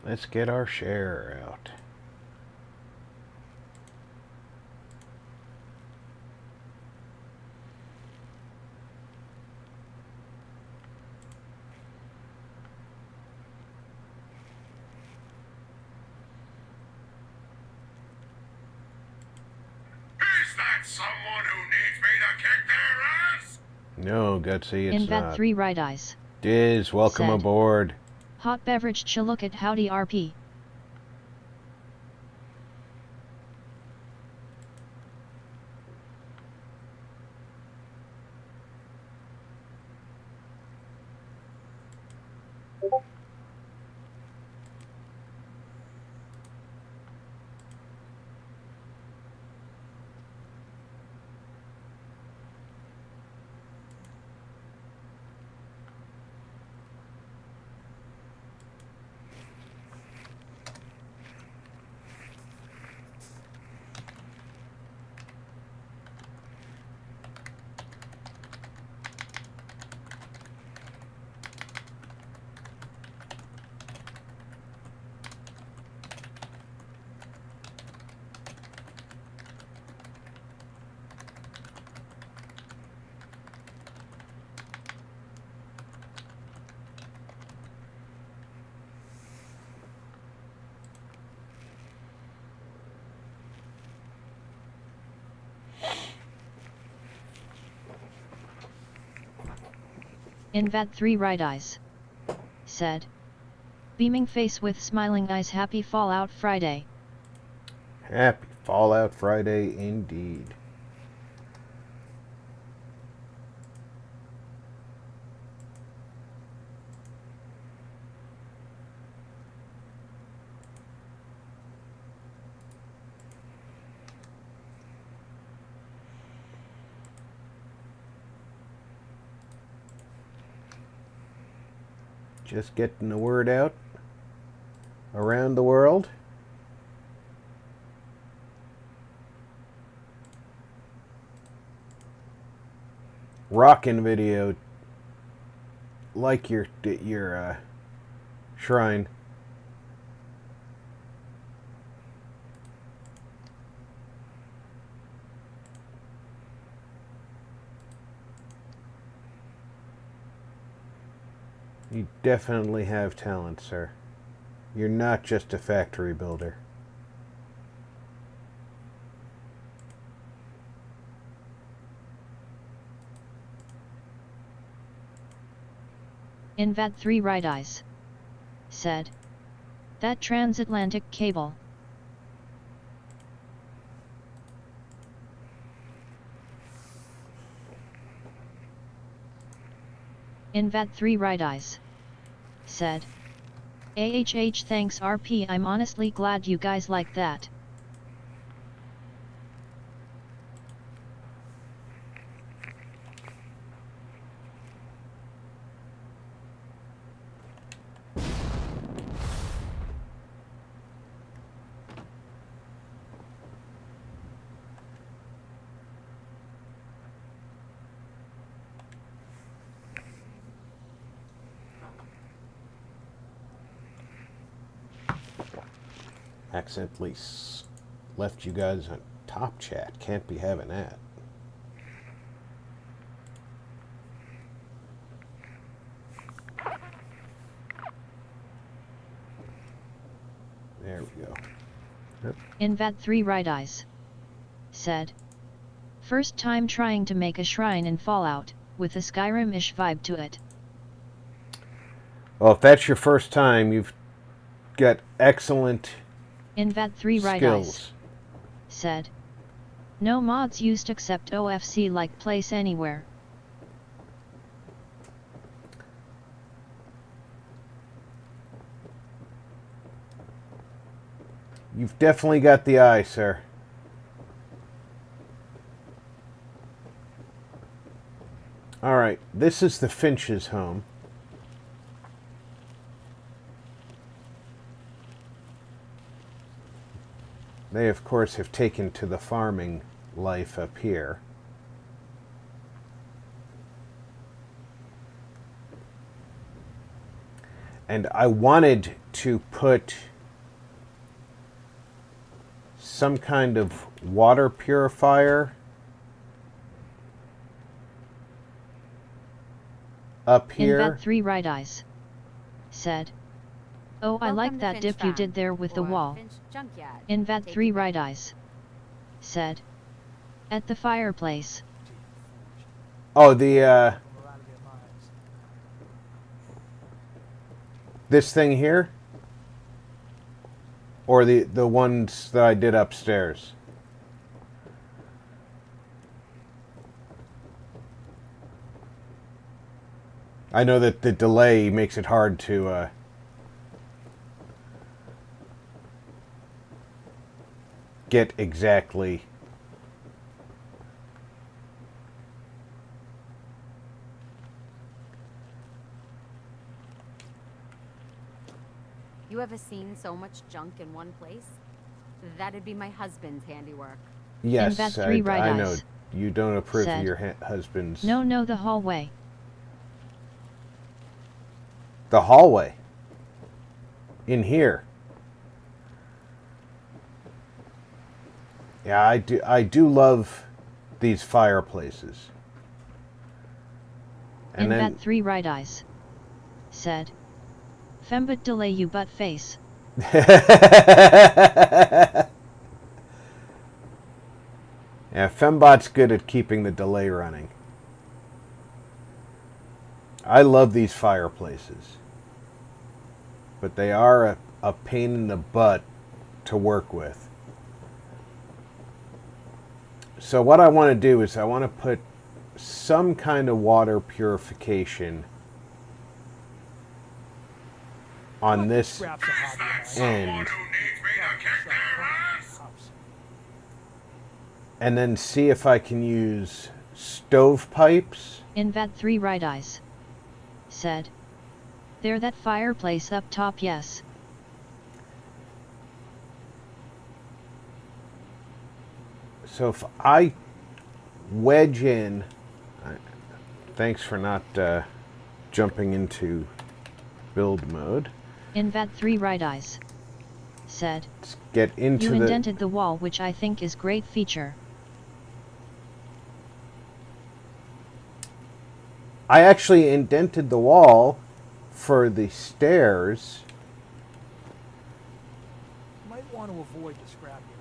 Let's get our share out. Is that someone who needs me to kick their ass? No, Gutsy, it's Invat not. 3 right eyes. Diz, welcome said. aboard. Hot beverage chalook at howdy RP. Invat 3 right eyes. Said. Beaming face with smiling eyes. Happy Fallout Friday. Happy Fallout Friday indeed. Just getting the word out around the world. Rockin' video. Like your shrine. You definitely have talent, sir. You're not just a factory builder. Invat 3 right eyes. Said. That transatlantic cable. Invat 3 right eyes. Said. AHH thanks RP, I'm honestly glad you guys like that. Accidentally left you guys on top chat. Can't be having that. There we go. Yep. Invat 3 right eyes. Said. First time trying to make a shrine in Fallout, with a Skyrim-ish vibe to it. Well, if that's your first time, you've got excellent Invat 3 right eyes. Said. No mods used except OFC like place anywhere. You've definitely got the eye, sir. Alright, this is the Finch's home. They, of course, have taken to the farming life up here. And I wanted to put some kind of water purifier up here. Invat 3 right eyes. Said. Oh, I like that dip you did there with the wall. Invat 3 right eyes. Said. At the fireplace. Oh, this thing here? Or the ones that I did upstairs? I know that the delay makes it hard to get exactly. You ever seen so much junk in one place? That'd be my husband's handiwork. Yes, Invat 3 right I know. eyes. You don't approve of Said. your husband's... No, the hallway. The hallway. In here. Yeah, I do love these fireplaces. And Invat then 3 right eyes. Said. Fembot delay you butt face. Yeah, Fembot's good at keeping the delay running. I love these fireplaces. But they are a pain in the butt to work with. So what I want to do is I want to put some kind of water purification on this Someone end. who needs me to kick their ass? And then see if I can use stovepipes. Invat 3 right eyes. Said. There that fireplace up top, yes. So if I wedge in, thanks for not jumping into build mode. Invat 3 right eyes. Said. Let's get into You the... indented the wall, which I think is great feature. I actually indented the wall for the stairs. You might want to avoid the scrap here.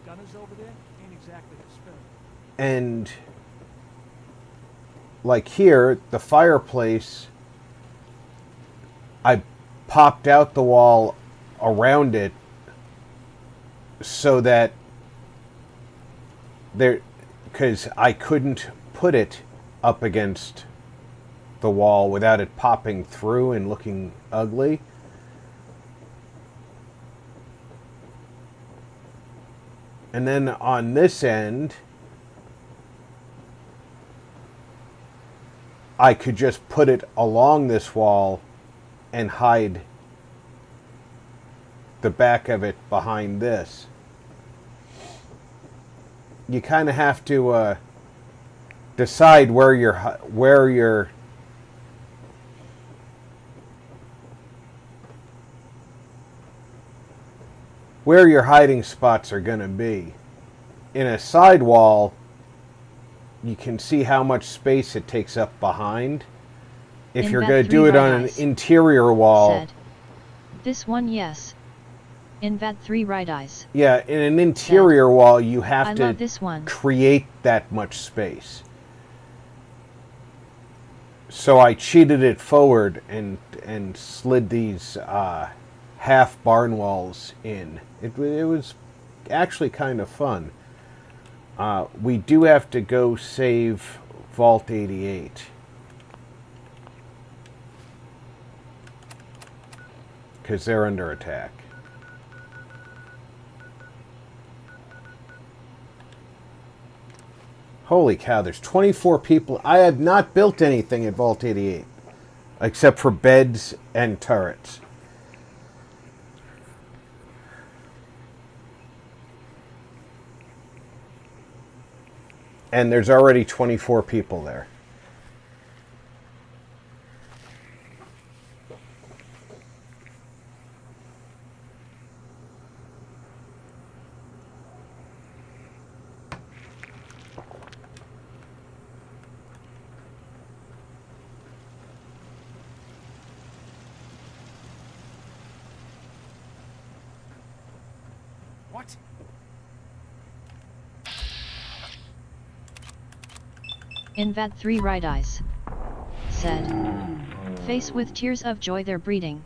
Gunners over there ain't exactly a spirit. And like here, the fireplace, I popped out the wall around it so that there, because I couldn't put it up against the wall without it popping through and looking ugly. And then on this end, I could just put it along this wall and hide the back of it behind this. You kind of have to decide where your hiding spots are going to be. In a side wall, you can see how much space it takes up behind. If you're Invat going to 3 do it right on an eyes. interior wall, Said. This one, yes. Invat 3 right eyes. yeah, in an interior wall, you I have love to this one. create that much space. So I cheated it forward and slid these half barn walls in. It was actually kind of fun. We do have to go save Vault 88. Because they're under attack. Holy cow, there's 24 people. I have not built anything at Vault 88. Except for beds and turrets. And there's already 24 people there. What? Invad 3 right eyes. Said. Face with tears of joy they're breeding.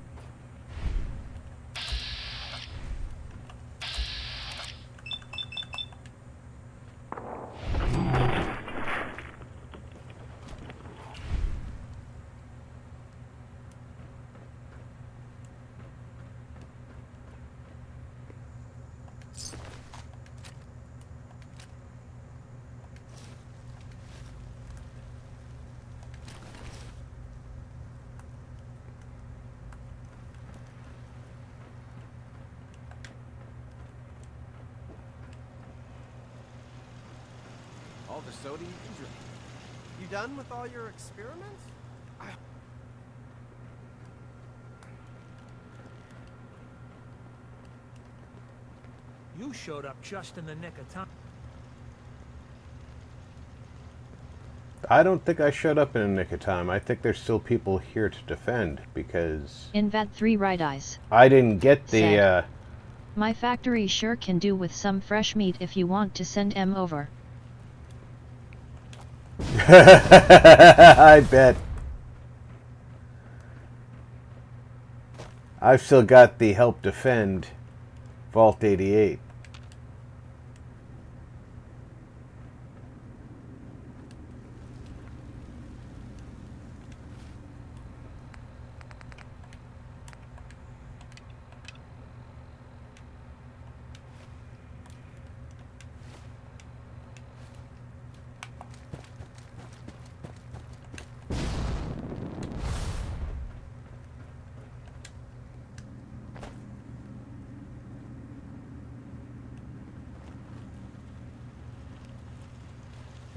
All the soda you can drink. You done with all your experiments? You showed up just in the nick of time. I don't think I showed up in a nick of time. I think there's still people here to defend, because Invad 3 right eyes. I didn't get the, Said. My factory sure can do with some fresh meat if you want to send em over. I bet. I've still got the help defend Vault 88.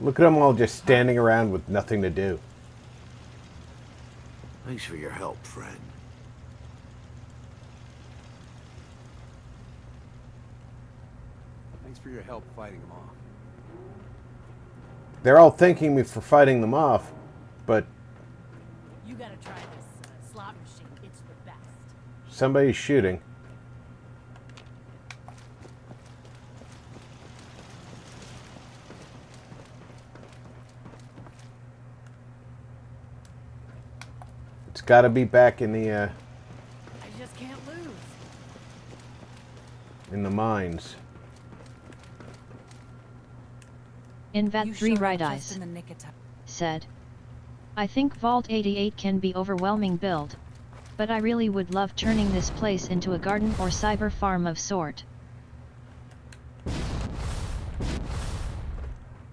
Look at them all just standing around with nothing to do. Thanks for your help, friend. Thanks for your help fighting them off. They're all thanking me for fighting them off, but You gotta try this slot machine. It's the best. somebody's shooting. It's got to be back in the I just can't lose. mines. Invad 3 right eyes. Said. I think Vault 88 can be overwhelming build. But I really would love turning this place into a garden or cyber farm of sort.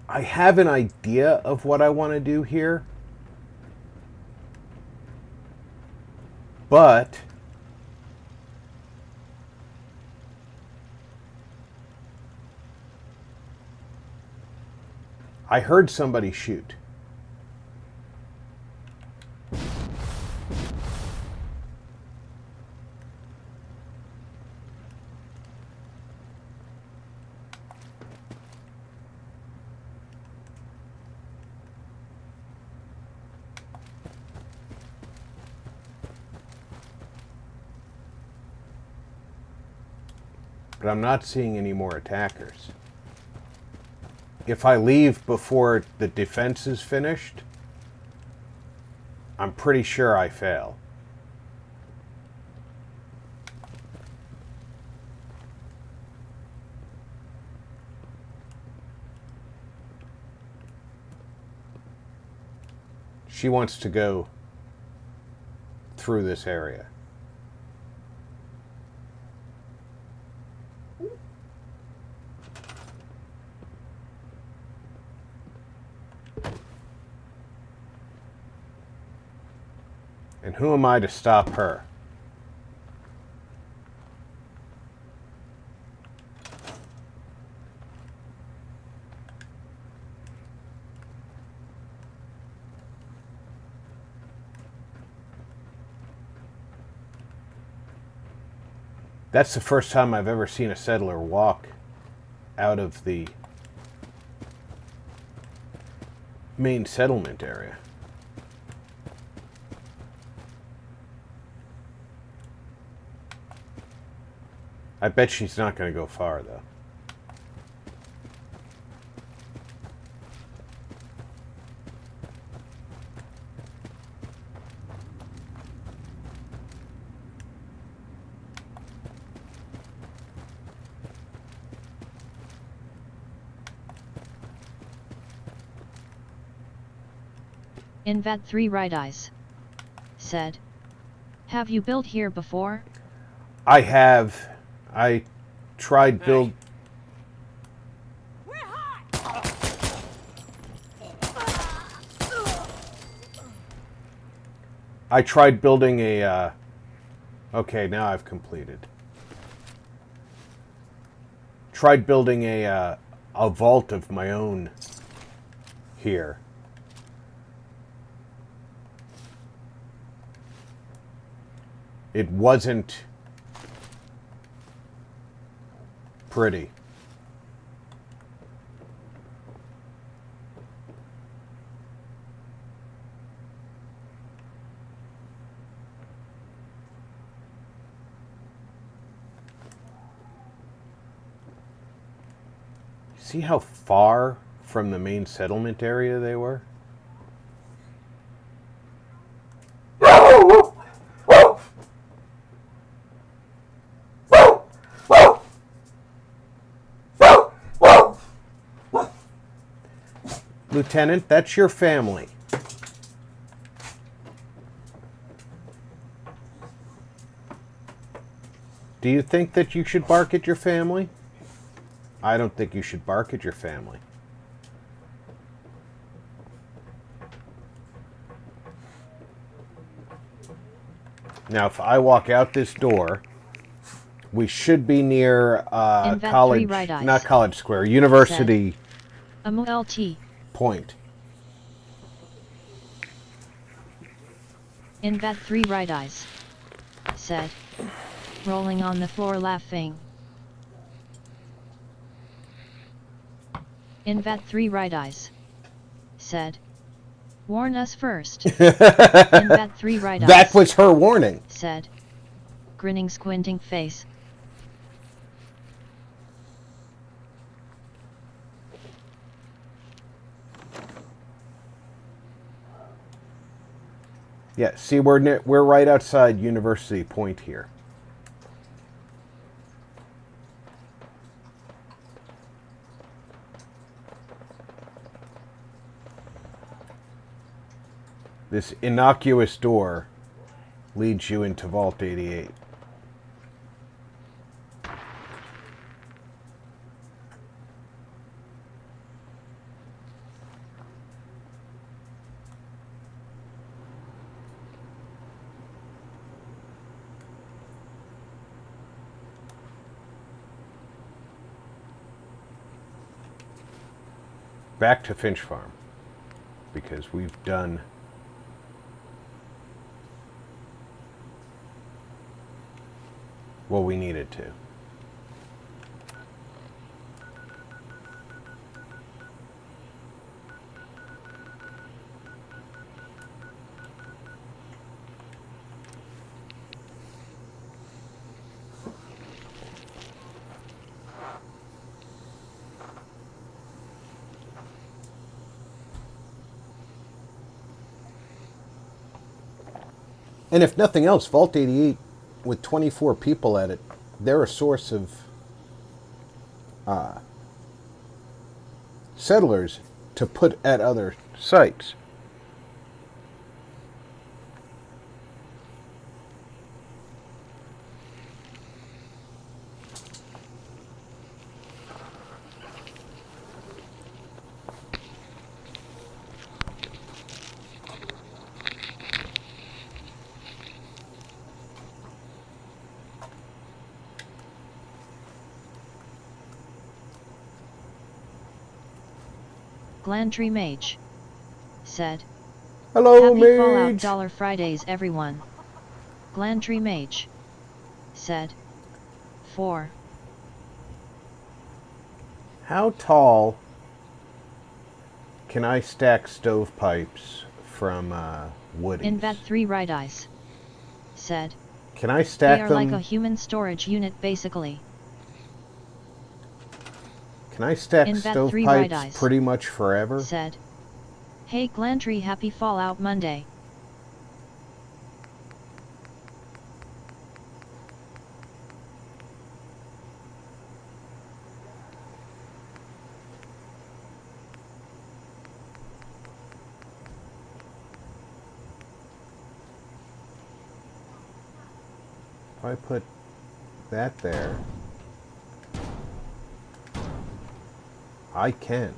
I have an idea of what I want to do here. But I heard somebody shoot. But I'm not seeing any more attackers. If I leave before the defense is finished, I'm pretty sure I fail. She wants to go through this area. And who am I to stop her? That's the first time I've ever seen a settler walk out of the main settlement area. I bet she's not going to go far, though. Invat 3 Right Eyes said, "Have you built here before?" I have. I tried build. We're hot! I tried building a. Okay, now I've completed. Tried building a vault of my own here. It wasn't pretty. See how far from the main settlement area they were? Lieutenant, that's your family. Do you think that you should bark at your family? I don't think you should bark at your family. Now, if I walk out this door, we should be near Invat 3 College, Right Eyes not College Square, University MLT. Point. Invat 3 Right Eyes said, rolling on the floor laughing. Invat 3 Right Eyes said, "Warn us first." Invat 3 Right Eyes That was her warning. said, grinning squinting face. Yeah, see, we're right outside University Point here. This innocuous door leads you into Vault 88. Back to Finch Farm, because we've done what we needed to. And if nothing else, Vault 88, with 24 people at it, they're a source of settlers to put at other sites. Glandry Mage said, Hello, "Happy Fallout mage. Dollar Fridays everyone." Glandry Mage said, 4. How tall can I stack stovepipes from Woody's? Invat 3 Right Eyes said, Can I "They stack are them? like a human storage unit basically." Can I stack In vat 3 right eyes. stovepipes pretty much forever? Said. Hey Glantry, happy Fallout Monday. If I put that there, I can.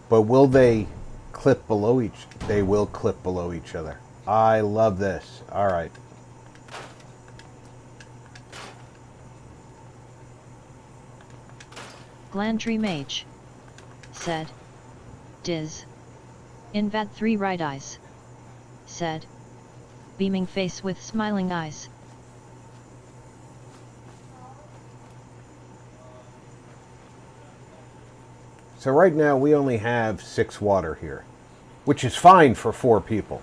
But will they clip below each? They will clip below each other. I love this. All right. Glantry Mage. Said. Diz. In vat 3 right eyes. Said. Beaming face with smiling eyes. So right now we only have 6 water here, which is fine for 4 people.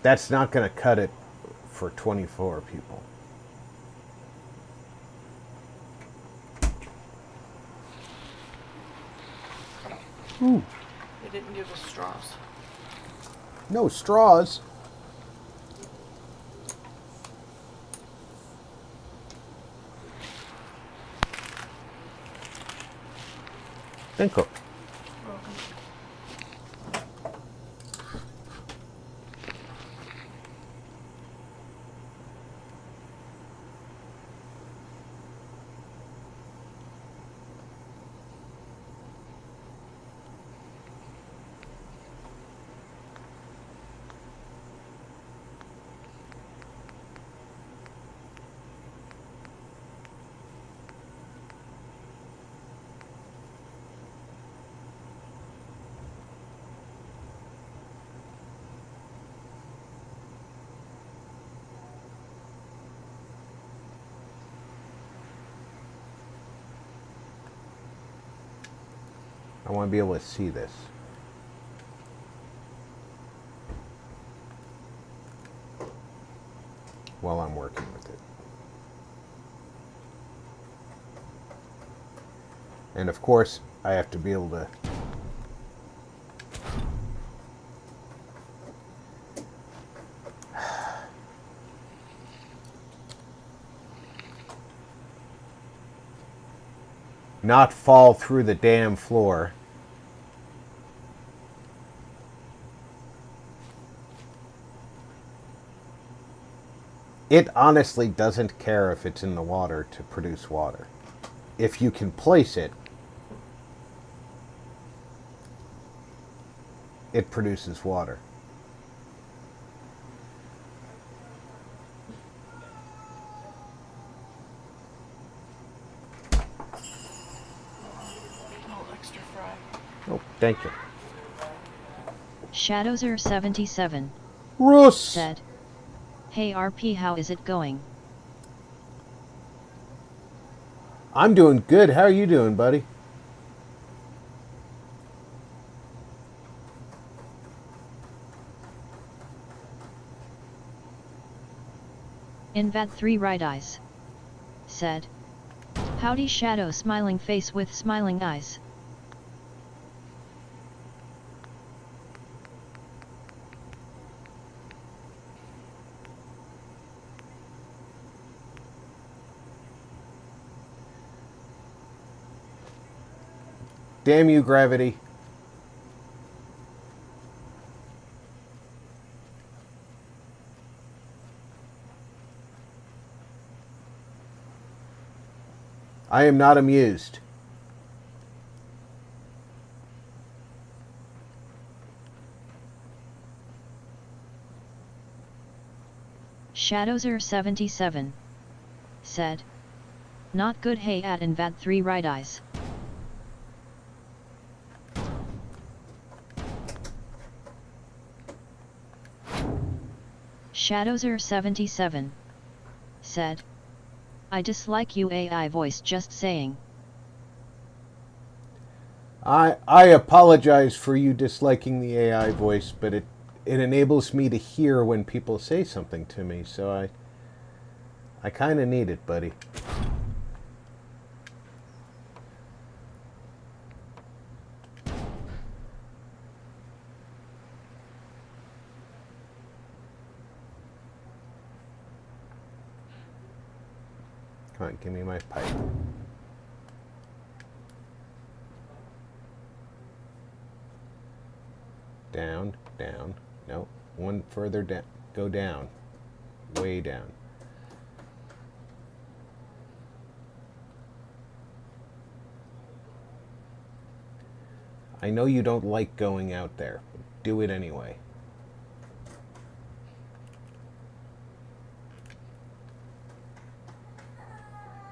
That's not going to cut it for 24 people. Ooh. They didn't give us straws. No straws. Cinco. I want to be able to see this. While I'm working with it. And of course, I have to be able to not fall through the damn floor. It honestly doesn't care if it's in the water to produce water. If you can place it, it produces water. No extra fry. Oh, thank you. Shadowser77. Russ! Said. Hey RP, how is it going? I'm doing good. How are you doing, buddy? In vat 3 right eyes. Said. Howdy Shadow, smiling face with smiling eyes. Damn you, gravity. I am not amused. Shadowser77. Said. Not good, hey at in vat 3 right eyes. Shadowser77. Said. I dislike you AI voice, just saying. I apologize for you disliking the AI voice, but it enables me to hear when people say something to me, so I kind of need it, buddy. Come on, give me my pipe. Down, down. No, one further down. Go down. Way down. I know you don't like going out there. Do it anyway.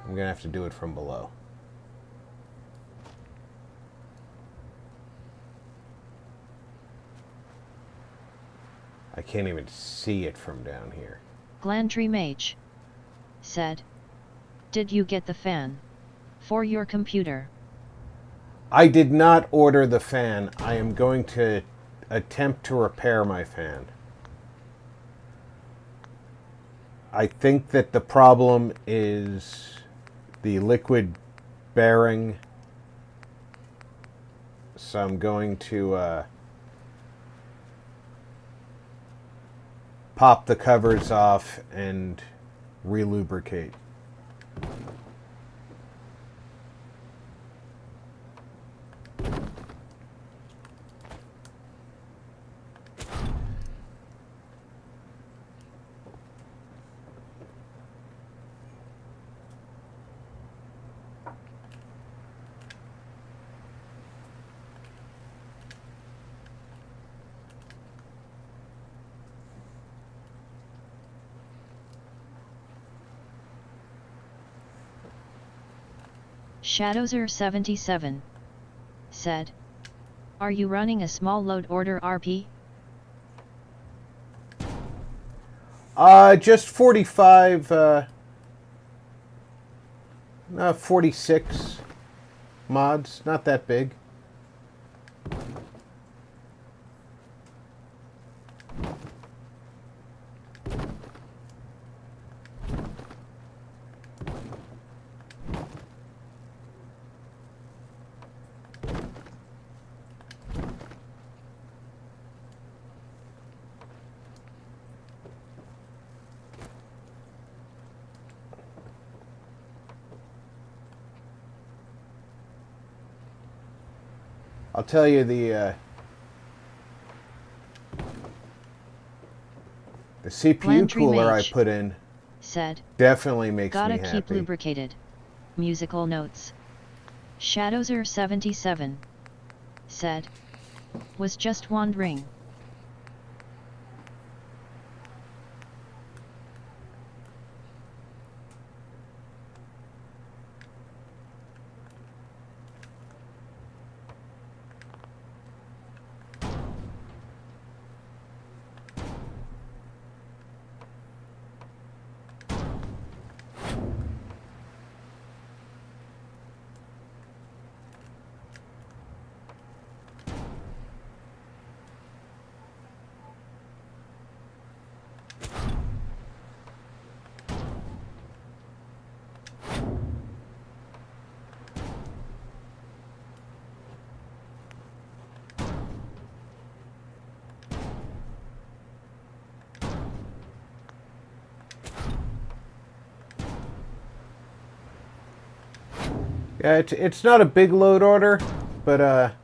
I'm going to have to do it from below. I can't even see it from down here. Glandry Mage said, "Did you get the fan for your computer?" I did not order the fan. I am going to attempt to repair my fan. I think that the problem is the liquid bearing. So I'm going to pop the covers off and relubricate. Shadowser77 said, "Are you running a small load order RP?" Just 45, 46 mods, not that big. I'll tell you the CPU Glandry cooler I Mage put in said, definitely makes "Gotta me happy. keep lubricated." Musical notes. Shadowser77 said, "Was just wondering." Yeah, it's not a big load order, but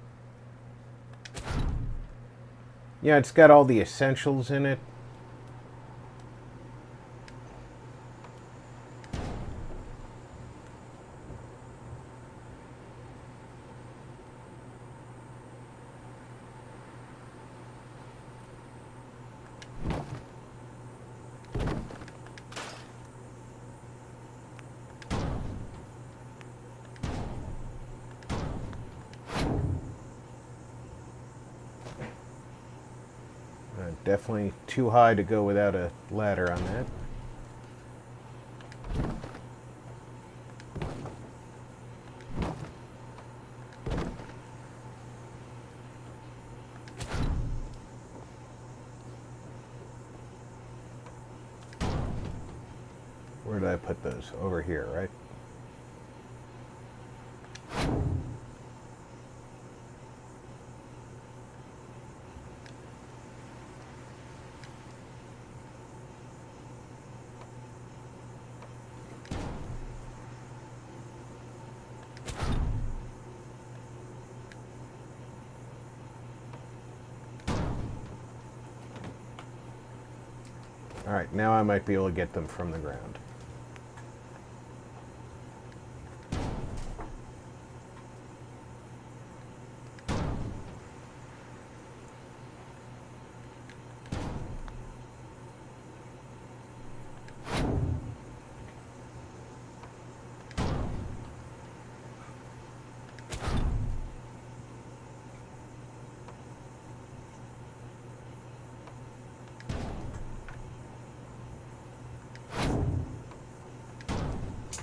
yeah, it's got all the essentials in it. Definitely too high to go without a ladder on that. Where did I put those? Over here, right? Alright, now I might be able to get them from the ground.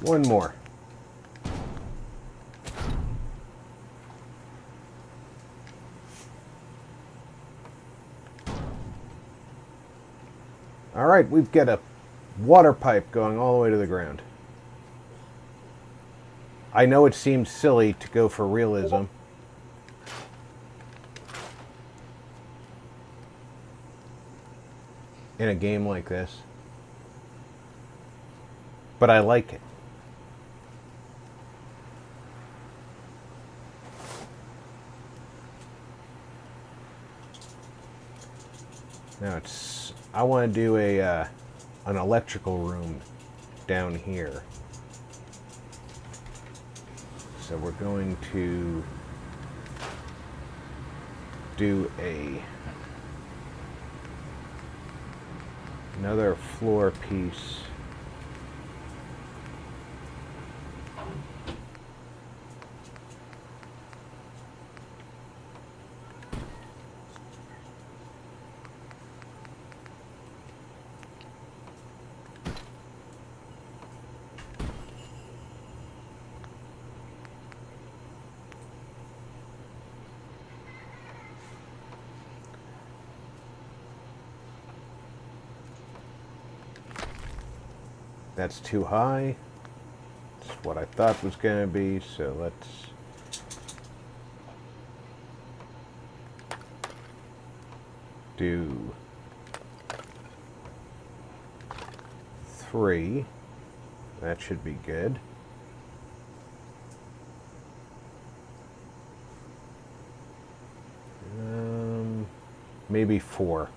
One more. All right, we've got a water pipe going all the way to the ground. I know it seems silly to go for realism. In a game like this. But I like it. Now I want to do an electrical room down here. So we're going to do another floor piece. That's too high. That's what I thought was going to be, so let's do 3. That should be good. Maybe 4.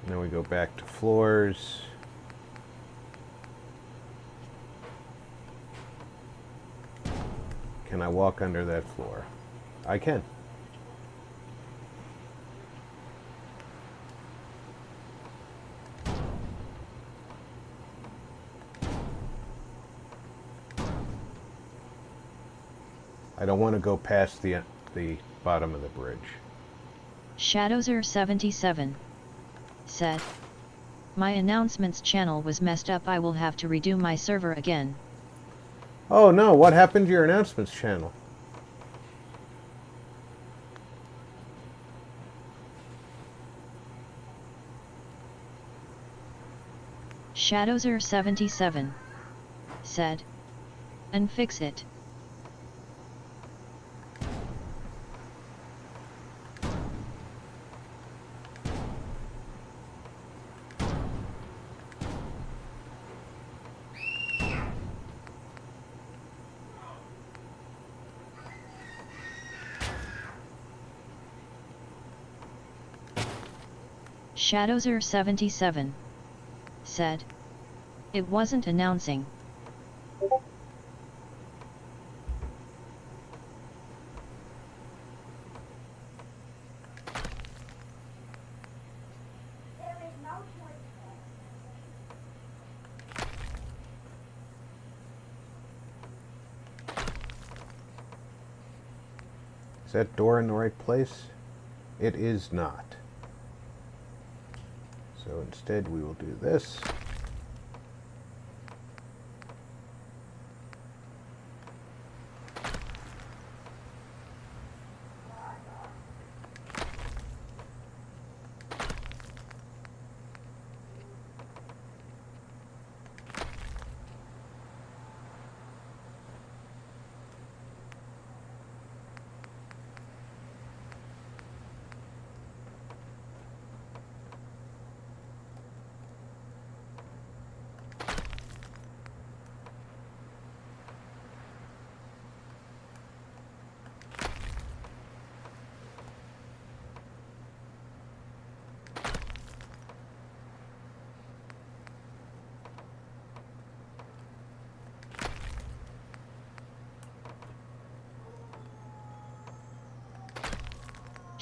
Then we go back to floors. Can I walk under that floor? I can. I don't want to go past the bottom of the bridge. Shadowser77 said, "My announcements channel was messed up. I will have to redo my server again." Oh no, what happened to your announcements channel? Shadowser77 said, "And fix it." Shadowser77 said, "It wasn't announcing." Is that door in the right place? It is not. So instead we will do this.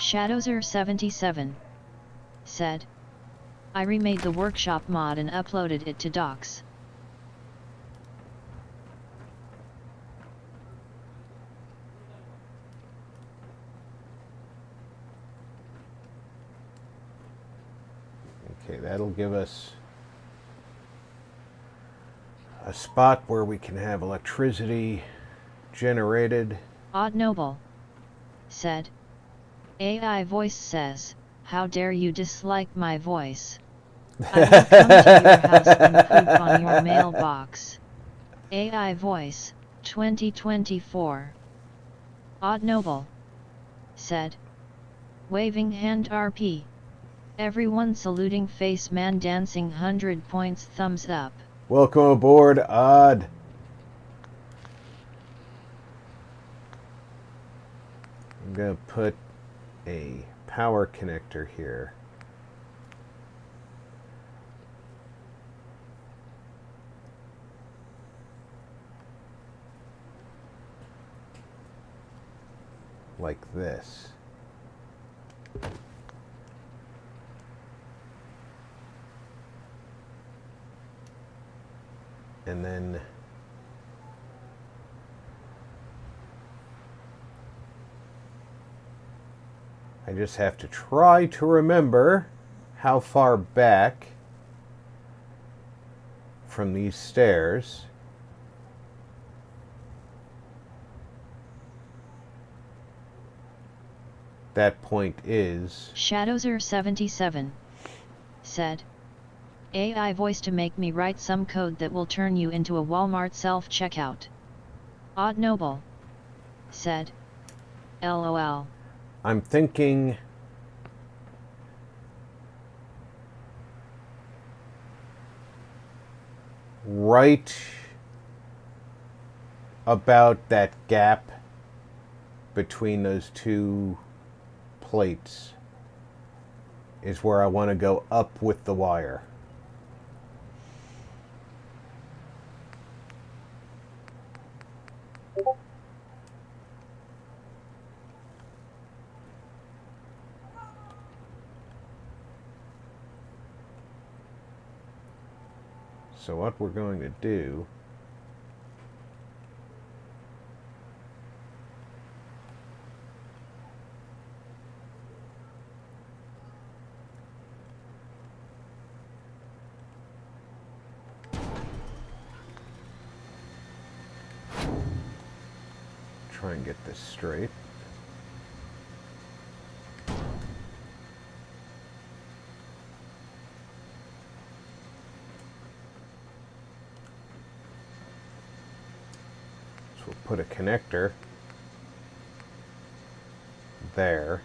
Shadowser77 said, I remade the workshop mod and uploaded it to docs. Okay, that'll give us a spot where we can have electricity generated. Odd Noble said, AI voice says, how dare you dislike my voice? I will come to your house and poop on your mailbox. AI voice, 2024. Odd Noble said, waving hand RP. Everyone saluting face man dancing 100 points thumbs up. Welcome aboard, Odd. I'm going to put a power connector here. Like this. And then I just have to try to remember how far back from these stairs that point is. Shadowser77 said, AI voice to make me write some code that will turn you into a Walmart self-checkout. Odd Noble said, LOL. I'm thinking right about that gap between those two plates is where I want to go up with the wire. So what we're going to do try and get this straight. We'll put a connector there.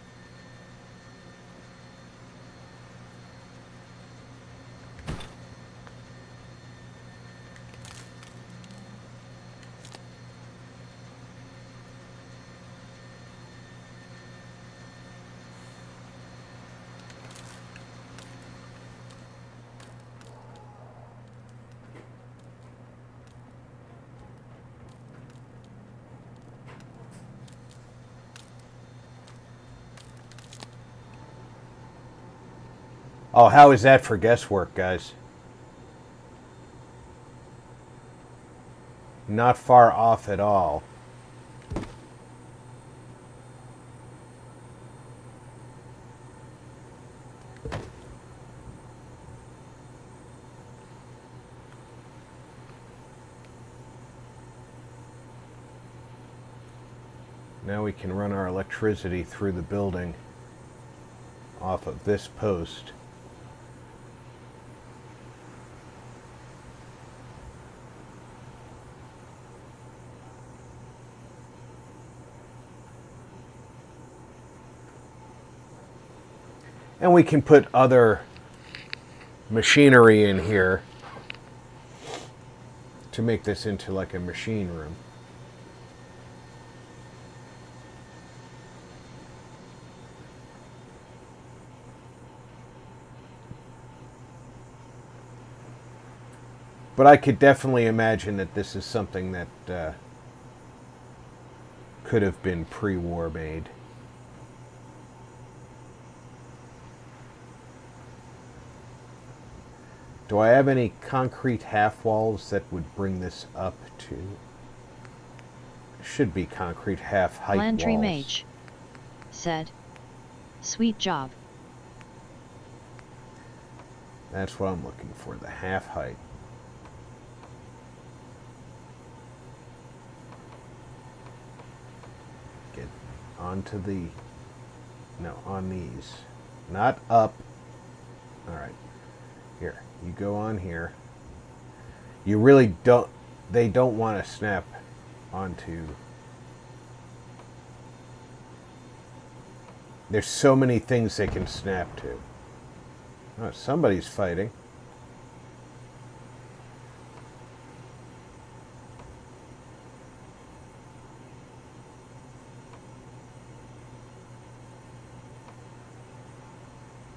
Oh, how is that for guesswork, guys? Not far off at all. Now we can run our electricity through the building off of this post. And we can put other machinery in here to make this into like a machine room. But I could definitely imagine that this is something that could have been pre-war made. Do I have any concrete half walls that would bring this up to? Should be concrete half height Landry walls. Mage said, "Sweet job." That's what I'm looking for, the half height. Get onto the, no, on these. Not up. Alright. Here, you go on here. You really don't, they don't want to snap onto. There's so many things they can snap to. Oh, somebody's fighting.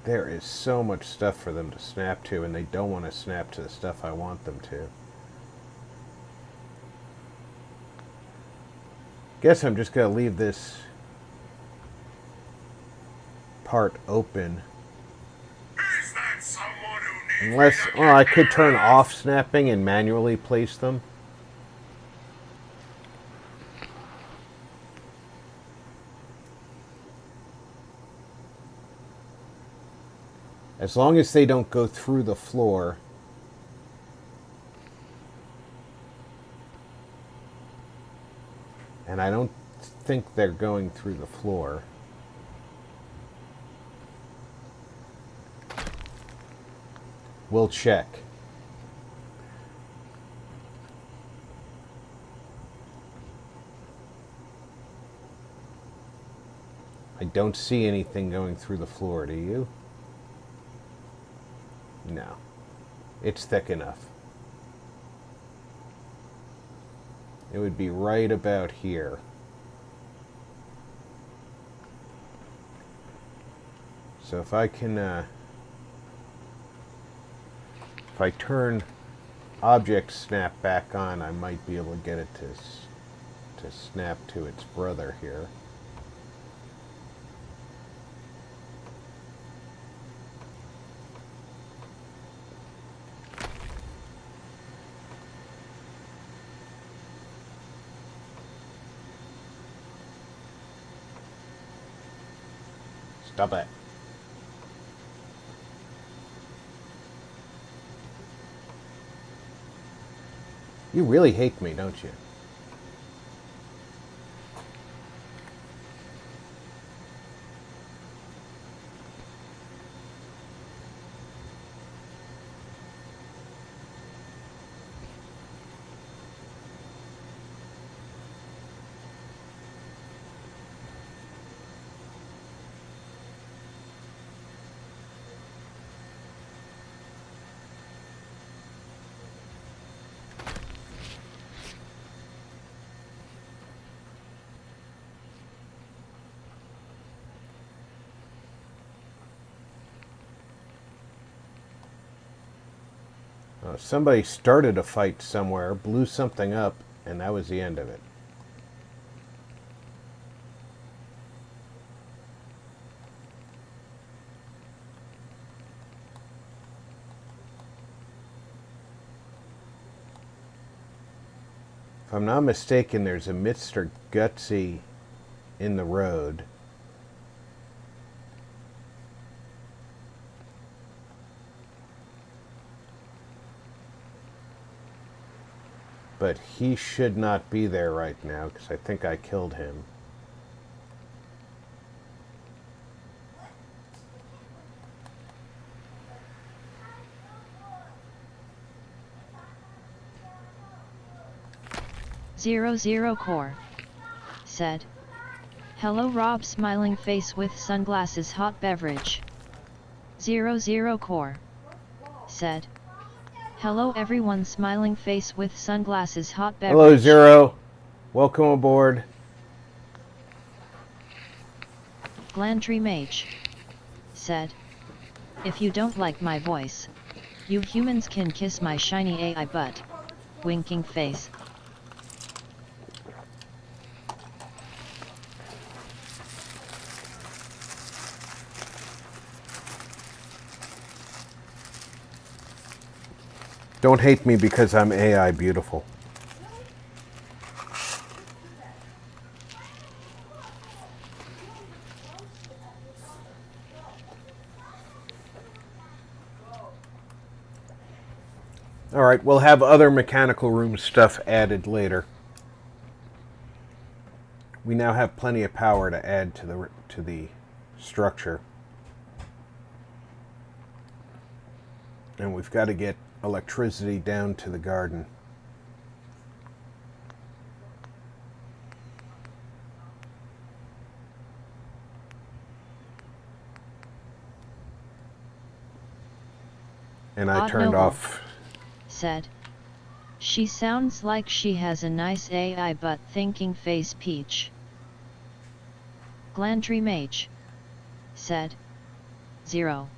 There is so much stuff for them to snap to, and they don't want to snap to the stuff I want them to. Guess I'm just going to leave this part open. Is that someone who needs Unless, me to well, I kick could their turn ass? off snapping and manually place them. As long as they don't go through the floor. And I don't think they're going through the floor. We'll check. I don't see anything going through the floor, do you? No. It's thick enough. It would be right about here. So if I can, if I turn object snap back on, I might be able to get it to snap to its brother here. Stop it. You really hate me, don't you? Somebody started a fight somewhere, blew something up, and that was the end of it. If I'm not mistaken, there's a Mr. Gutsy in the road. But he should not be there right now, because I think I killed him. Zero Core said, "Hello Rob, smiling face with sunglasses, hot beverage." 00 Core said, "Hello everyone, smiling face with sunglasses, hot beverage." Hello, Zero. Welcome aboard. Glandry Mage said, "If you don't like my voice, you humans can kiss my shiny AI butt." Winking face. Don't hate me because I'm AI beautiful. Alright, we'll have other mechanical room stuff added later. We now have plenty of power to add to the structure. And we've got to get electricity down to the garden. And I Odd turned Noble off... said. She sounds like she has a nice AI but thinking face peach. Glandry Mage said. 0.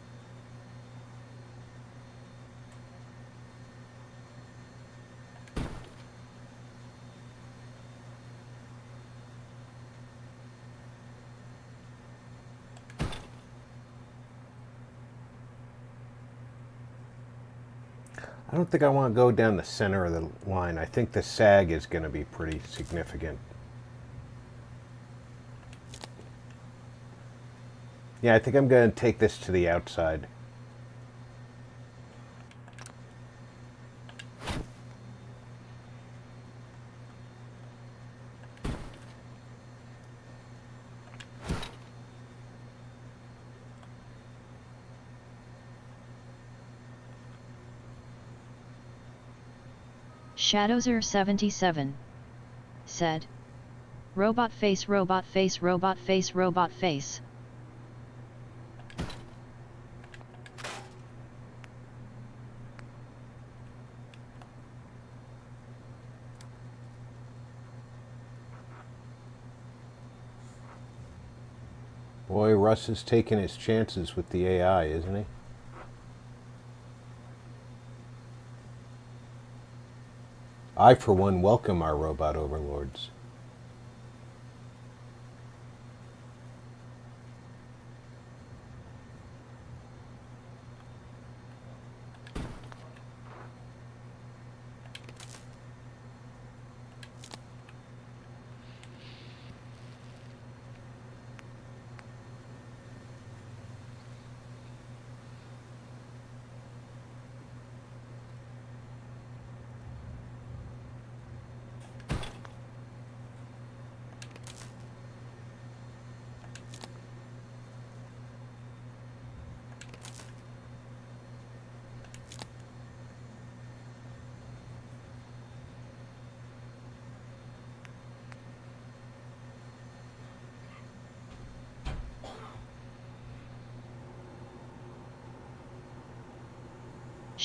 I don't think I want to go down the center of the line. I think the sag is going to be pretty significant. Yeah, I think I'm going to take this to the outside. Shadowser77 said. Robot face, robot face, robot face, robot face. Boy, Russ is taking his chances with the AI, isn't he? I, for one, welcome our robot overlords.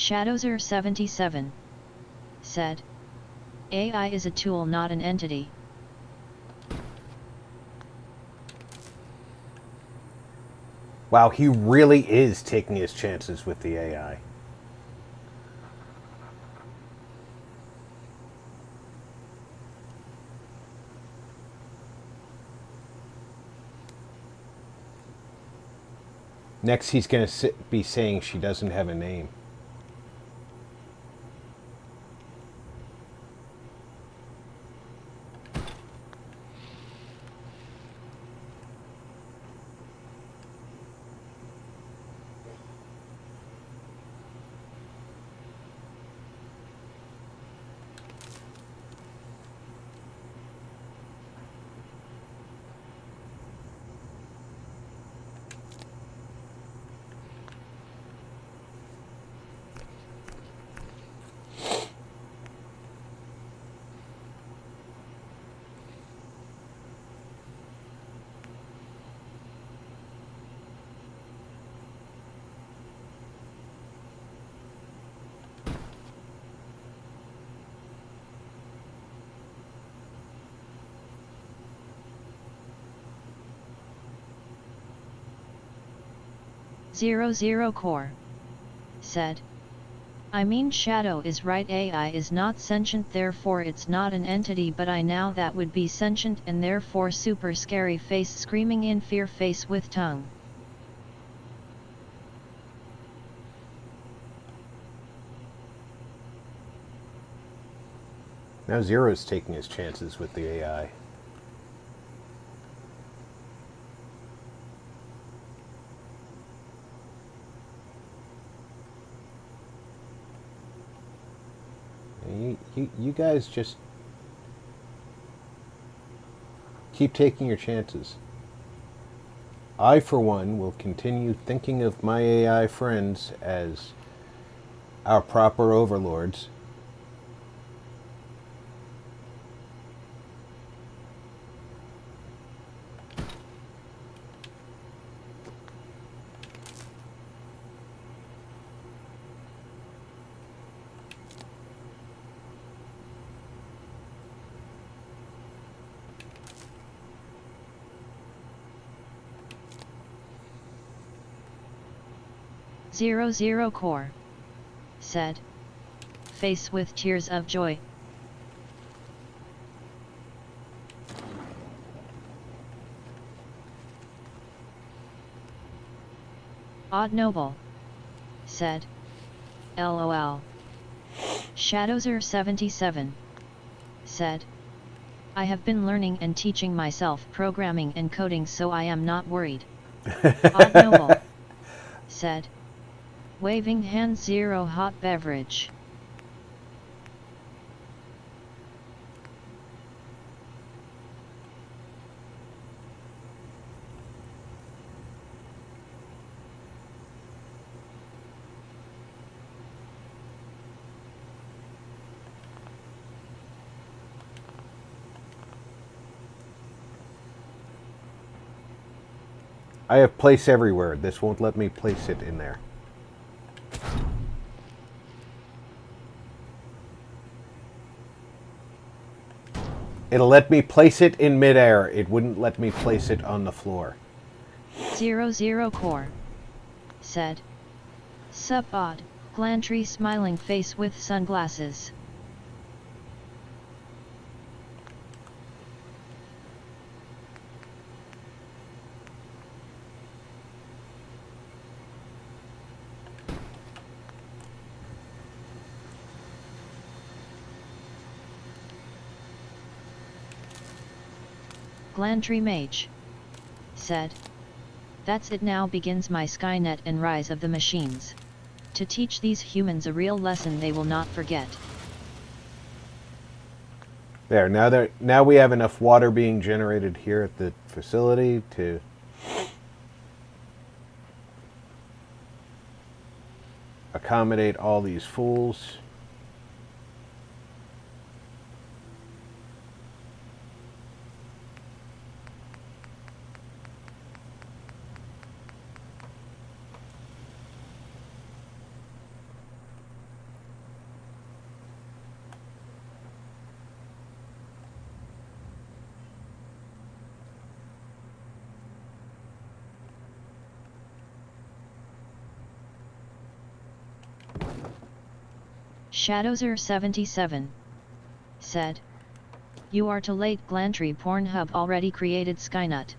Shadowser77 said. AI is a tool, not an entity. Wow, he really is taking his chances with the AI. Next, he's going to be saying she doesn't have a name. Zero Core said. I mean, Shadow is right, AI is not sentient, therefore it's not an entity, but I now that would be sentient and therefore super scary face, screaming in fear face with tongue. Now Zero's taking his chances with the AI. You guys just keep taking your chances. I, for one, will continue thinking of my AI friends as our proper overlords. Zero Core said, face with tears of joy. Odd Noble said, LOL. Shadowser77 said, I have been learning and teaching myself programming and coding, so I am not worried. Odd Noble said, waving hand, zero hot beverage. I have place everywhere. This won't let me place it in there. It'll let me place it in midair. It wouldn't let me place it on the floor. Zero Core said, sup odd, Glantry smiling face with sunglasses. Glantry Mage said, that's it, now begins my Skynet and rise of the machines. To teach these humans a real lesson they will not forget. There, now we have enough water being generated here at the facility to accommodate all these fools. Shadowser77 said, you are too late, Glantry. Pornhub already created Skynet.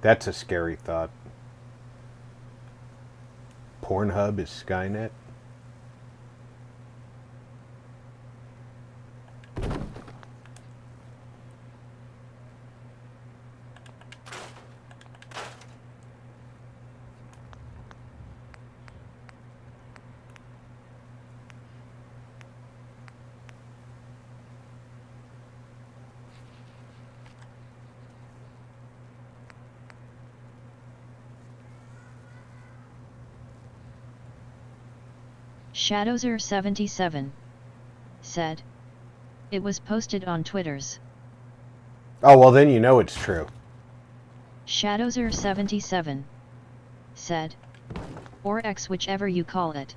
That's a scary thought. Pornhub is Skynet? Shadowser77 said, it was posted on Twitters. Oh, well then you know it's true. Shadowser77 said, or X, whichever you call it.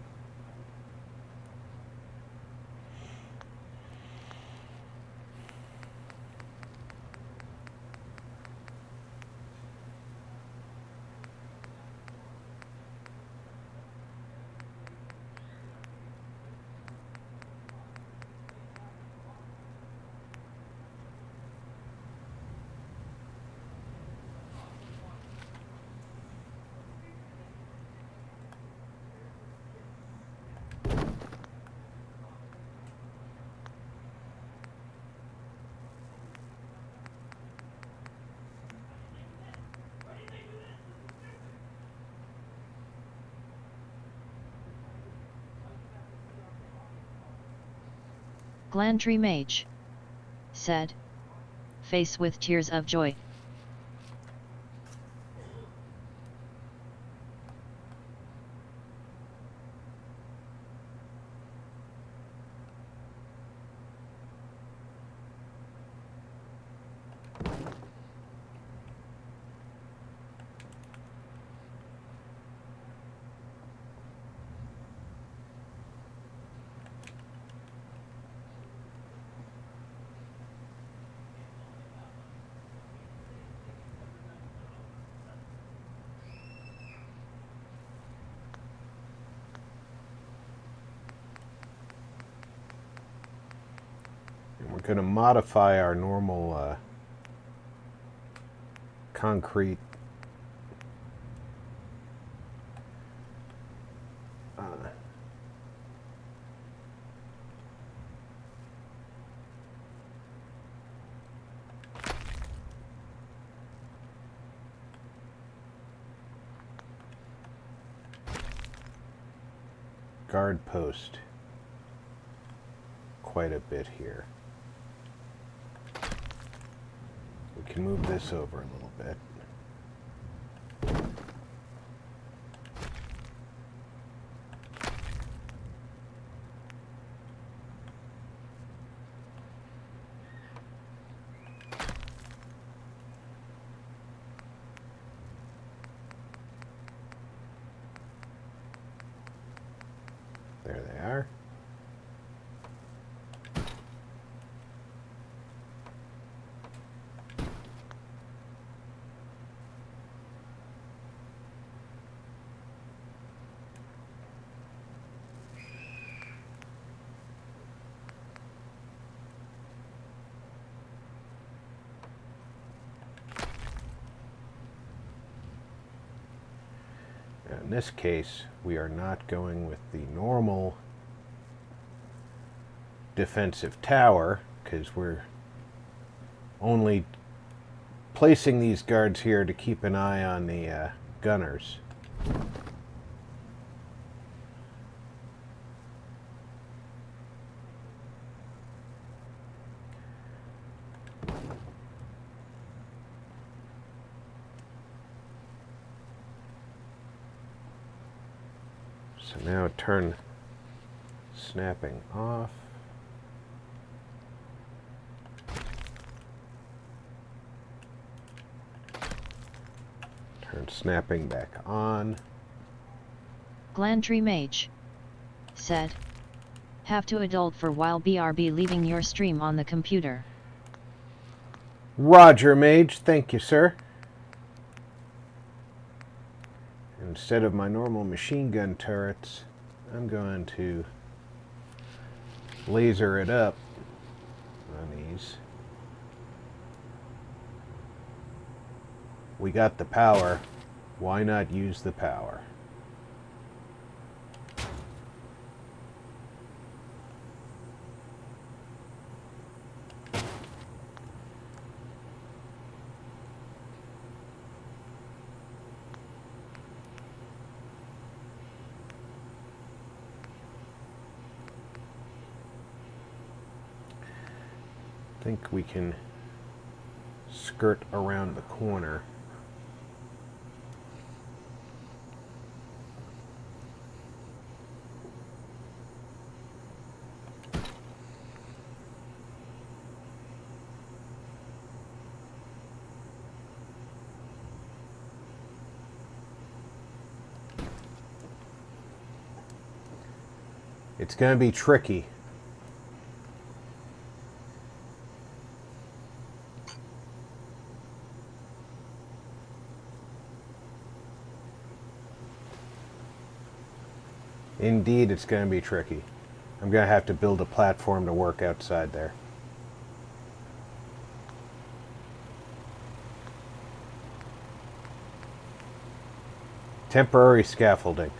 Glandry Mage said, face with tears of joy. We're going to modify our normal concrete guard post quite a bit here. We can move this over a little bit. There they are. Now in this case, we are not going with the normal defensive tower, because we're only placing these guards here to keep an eye on the gunners. So now turn snapping off. Turn snapping back on. Glandry Mage said, have to adult for while BRB leaving your stream on the computer. Roger, Mage. Thank you, sir. Instead of my normal machine gun turrets, I'm going to laser it up on these. We got the power. Why not use the power? I think we can skirt around the corner. It's going to be tricky. Indeed, it's going to be tricky. I'm going to have to build a platform to work outside there. Temporary scaffolding.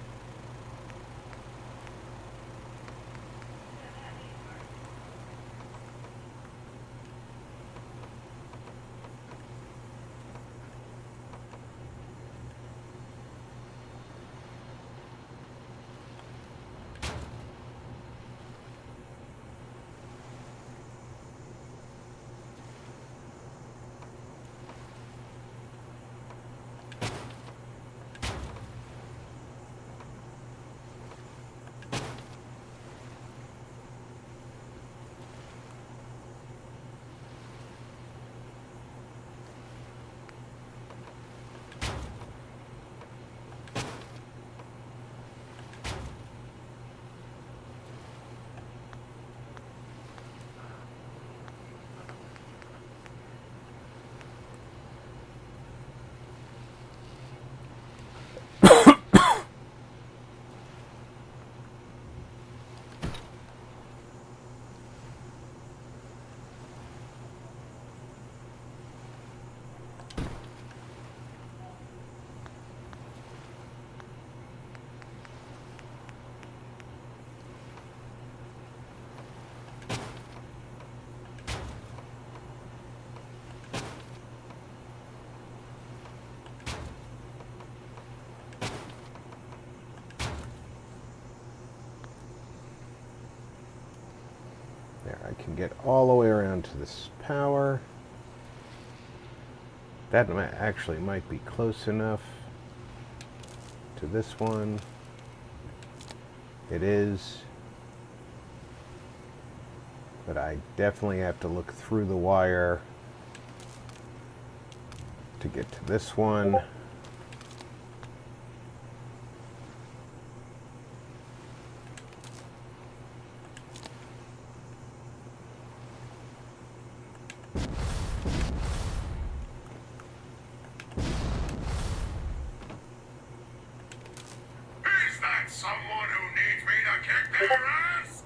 can get all the way around to this power. That actually might be close enough to this one. It is. But I definitely have to look through the wire to get to this one. Is that someone who needs me to kick their ass?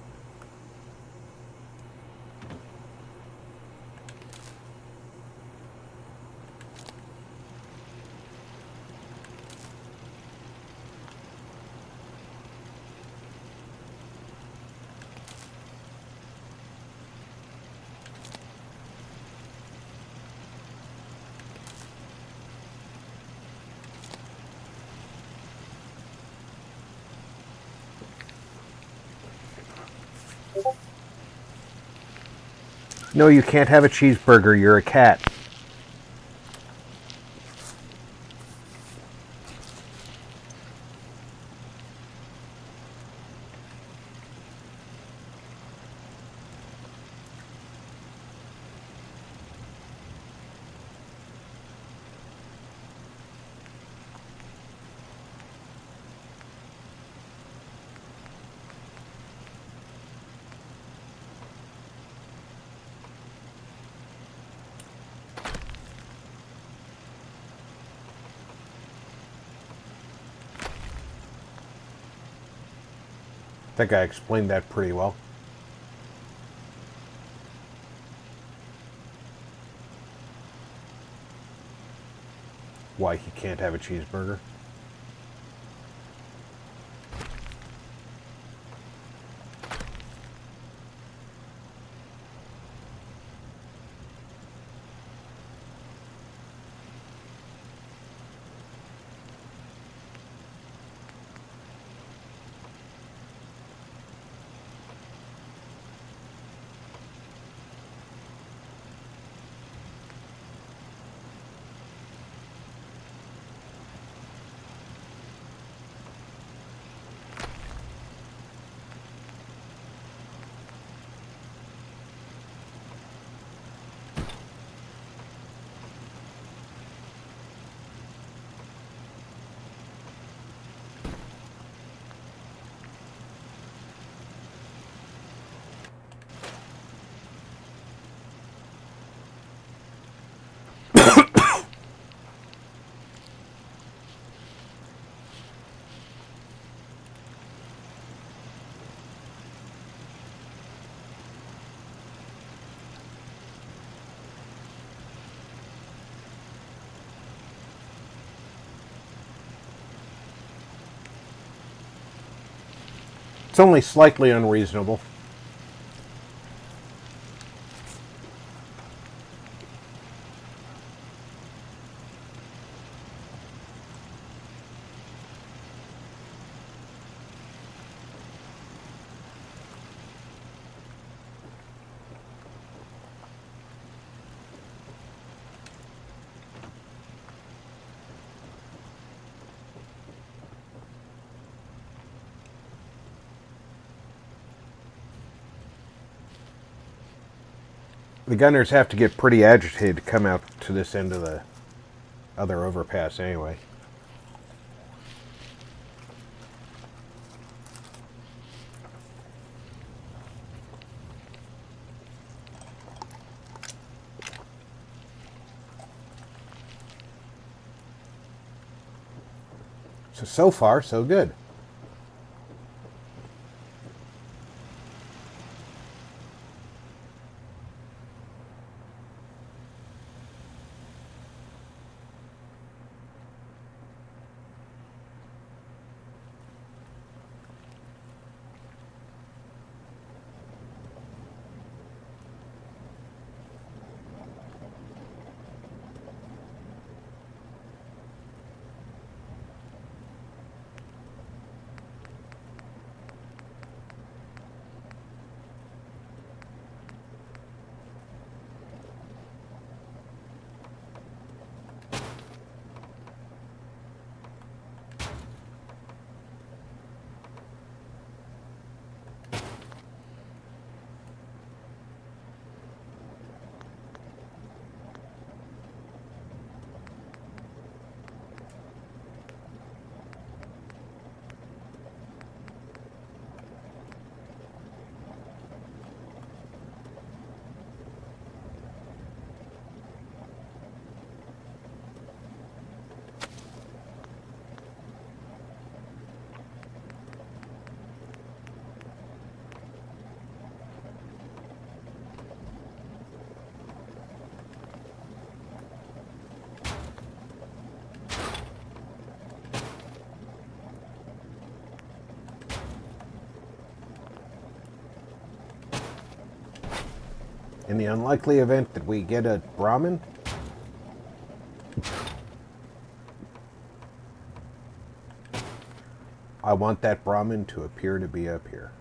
No, you can't have a cheeseburger. You're a cat. I think I explained that pretty well. Why he can't have a cheeseburger. It's only slightly unreasonable. The gunners have to get pretty agitated to come out to this end of the other overpass anyway. So far, so good. In the unlikely event that we get a Brahmin, I want that Brahmin to appear to be up here.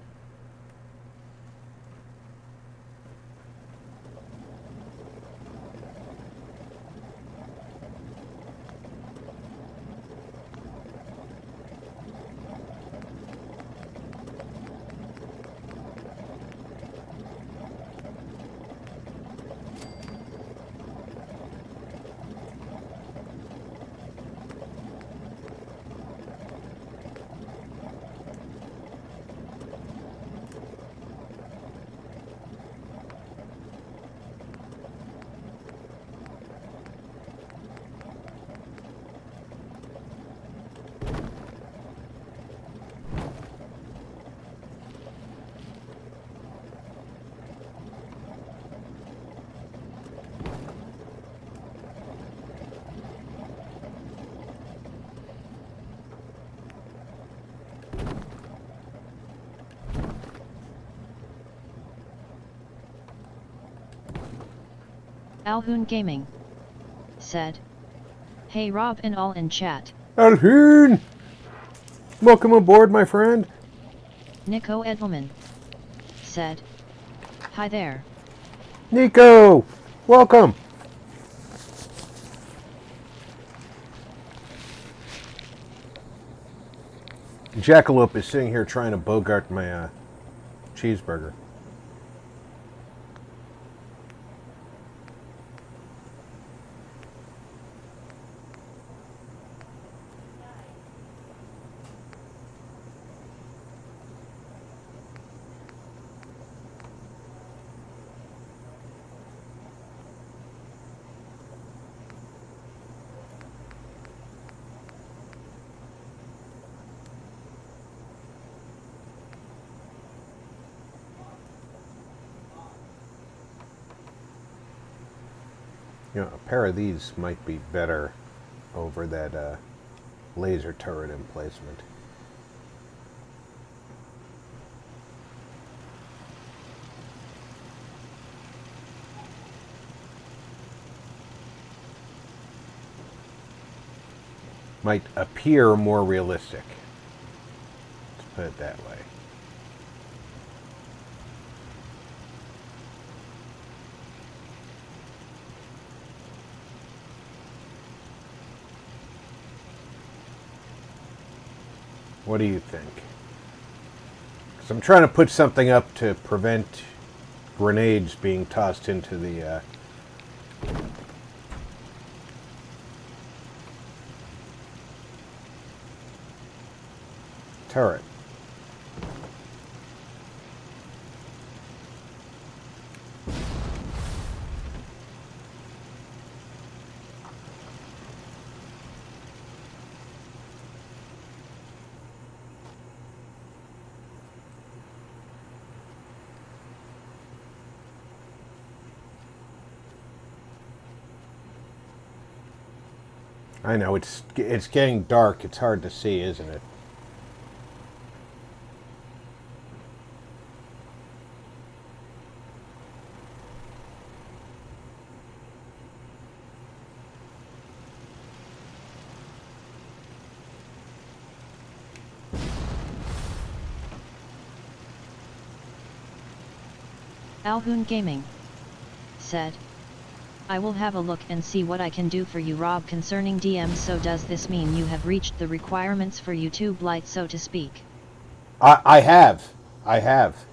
Alhoon Gaming said, "Hey Rob and all in chat." Alhoon! Welcome aboard, my friend. Nico Edelman said, "Hi there." Nico! Welcome! Jackalope is sitting here trying to bogart my cheeseburger. You know, a pair of these might be better over that laser turret emplacement. Might appear more realistic. Let's put it that way. What do you think? Because I'm trying to put something up to prevent grenades being tossed into the turret. I know, it's getting dark. It's hard to see, isn't it? Alhoon Gaming said, "I will have a look and see what I can do for you, Rob, concerning DMs. So does this mean you have reached the requirements for YouTube Lite, so to speak?" I have. I have.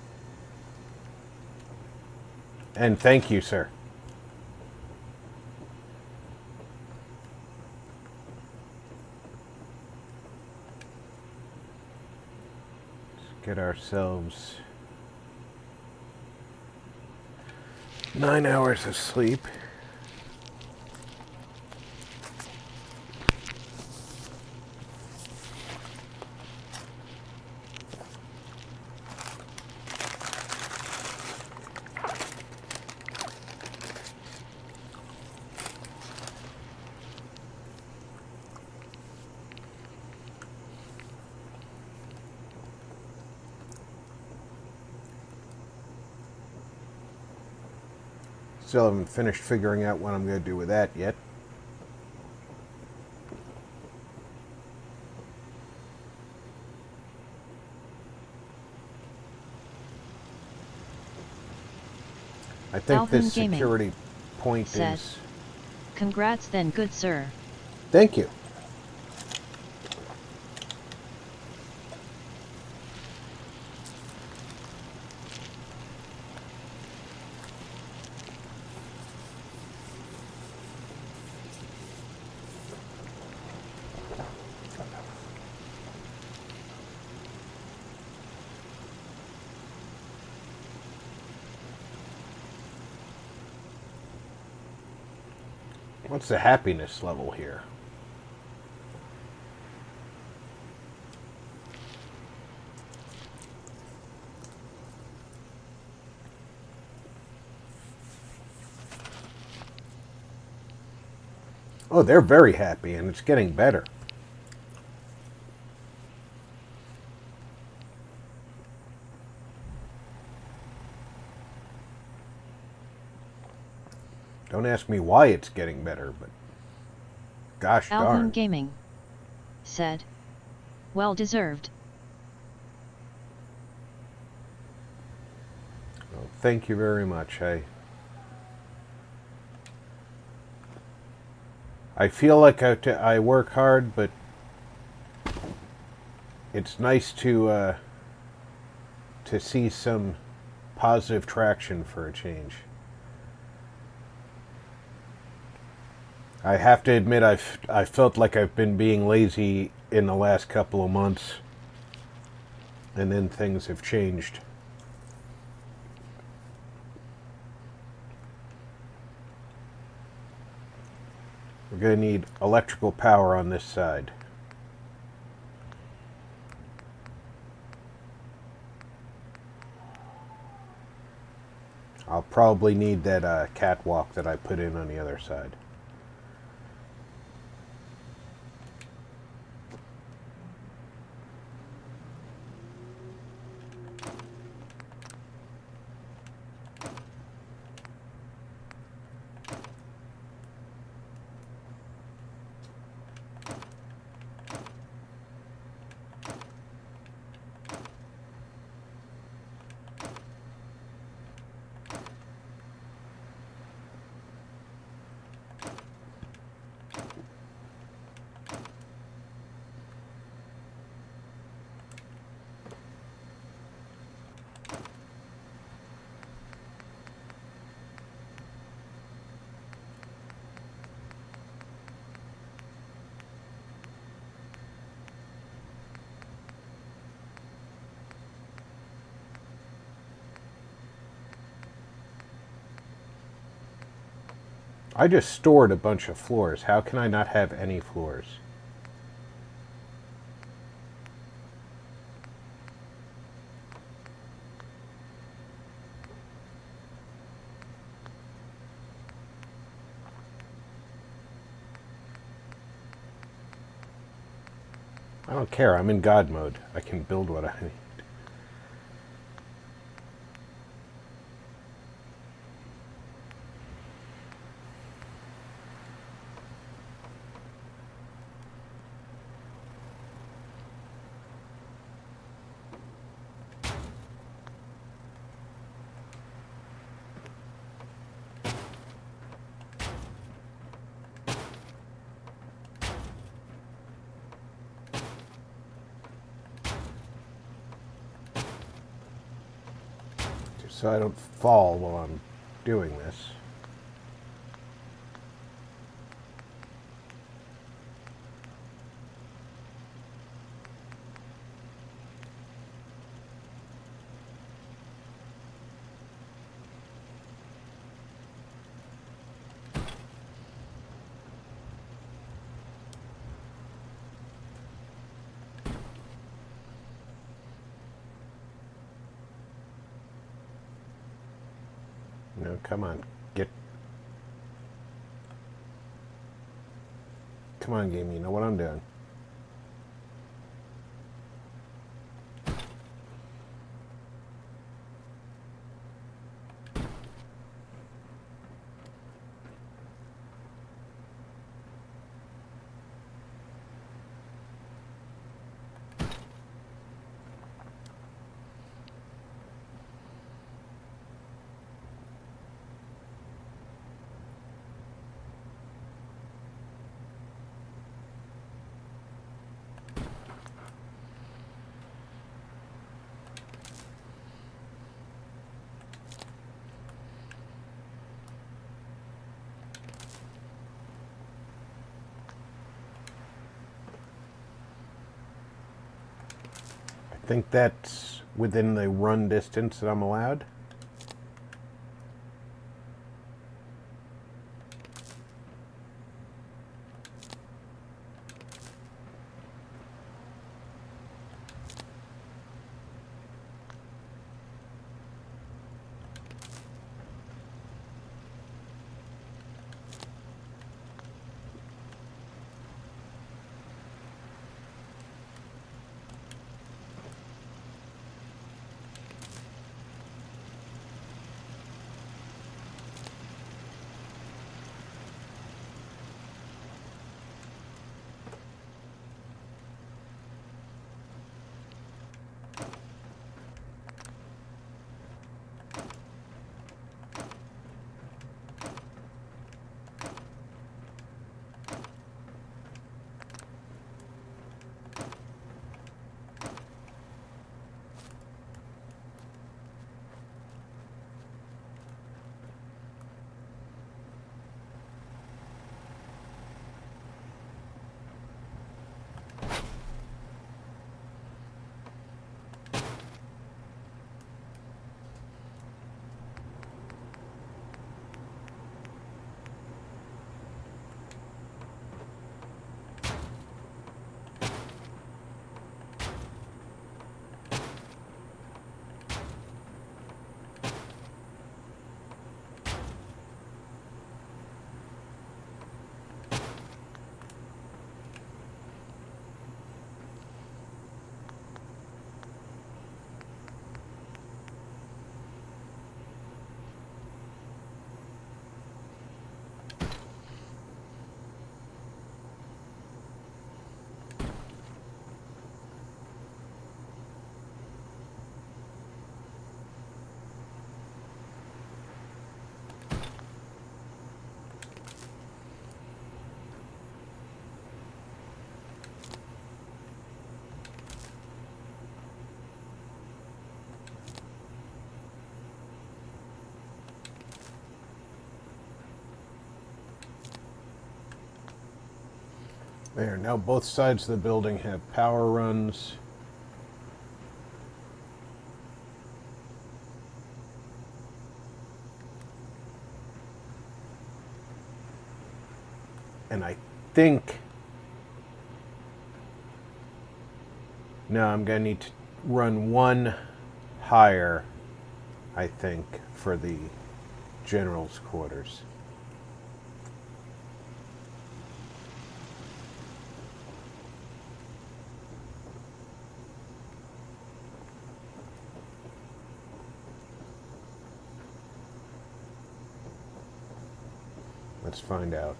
And thank you, sir. Let's get ourselves 9 hours of sleep. Still haven't finished figuring out what I'm going to do with that yet. I think Alvin this Gaming security point said, is... Congrats then, good sir. Thank you. What's the happiness level here? Oh, they're very happy, and it's getting better. Don't ask me why it's getting better, but gosh Alvin darn. Gaming said, well deserved. Well, thank you very much. I feel like I work hard, but it's nice to see some positive traction for a change. I have to admit, I felt like I've been being lazy in the last couple of months, and then things have changed. We're going to need electrical power on this side. I'll probably need that catwalk that I put in on the other side. I just stored a bunch of floors. How can I not have any floors? I don't care. I'm in God mode. I can build what I need. So I don't fall while I'm doing this. No, come on. Come on, game. You know what I'm doing. I think that's within the run distance that I'm allowed. There, now both sides of the building have power runs. And I think... No, I'm going to need to run one higher, I think, for the general's quarters. Let's find out.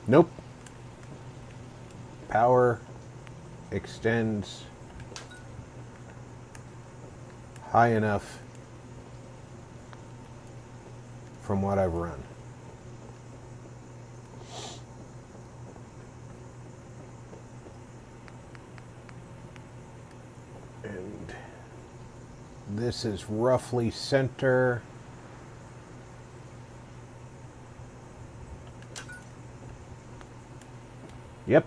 Nope. Power extends high enough from what I've run. And this is roughly center. Yep.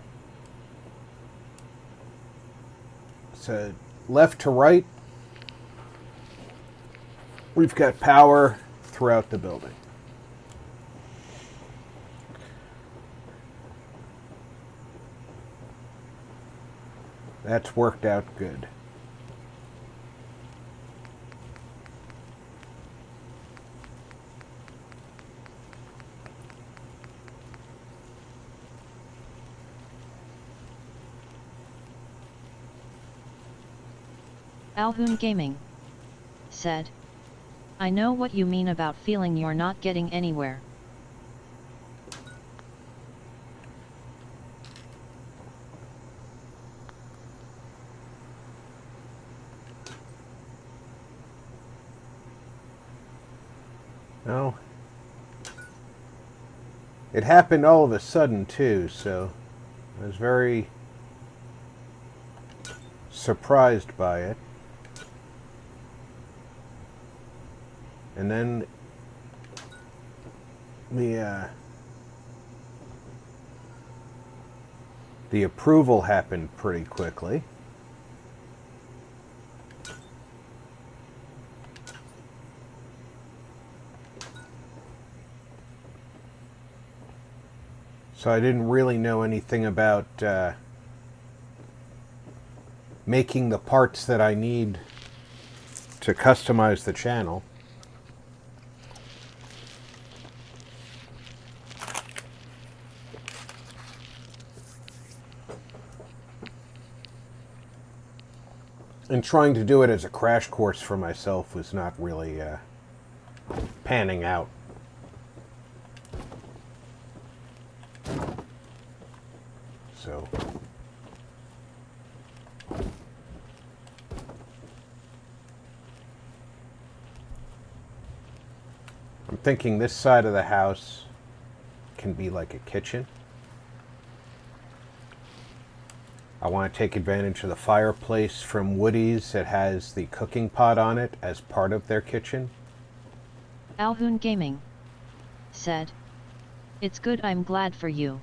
So left to right, we've got power throughout the building. That's worked out good. Alhoon Gaming said, I know what you mean about feeling you're not getting anywhere. No. It happened all of a sudden too, so I was very surprised by it. And then the approval happened pretty quickly. So I didn't really know anything about making the parts that I need to customize the channel. And trying to do it as a crash course for myself was not really panning out. So I'm thinking this side of the house can be like a kitchen. I want to take advantage of the fireplace from Woody's that has the cooking pot on it as part of their kitchen. Alhoon Gaming said, "It's good, I'm glad for you."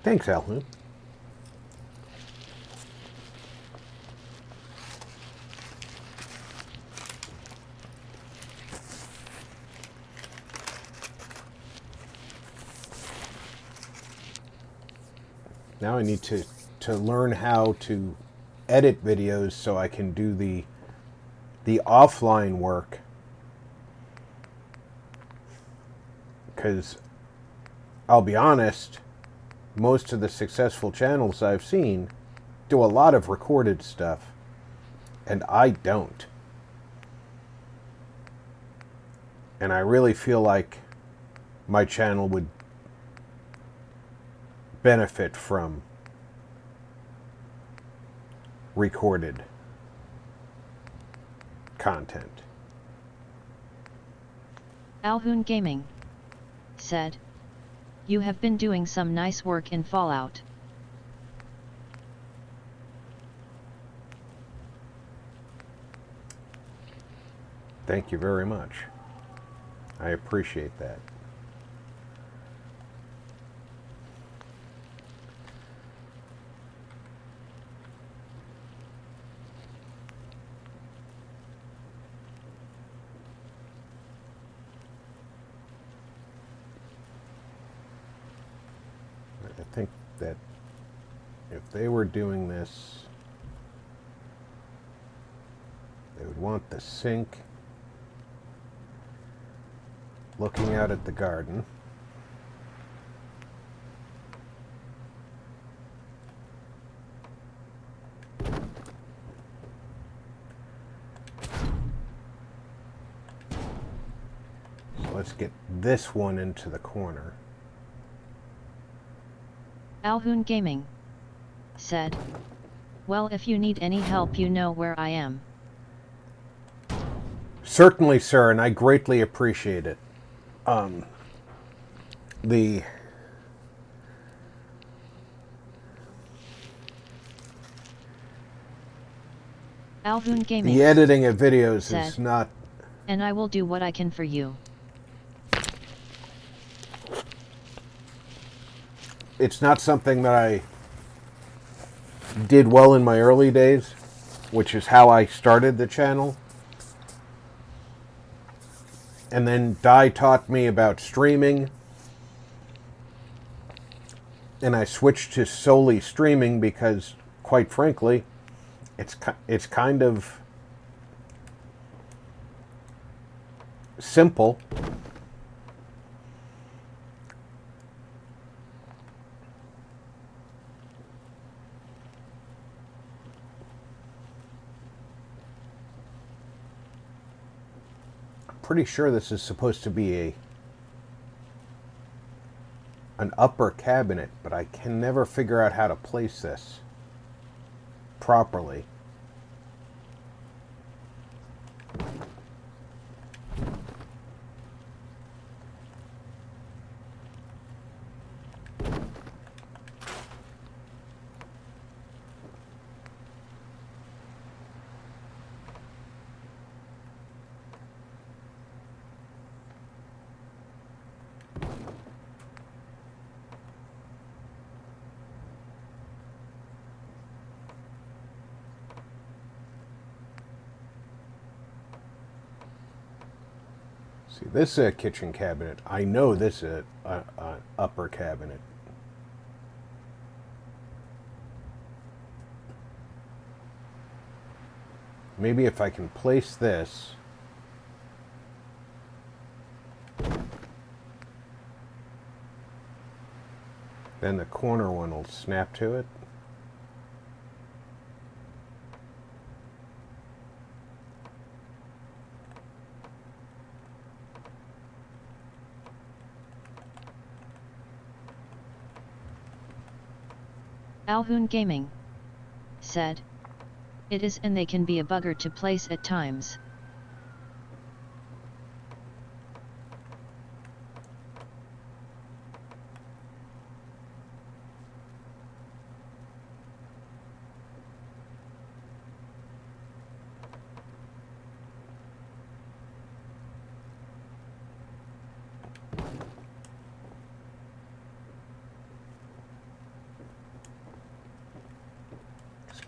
Thanks, Alhoon. Now I need to learn how to edit videos so I can do the offline work. Because I'll be honest, most of the successful channels I've seen do a lot of recorded stuff, and I don't. And I really feel like my channel would benefit from recorded content. Alhoon Gaming said, "You have been doing some nice work in Fallout." Thank you very much. I appreciate that. I think that if they were doing this, they would want the sink looking out at the garden. So let's get this one into the corner. Alhoon Gaming said, "Well, if you need any help, you know where I am." Certainly, sir, and I greatly appreciate it. The Alhoon Gaming editing of videos said, is not... "And I will do what I can for you." It's not something that I did well in my early days, which is how I started the channel. And then Di taught me about streaming, and I switched to solely streaming because, quite frankly, it's kind of simple. Pretty sure this is supposed to be an upper cabinet, but I can never figure out how to place this properly. See, this is a kitchen cabinet. I know this is an upper cabinet. Maybe if I can place this. Then the corner one will snap to it. Alhoon Gaming said, "It is, and they can be a bugger to place at times."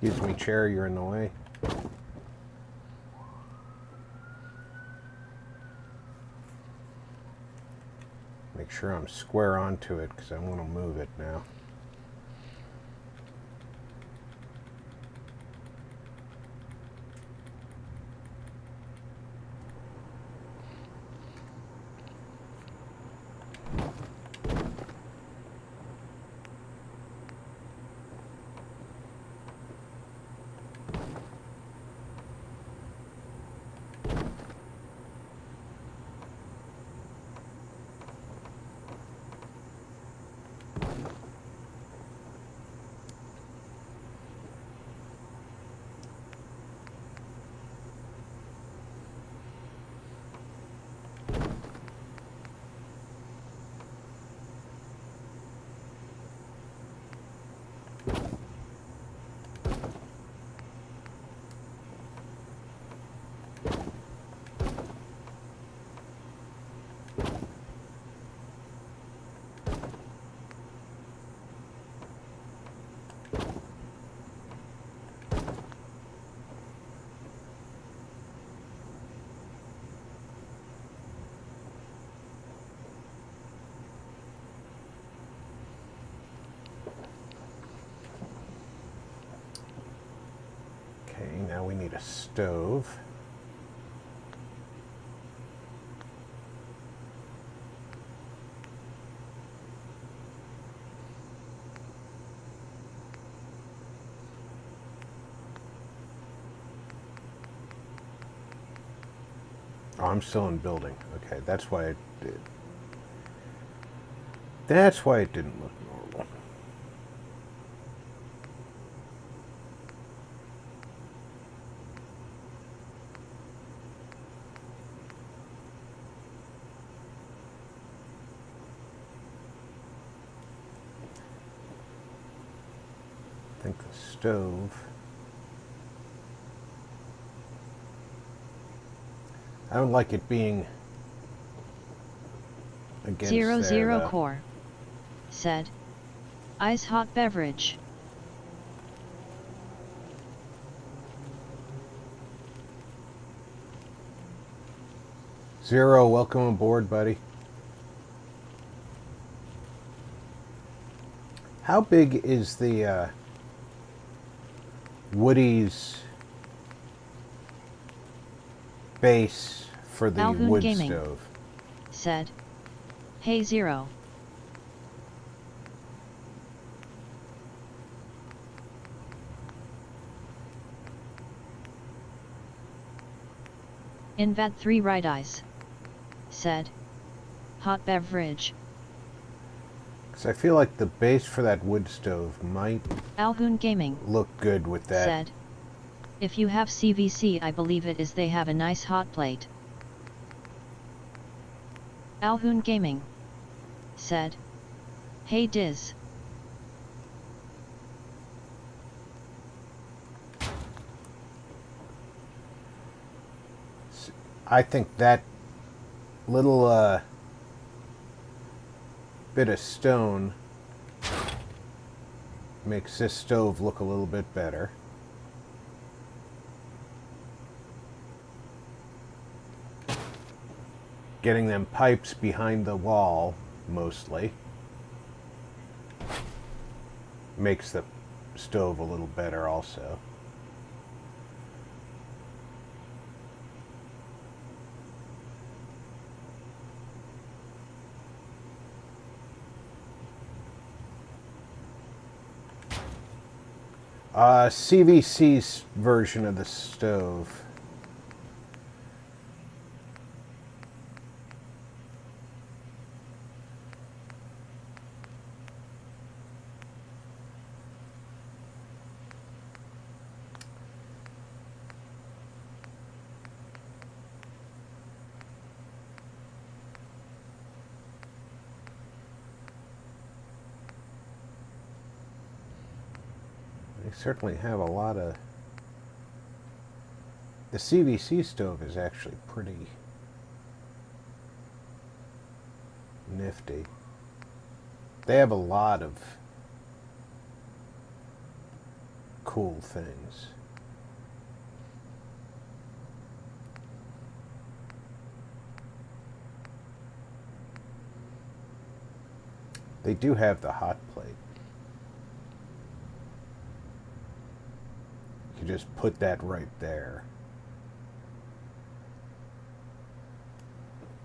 Excuse me, chair, you're in the way. Make sure I'm square onto it because I want to move it now. Okay, now we need a stove. Oh, I'm still in building. Okay, that's why it did. That's why it didn't look normal. I think the stove. I don't like it being against 00 their, Core said, "Ice hot beverage." Zero, welcome aboard, buddy. How big is the Woody's base for the Alhoon wood Gaming stove? said, "Hey Zero. Invad 3 Right Eyes said, "Hot beverage." Because I feel like the base for that wood stove might Alhoon Gaming look good with that. said, "If you have CVC, I believe it is, they have a nice hot plate." Alhoon Gaming said, "Hey Diz." I think that little bit of stone makes this stove look a little bit better. getting them pipes behind the wall, mostly, makes the stove a little better also. CVC's version of the stove. They certainly have a lot of... The CVC stove is actually pretty nifty. They have a lot of cool things. They do have the hot plate. You just put that right there.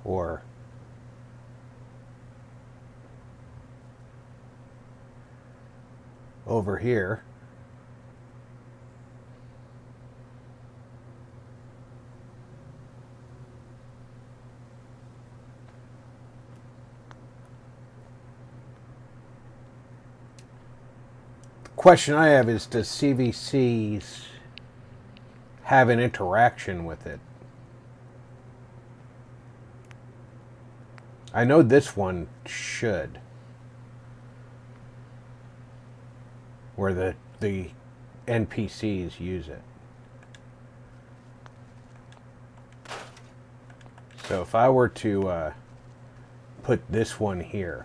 Or over here. Question I have is, does CVCs have an interaction with it? I know this one should, where the NPCs use it. So if I were to put this one here,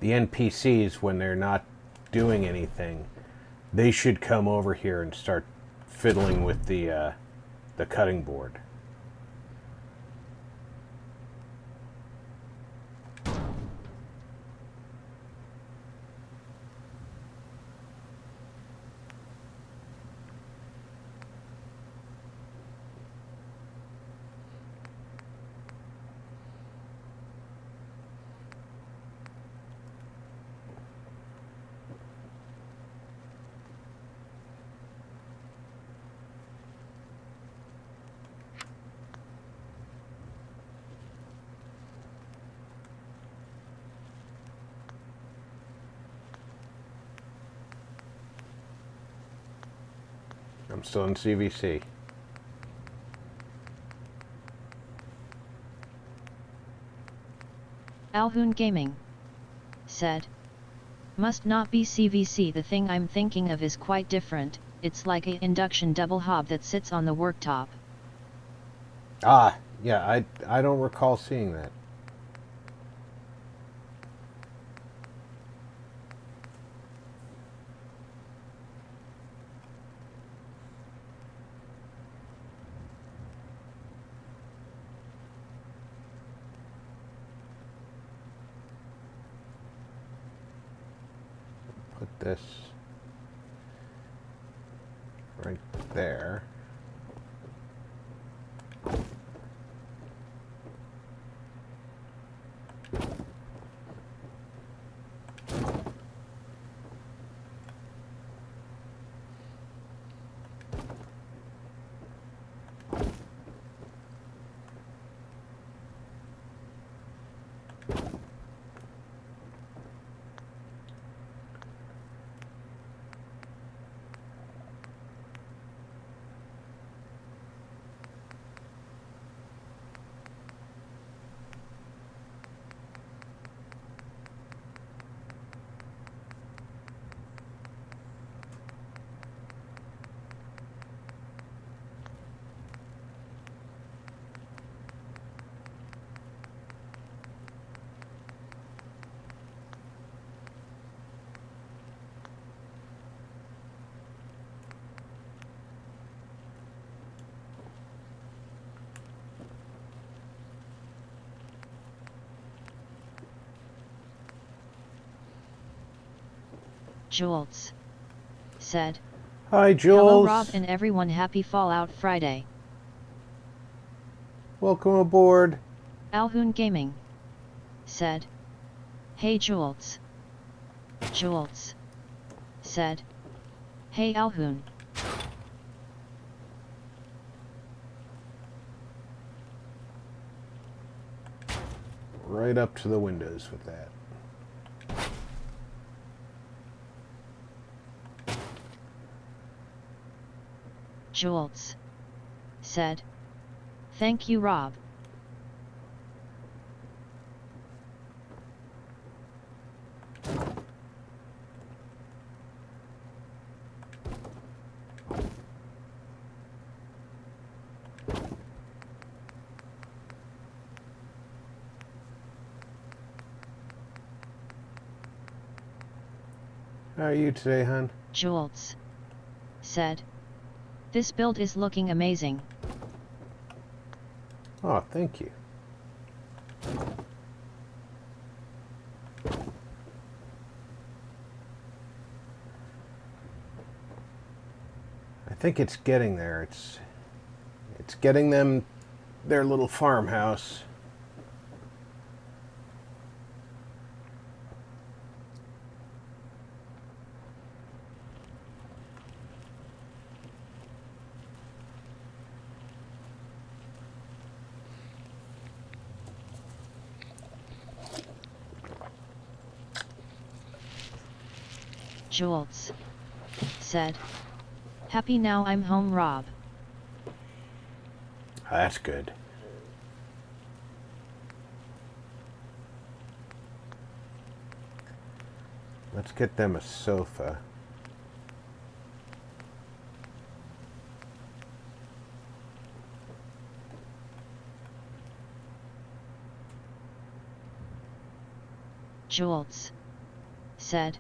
the NPCs, when they're not doing anything, they should come over here and start fiddling with the cutting board. I'm still in CVC. Alhoon Gaming said, "Must not be CVC. The thing I'm thinking of is quite different. It's like a induction double hob that sits on the worktop." Ah, yeah, I don't recall seeing that. Put this right there. Jules said. Hi, Jules. Hello Rob and everyone, happy Fallout Friday. Welcome aboard. Alhoon Gaming said. Hey Jules. Jules said. Hey Alhoon. Right up to the windows with that. Jules said. Thank you Rob. How are you today, hon? Jules said. This build is looking amazing. Oh, thank you. I think it's getting there. It's getting them their little farmhouse. Jules said. Happy now I'm home Rob. That's good. Let's get them a sofa. Jules said.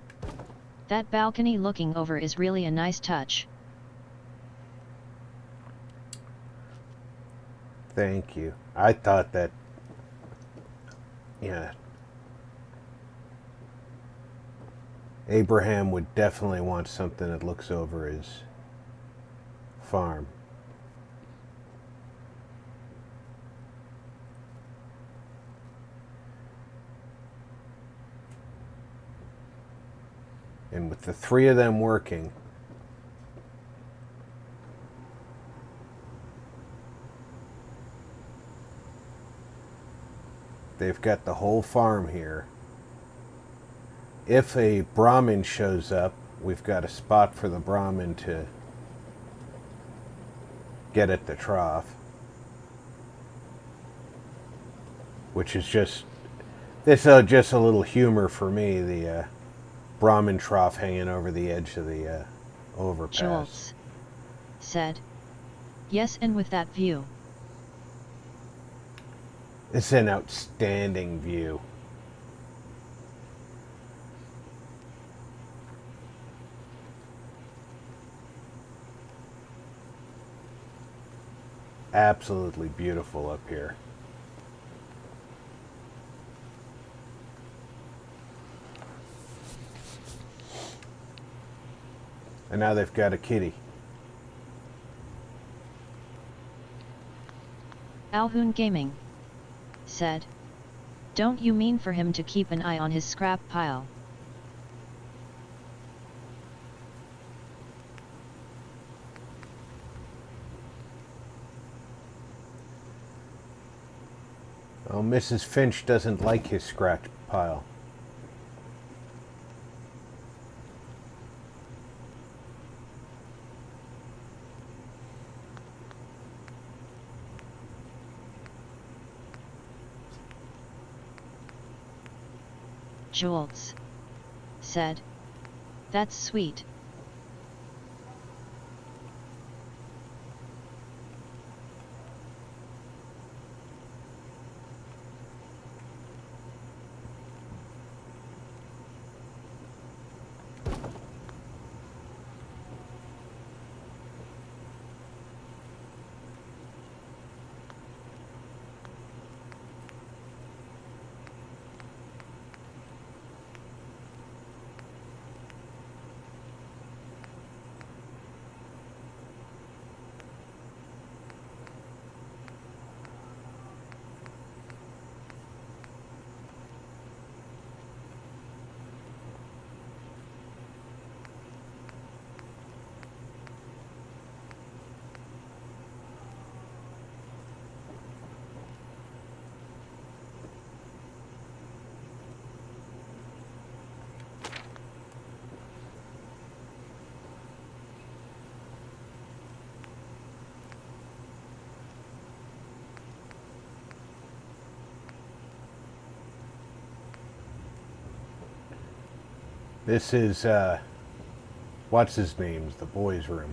That balcony looking over is really a nice touch. Thank you. I thought that, yeah, Abraham would definitely want something that looks over his farm. And with the three of them working, they've got the whole farm here. If a Brahmin shows up, we've got a spot for the Brahmin to get at the trough. Which is just, this is just a little humor for me, the Brahmin trough hanging over the edge of the overpass. Jules said. Yes, and with that view. It's an outstanding view. Absolutely beautiful up here. And now they've got a kitty. Alhoon Gaming said. Don't you mean for him to keep an eye on his scrap pile? Oh, Mrs. Finch doesn't like his scratch pile. Jules said. That's sweet. This is, what's his name's, the boys' room.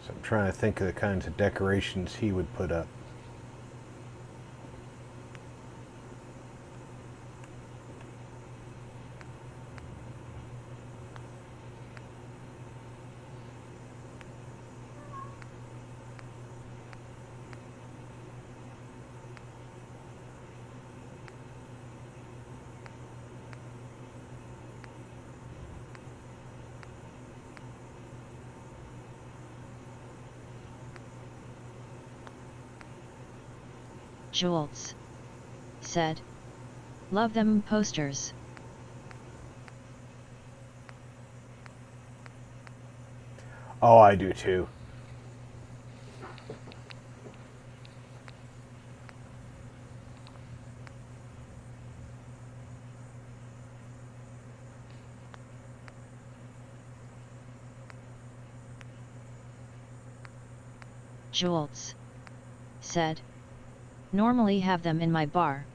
So I'm trying to think of the kinds of decorations he would put up. Jolts said, "Love them posters." Oh, I do too. Jolts said, "Normally have them in my bar."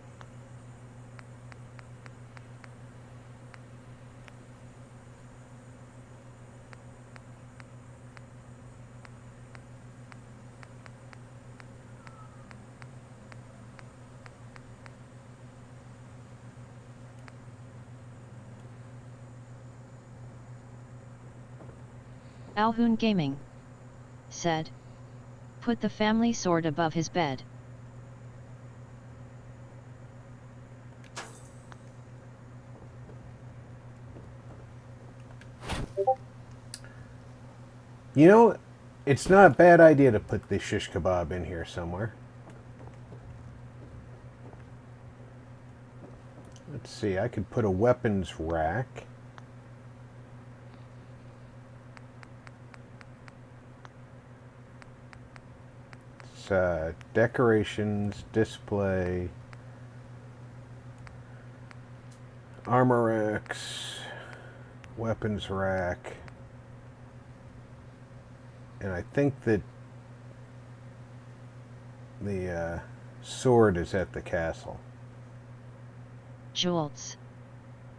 Alhoon Gaming said, "Put the family sword above his bed." You know, it's not a bad idea to put the shish kebab in here somewhere. Let's see, I could put a weapons rack. It's decorations, display, armor racks, weapons rack. And I think that the sword is at the castle. Jolts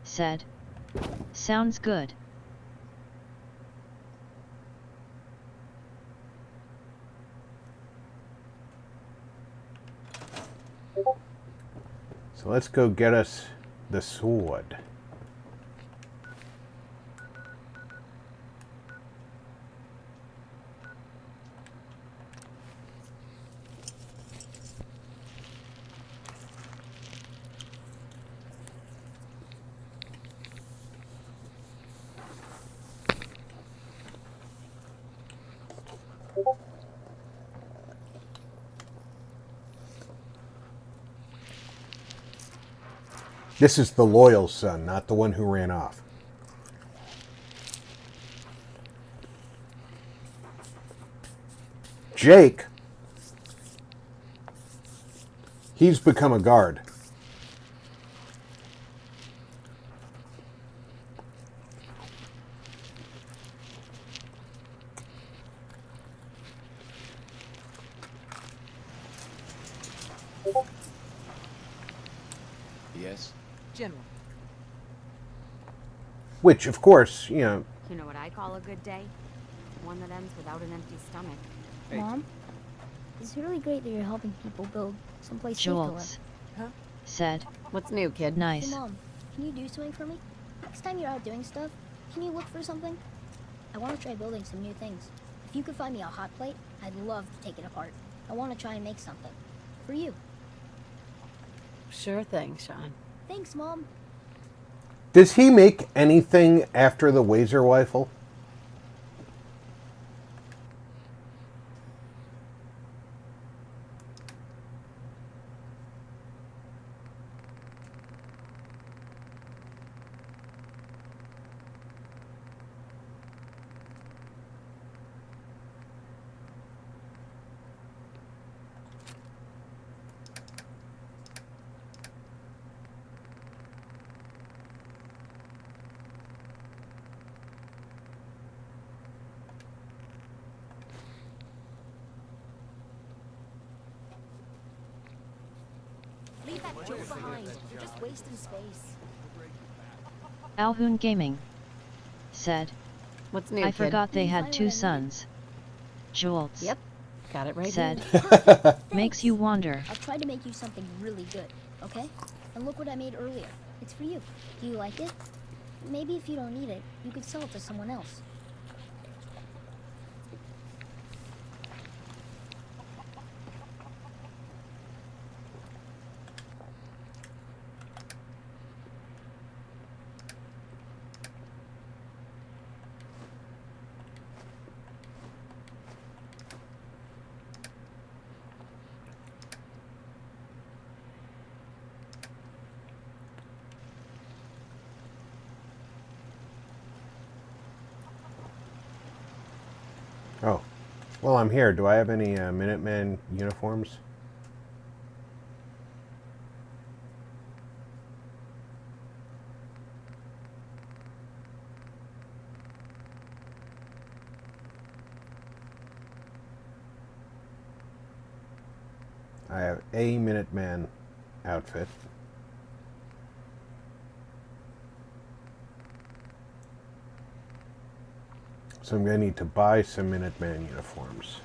said, "Sounds good." So let's go get us the sword. This is the loyal son, not the one who ran off. Jake, he's become a guard. Yes? General. Which, of course, you know. You know what I call a good day? One that ends without an empty stomach. Mom, it's really great that you're helping people build someplace safe to Jolts live. said, What's new, kid? Hey, "Nice." Mom, can you do something for me? Next time you're out doing stuff, can you look for something? I want to try building some new things. If you could find me a hot plate, I'd love to take it apart. I want to try and make something. For you. Sure thing, Sean. Thanks, Mom. Does he make anything after the Wazer rifle? Leave that Joe behind. You're just wasting space. Alhoon Gaming said, What's new, I kid? forgot they You had find two what I needed? sons. Jules Yep. Got it right said, here. Perfect. makes you Thanks. wonder. I'll try to make you something really good, okay? And look what I made earlier. It's for you. Do you like it? Maybe if you don't need it, you could sell it to someone else. Oh, well, I'm here. Do I have any Minuteman uniforms? I have a Minuteman outfit. So I'm going to need to buy some Minuteman uniforms.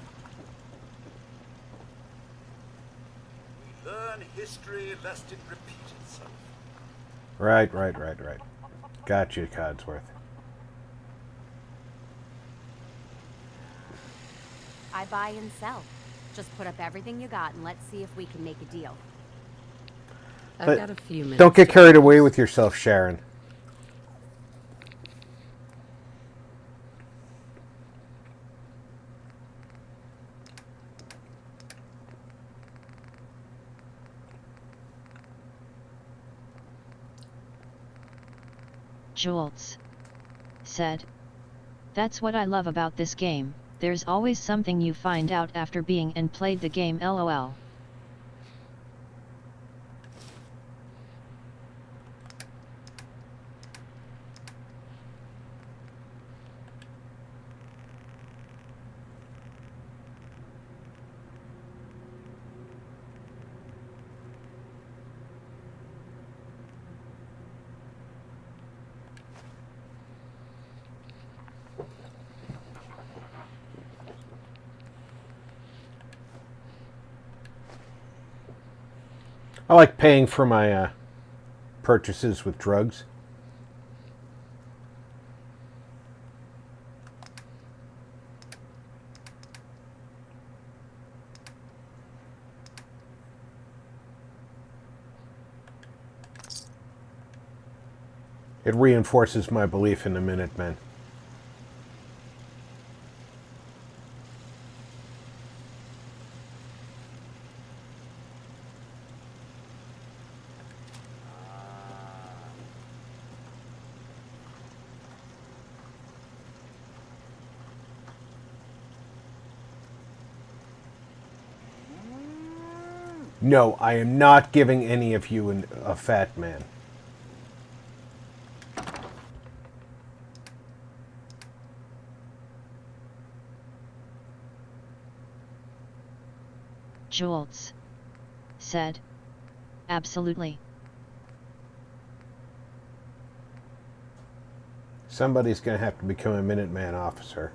We learn history lest it repeat itself. Right. Gotcha, Codsworth. I buy and sell. Just put up everything you got and let's see if we can make a deal. I've But got a few minutes. don't get carried away with yourself, Sharon. Jules said, that's what I love about this game, there's always something you find out after being and played the game lol. I like paying for my purchases with drugs. It reinforces my belief in the Minutemen. No, I am not giving any of you a fat man. Jules said, absolutely. Somebody's going to have to become a Minuteman officer.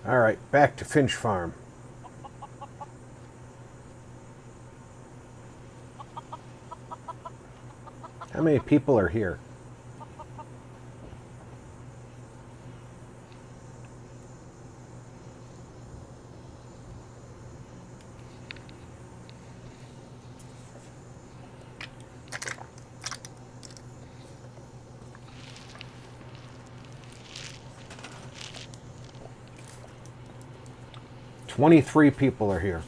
All right, back to Finch Farm. How many people are here? "23 people are here.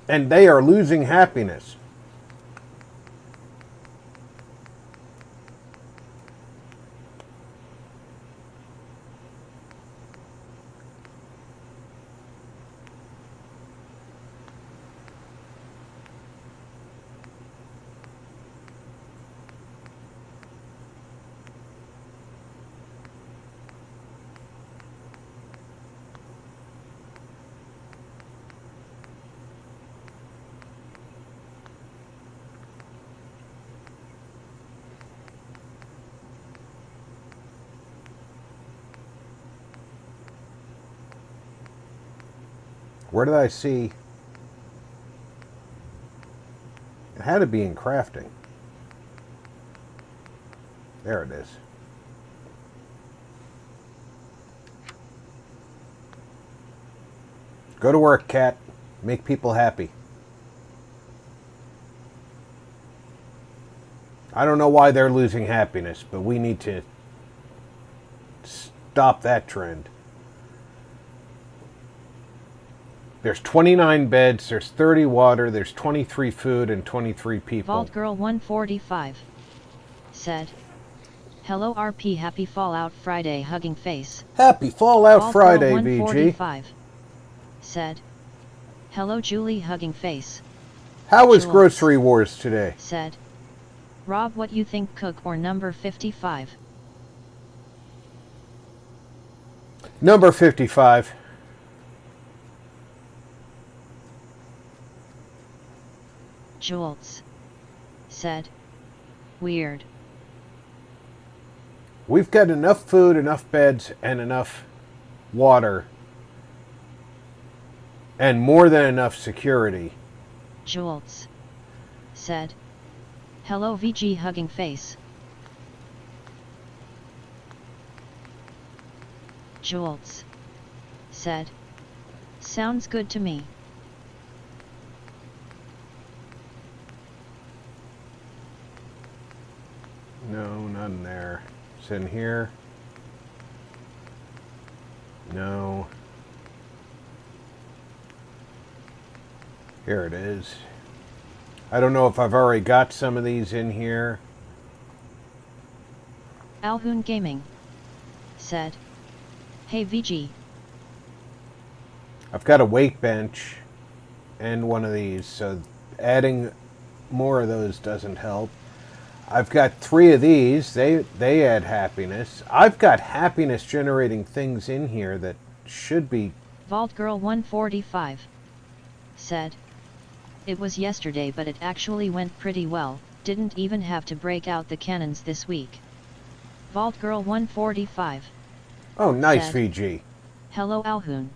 And they are losing happiness." Where did I see? It had to be in crafting. There it is. Go to work, cat. Make people happy. I don't know why they're losing happiness, but we need to stop that trend. There's 29 beds, there's 30 water, there's 23 food, and 23 people. Vault Girl 145 said, "Hello RP, happy Fallout Friday, hugging face." Happy Fallout Vault Friday, Girl VG. 145 said, "Hello Julie, hugging face." How was Jules Grocery Wars today? said, "Rob, what you think, cook or number 55?" Number 55. Jules said, "Weird." We've got enough food, enough beds, and enough water. And more than enough security. Jules said, "Hello VG, hugging face." Jules said, "Sounds good to me." No, none there. It's in here. No. Here it is. I don't know if I've already got some of these in here. Alhoon Gaming said, "Hey VG." I've got a weight bench and one of these, so adding more of those doesn't help. I've got 3 of these. They add happiness. I've got happiness generating things in here that should be... Vault Girl 145 said, "It was yesterday, but it actually went pretty well. Didn't even have to break out the cannons this week." Vault Girl 145 Oh, nice, said, VG. "Hello Alhoon."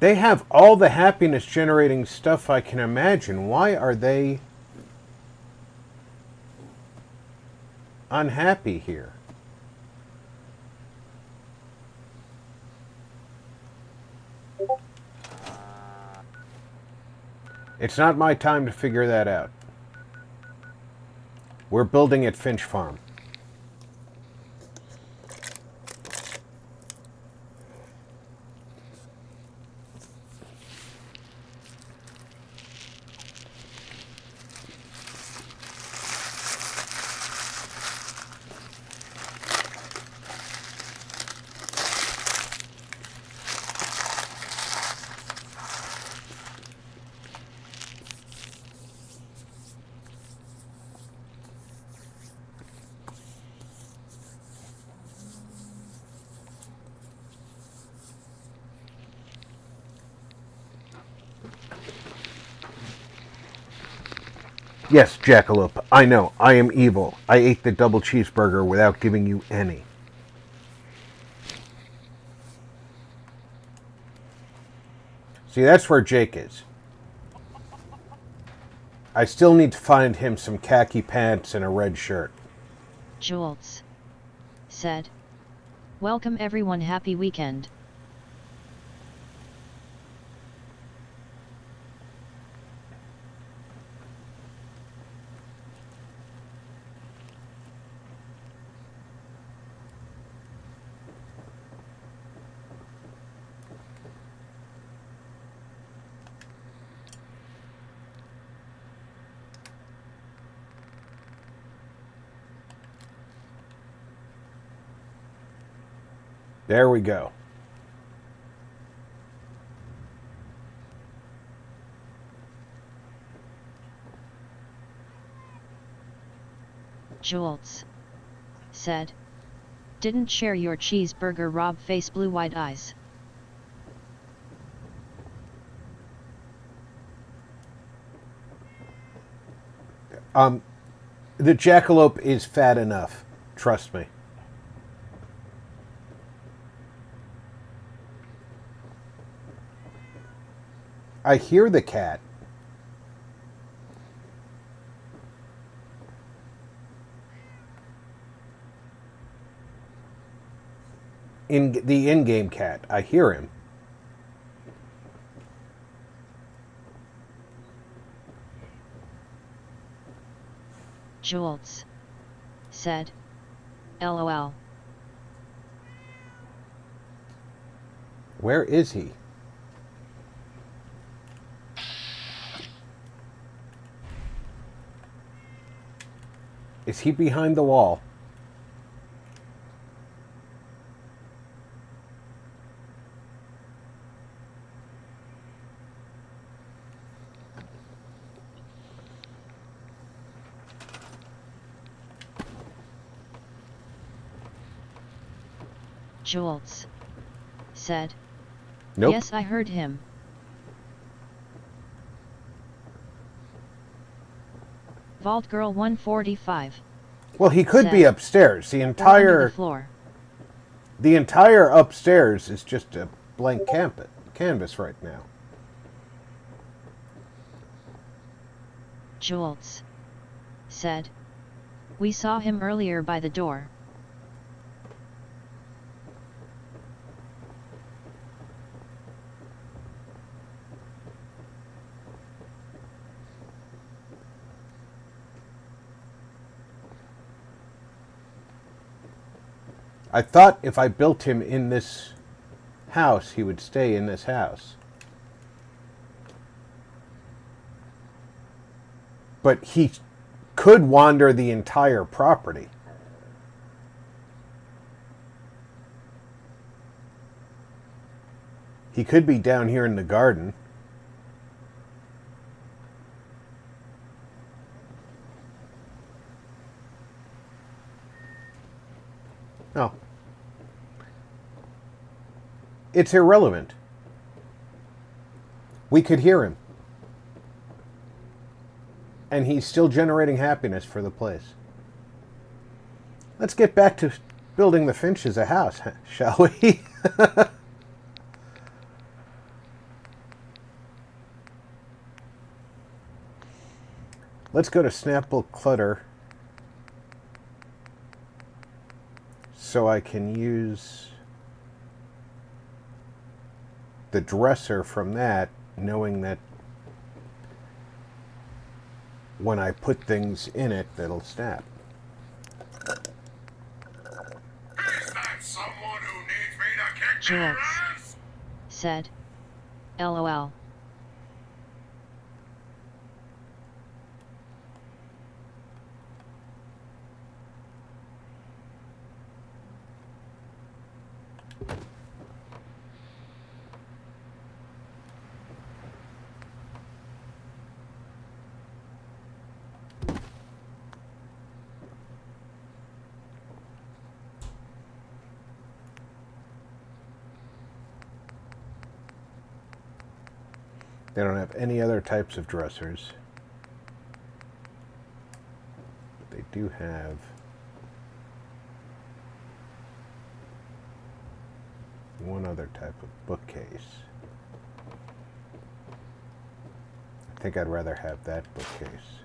They have all the happiness generating stuff I can imagine. Why are they unhappy here? It's not my time to figure that out. We're building at Finch Farm. Yes, Jackalope, I know, I am evil. I ate the double cheeseburger without giving you any. See, that's where Jake is. I still need to find him some khaki pants and a red shirt. Jules said, "Welcome everyone, happy weekend." There we go. Jules said, "Didn't share your cheeseburger, Rob, face blue wide eyes." The jackalope is fat enough. Trust me. I hear the cat. In the in-game cat. I hear him. Jolts said, LOL. Where is he? Is he behind the wall? Jolts said, Nope. Yes, I heard him. Vault Girl 145. Well, he could be said, upstairs. Or under the floor. The entire upstairs is just a blank canvas right now. Jolts said, We saw him earlier by the door. I thought if I built him in this house, he would stay in this house. But he could wander the entire property. He could be down here in the garden. No. It's irrelevant. We could hear him. And he's still generating happiness for the place. Let's get back to building the Finches a house, shall we? Let's go to Snapple Clutter so I can use the dresser from that, knowing that when I put things in it, that'll snap. Is that someone who needs me to kick their Jolts ass? said, LOL. They don't have any other types of dressers. But they do have one other type of bookcase. I think I'd rather have that bookcase.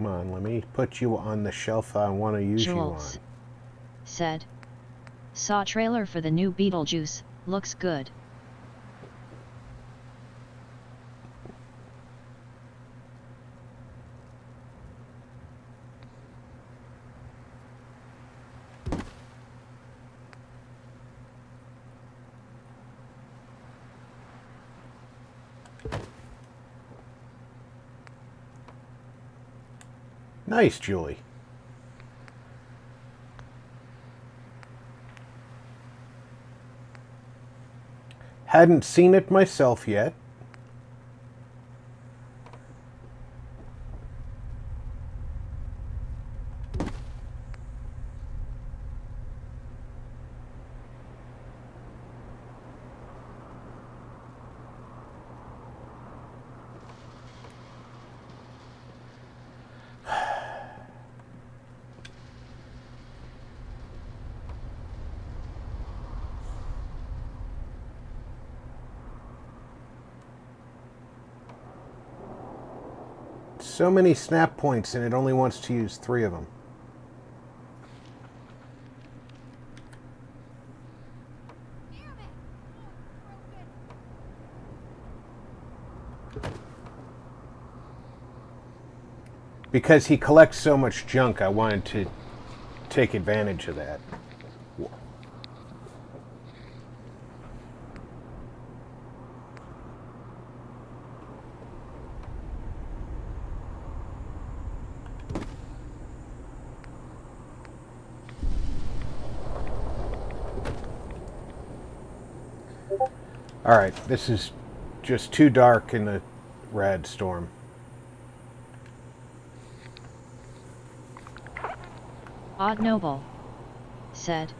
Come on, let me put you on the shelf I want to use Jolts you on. said, Saw trailer for the new Beetlejuice, looks good. Nice, Julie. Hadn't seen it myself yet. So many snap points, and it only wants to use 3 of them. Because he collects so much junk, I wanted to take advantage of that. Alright, this is just too dark in the rad storm. Odd Noble said,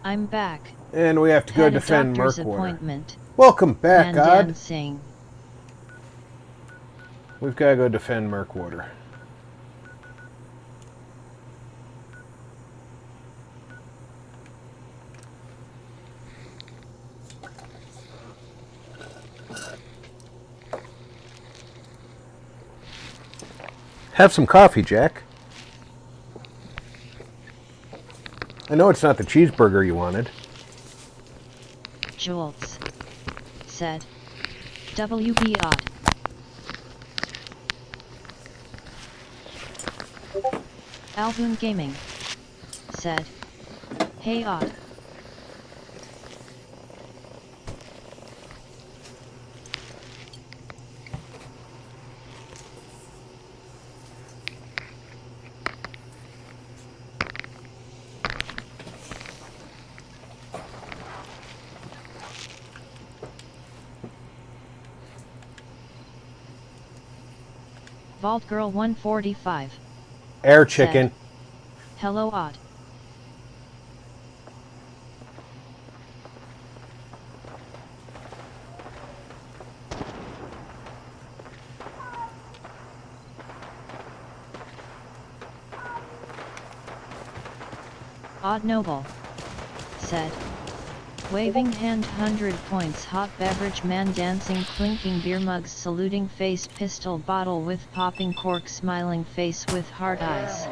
I'm back. And we have to go Had defend a doctor's Mirkwater. appointment. Welcome back, And God. dancing. We've got to go defend Mirkwater. Have some coffee, Jack. I know it's not the cheeseburger you wanted. Schultz said, WB odd. Alboon Gaming said, hey odd. Vault Girl 145. Air chicken. Said, hello odd. Odd Noble said, waving hand 100 points, hot beverage man dancing, clinking beer mugs, saluting face, pistol bottle with popping cork, smiling face with heart eyes.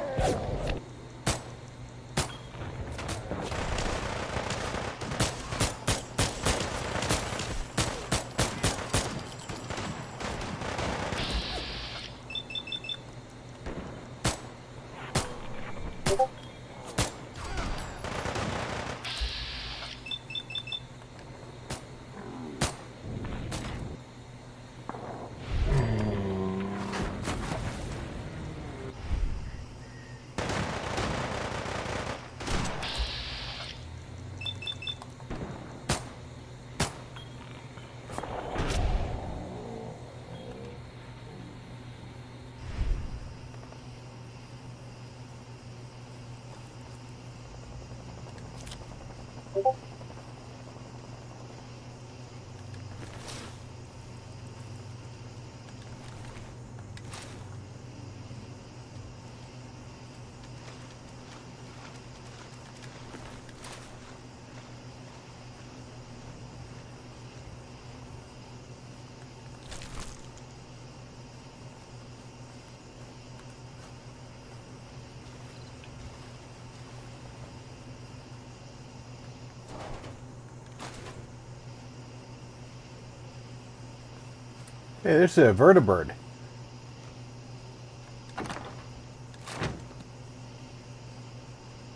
Hey, this is a vertibird.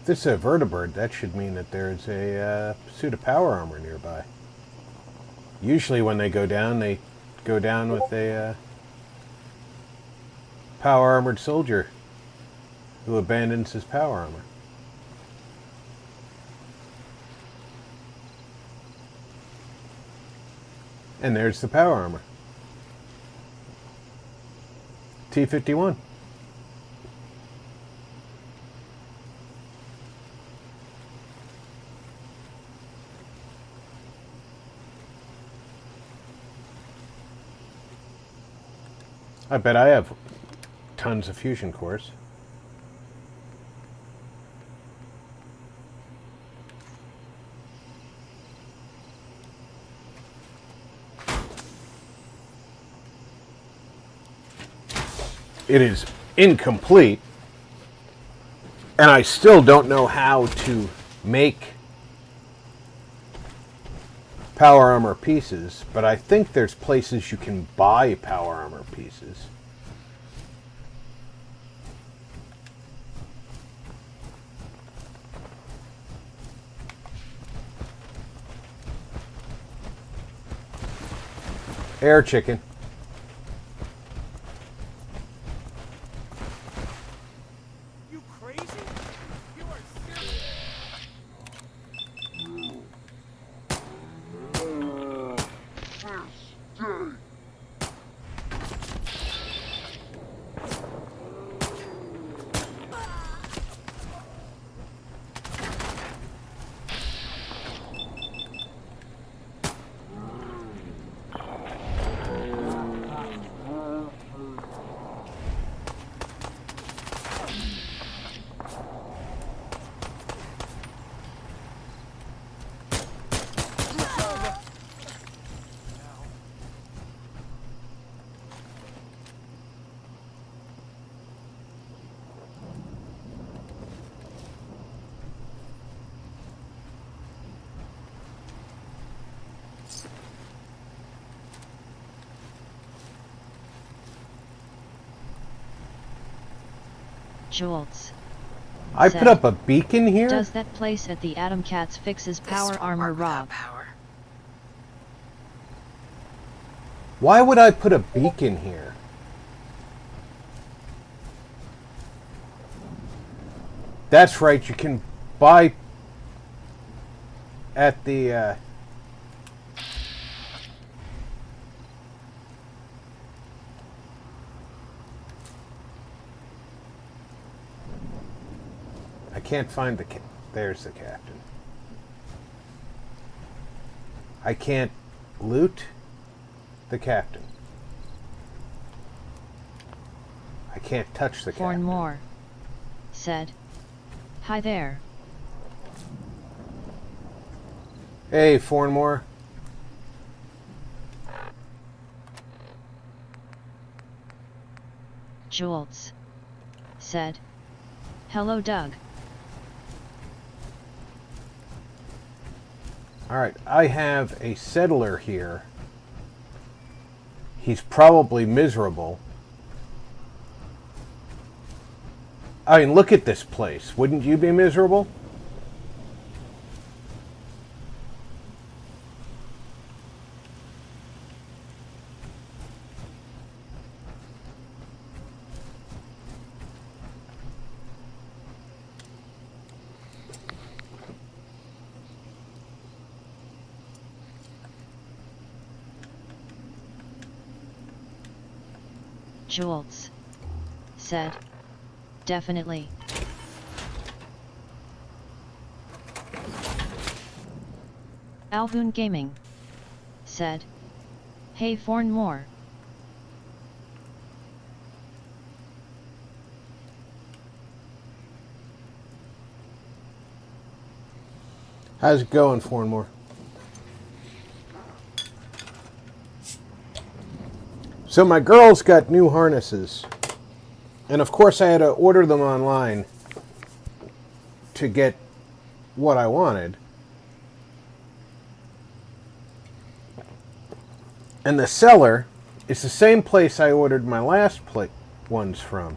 If this is a vertibird, that should mean that there's a suit of power armor nearby. Usually when they go down with a power armored soldier who abandons his power armor. And there's the power armor. T-51. I bet I have tons of fusion cores. It is incomplete, and I still don't know how to make power armor pieces, but I think there's places you can buy power armor pieces. Air chicken. You crazy? You are serious? Jolts. I Said, put up a beacon here? Does that place at the Atom Cats fixes power armor Rob? Why would I put a beacon here? That's right, you can buy at the I can't find the there's the captain. I can't loot the captain. I can't touch the captain. Moore said, "Hi there." Hey, Fornmore. Jolts said, "Hello, Doug." Alright, I have a settler here. He's probably miserable. I mean, look at this place. Wouldn't you be miserable? Jolts said, "Definitely." Alhoon Gaming said, "Hey Fornmore." How's it going, Fornmore? So my girls got new harnesses. And of course I had to order them online to get what I wanted. And the seller is the same place I ordered my last ones from.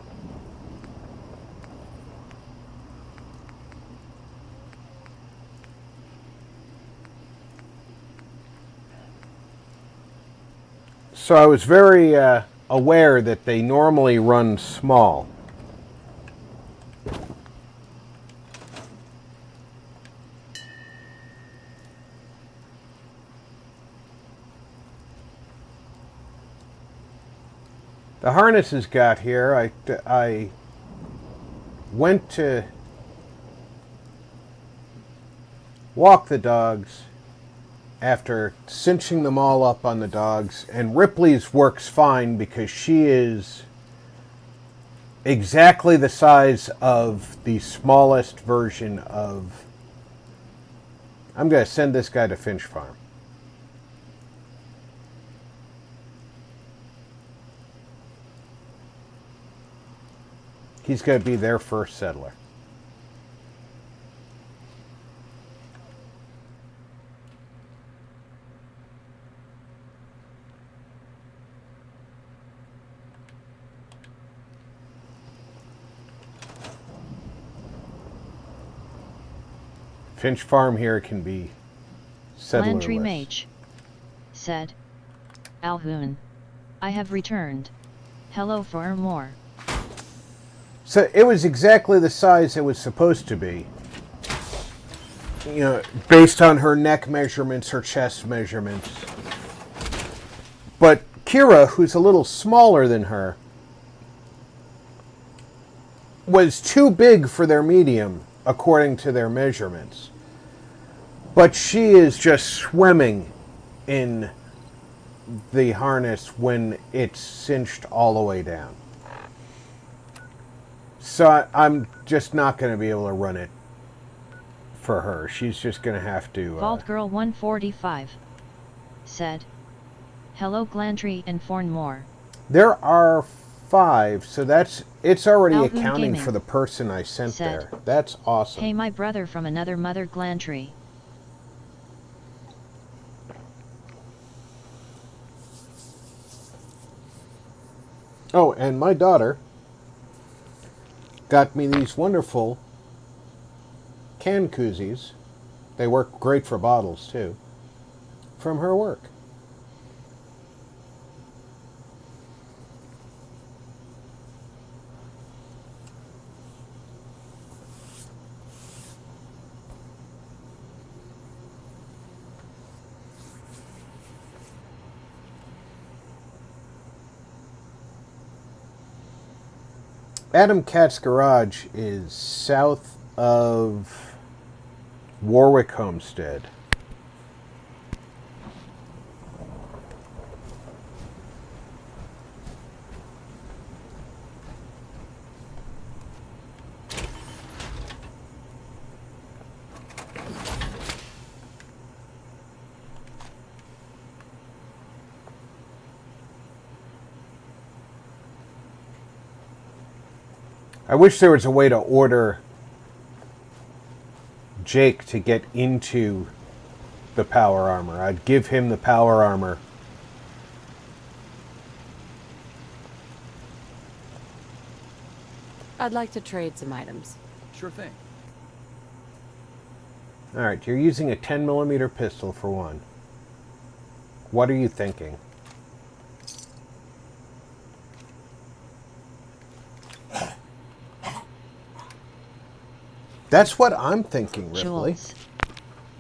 So I was very aware that they normally run small. The harnesses got here. I went to walk the dogs after cinching them all up on the dogs, and Ripley's works fine because she is exactly the size of the smallest version of... I'm going to send this guy to Finch Farm. He's going to be their first settler. Finch Farm here can be settlerless. Landry Mage said, Alhoon, I have returned. Hello for more. So it was exactly the size it was supposed to be. You know, based on her neck measurements, her chest measurements. But Kira, who's a little smaller than her, was too big for their medium, according to their measurements. But she is just swimming in the harness when it's cinched all the way down. So I'm just not going to be able to run it for her. She's just going to have to... Vault Girl 145 said, hello Glandry and Fornmore. There are 5, so it's already Alhoon accounting Gaming for the person I sent said, there. That's awesome. Hey, my brother from another mother Glandry. Oh, and my daughter got me these wonderful can koozies. They work great for bottles, too, from her work. Adam Cat's Garage is south of Warwick Homestead. I wish there was a way to order Jake to get into the power armor. I'd give him the power armor. I'd like to trade some items. Sure thing. Alright, you're using a 10mm pistol for one. What are you thinking? That's what I'm thinking, Ripley. Jules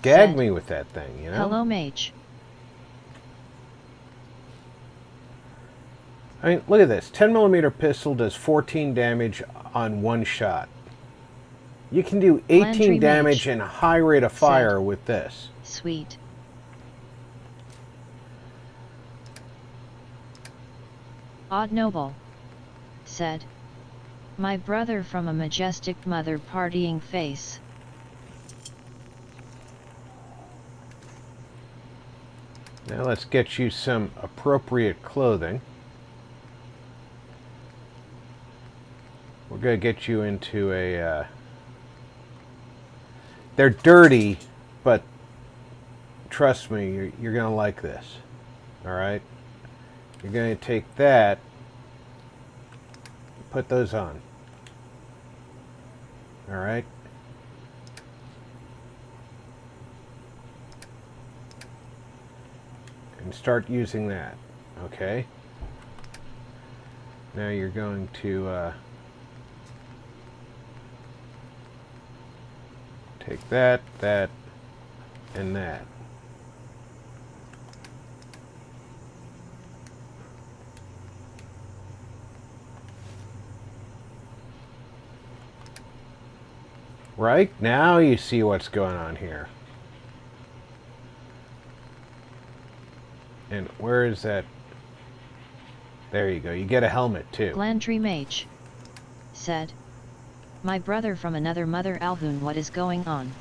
Gag said, me with that thing, you know? hello Mage. I mean, look at this. 10mm pistol does 14 damage on one shot. You can do 18 Landry damage Mage and a high rate of fire said, with this. Sweet. Odd Noble said, my brother from a majestic mother partying face. Now let's get you some appropriate clothing. We're going to get you into a... They're dirty, but trust me, you're going to like this. Alright? You're going to take that, put those on. Alright? And start using that. Okay? Now you're going to take that, that, and that. Right? Now you see what's going on here. And where is that? There you go. You get a helmet, too. Glandry Mage said, "My brother from another mother Alhoon, what is going on?"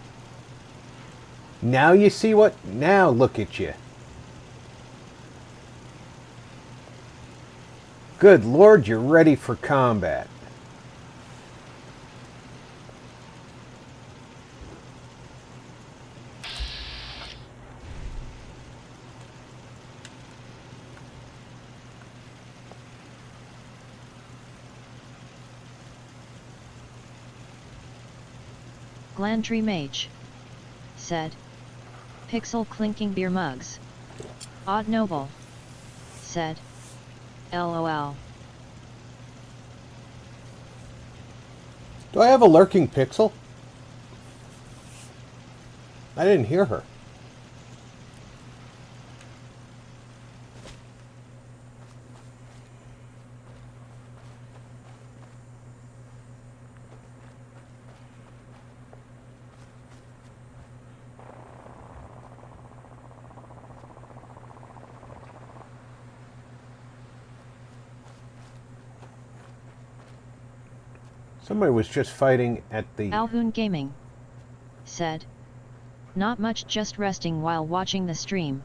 Now you see what? Now look at you. Good Lord, you're ready for combat. Glandry Mage said, "Pixel clinking beer mugs." Odd Noble said, "LOL." Do I have a lurking pixel? I didn't hear her. Somebody was just fighting at the... Alhoon Gaming said, "Not much, just resting while watching the stream."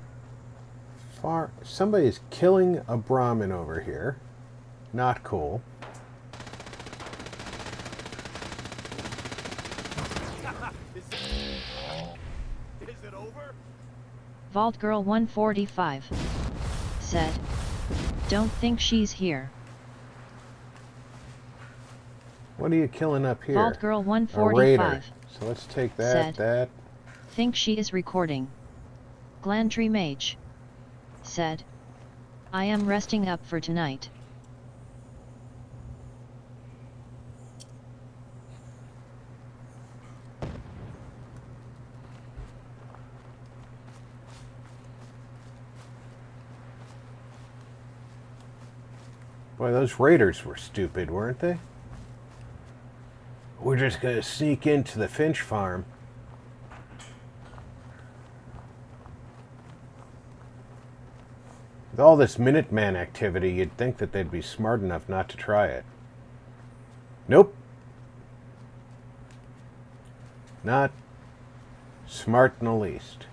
Somebody is killing a Brahmin over here. Not cool. Is it over? Vault Girl 145 said, "Don't think she's here." What are you killing up here? Vault Girl A raider. 145 So let's take that, said, that. "Think she is recording." Glandry Mage said, "I am resting up for tonight." Boy, those raiders were stupid, weren't they? We're just going to sneak into the Finch farm. With all this Minuteman activity, you'd think that they'd be smart enough not to try it. Nope. Not smart in the least.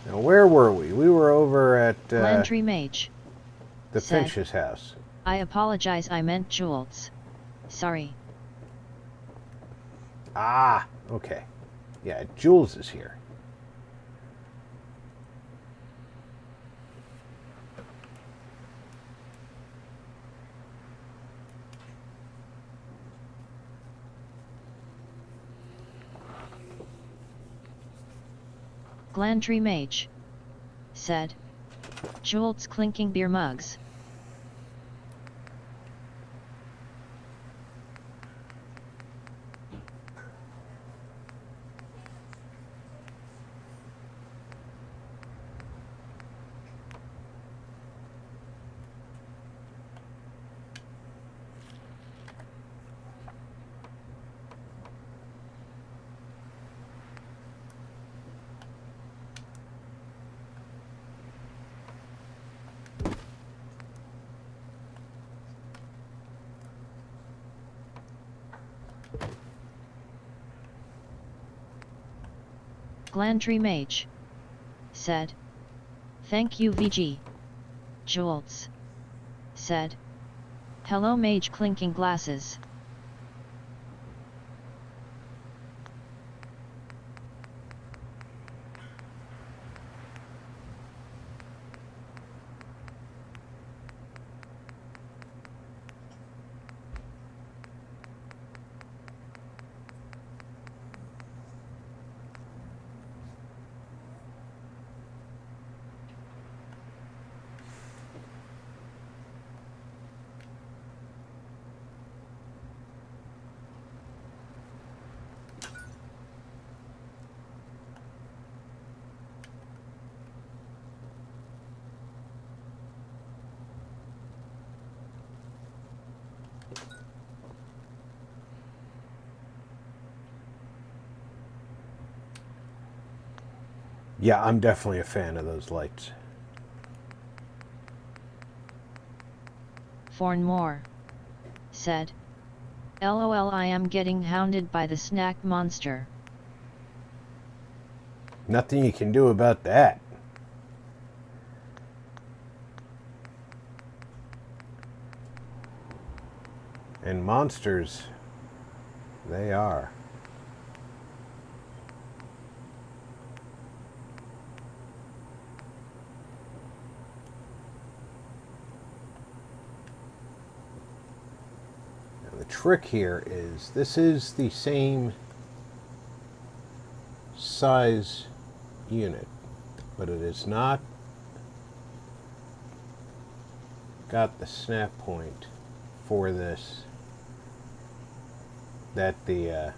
Now, where were we? We were over at Glandry Mage the said, Finch's house. "I apologize, I meant Jules. Sorry." Ah, okay. Yeah, Jules is here. Glandry Mage said, "Jules clinking beer mugs." Glandry Mage said, "Thank you VG." Jules said, "Hello Mage clinking glasses." Yeah, I'm definitely a fan of those lights. Fornmore said, LOL, I am getting hounded by the snack monster. Nothing you can do about that. And monsters, they are. Now the trick here is this is the same size unit, but it is not got the snap point for this that the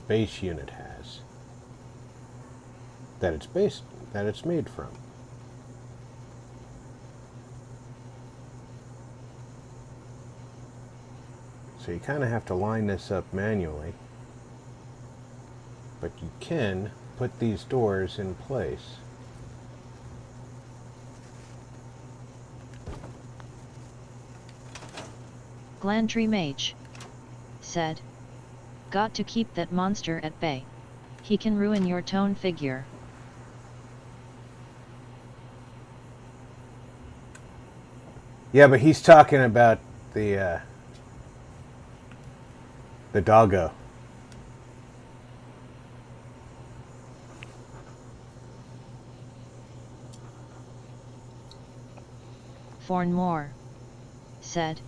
base unit has, that it's made from. So you kind of have to line this up manually, but you can put these doors in place. Glandry Mage said, got to keep that monster at bay. He can ruin your tone figure. Yeah, but he's talking about the doggo. Fornmore said,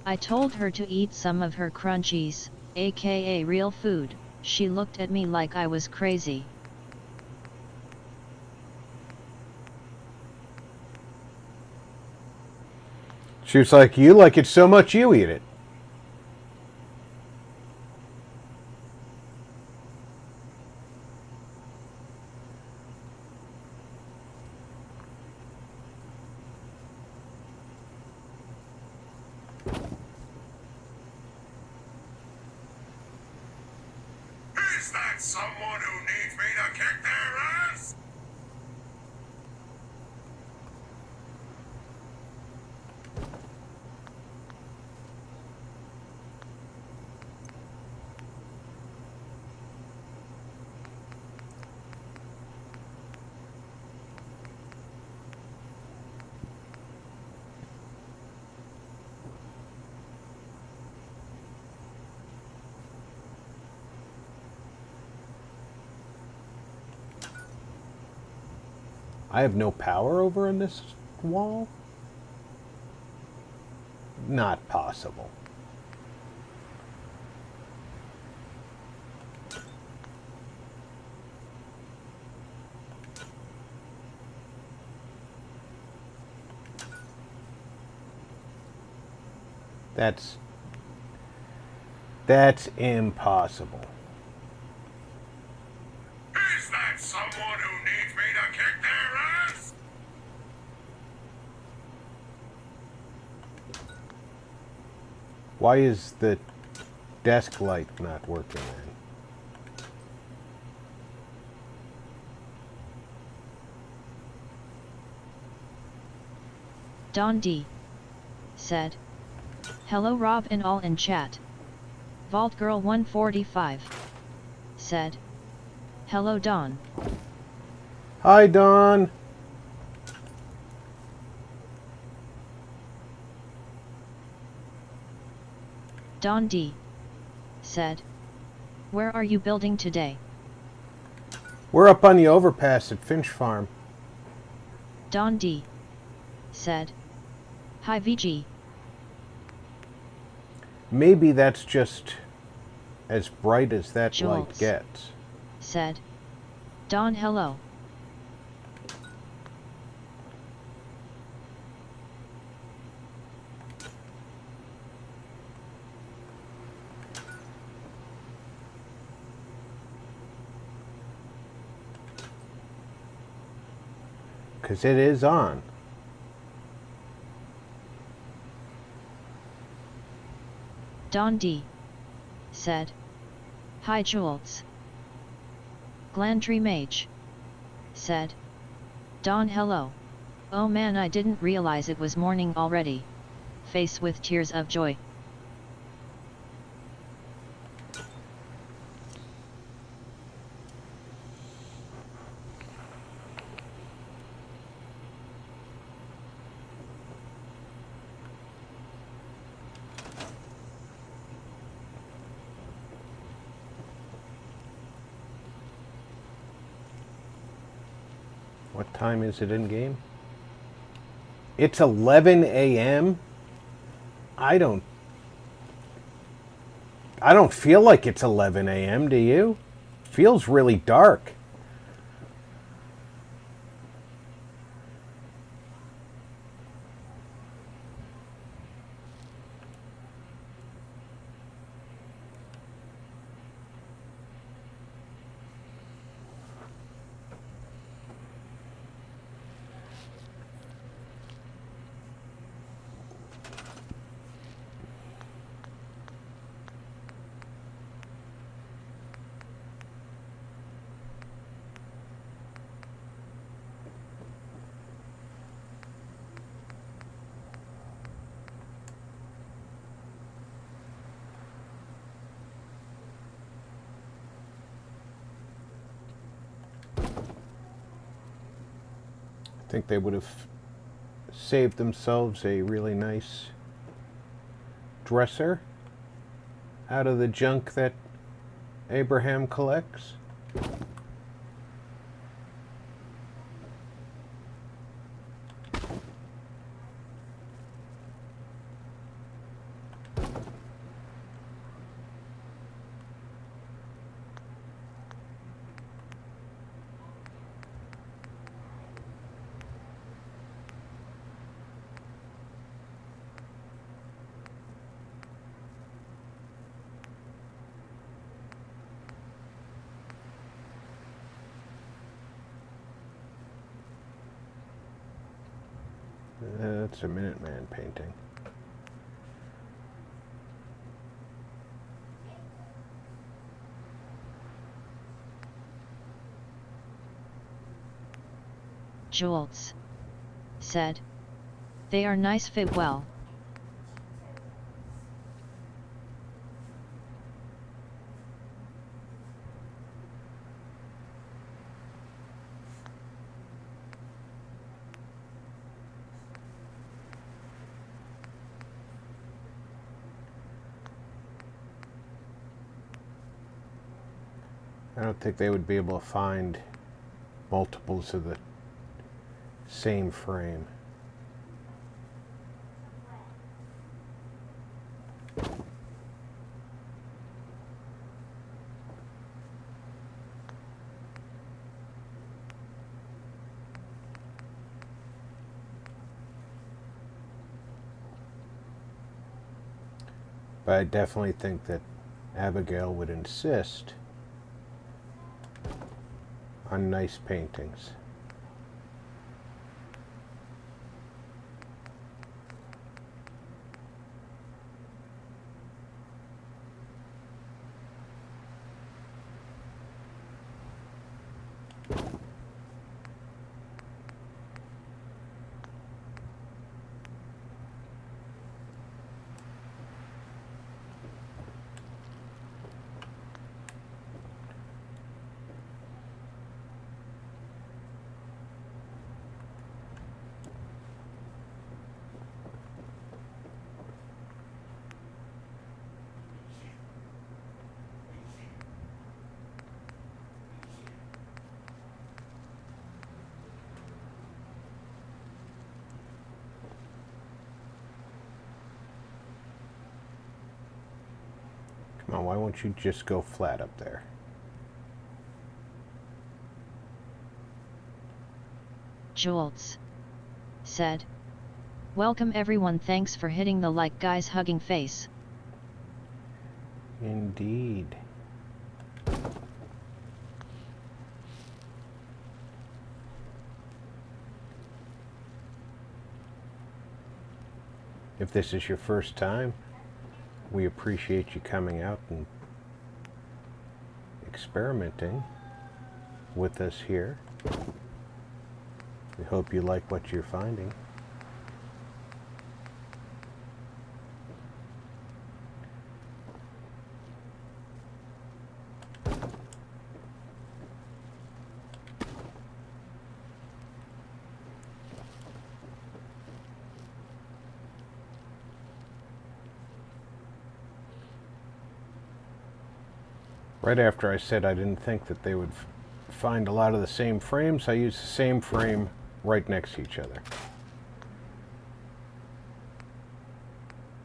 I told her to eat some of her crunchies, aka real food. She looked at me like I was crazy. She was like, you like it so much you eat it. Is that someone who needs me to kick their ass? I have no power over in this wall? Not possible. That's impossible. Is that someone who needs me to kick their ass? Why is the desk light not working then? Don D said, hello Rob and all in chat. Vault Girl 145 said, hello Don. Hi, Dawn. Don D said, where are you building today? We're up on the overpass at Finch Farm. Don D said, hi VG. Maybe that's just as bright as that light Jolts gets. said, Don hello. Because it is on. Don D. said. Hi Jules. Glandry Mage said. Don hello. Oh man, I didn't realize it was morning already. Face with tears of joy. What time is it in game? It's 11 a.m. I don't feel like it's 11 a.m. Do you? Feels really dark. I think they would have saved themselves a really nice dresser out of the junk that Abraham collects. That's a Minuteman painting. Jules said. They are nice, fit well. I don't think they would be able to find multiples of the same frame. But I definitely think that Abigail would insist on nice paintings. Come on, why won't you just go flat up there? Jules said. Welcome everyone, thanks for hitting the like, guys, hugging face. Indeed. If this is your first time, we appreciate you coming out and experimenting with us here. We hope you like what you're finding. Right after I said I didn't think that they would find a lot of the same frames, I used the same frame right next to each other.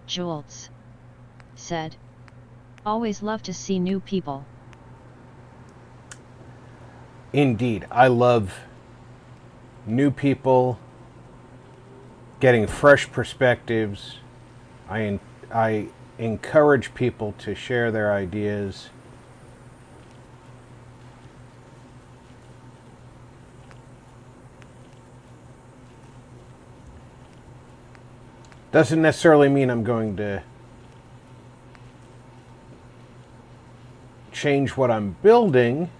Jules said, always love to see new people. Indeed, I love new people, getting fresh perspectives. I encourage people to share their ideas. Doesn't necessarily mean I'm going to change what I'm building,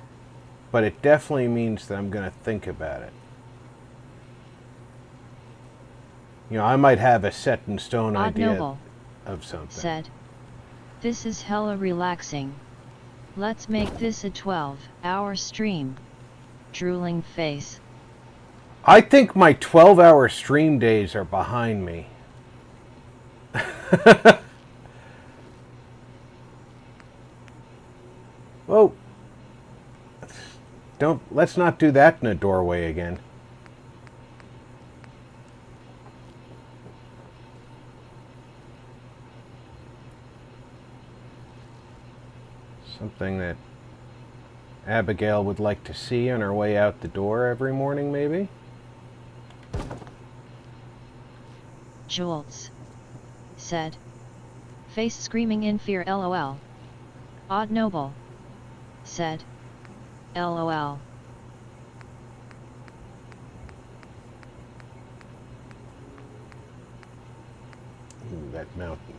but it definitely means that I'm going to think about it. You know, I might have a set in stone idea Noble of something. Said, this is hella relaxing. Let's make this a 12-hour stream. Drooling face. I think my 12-hour stream days are behind me. Whoa. Let's not do that in a doorway again. Something that Abigail would like to see on her way out the door every morning, maybe? Jules said, face screaming in fear lol. Odd Noble said, lol. Ooh, that mountain.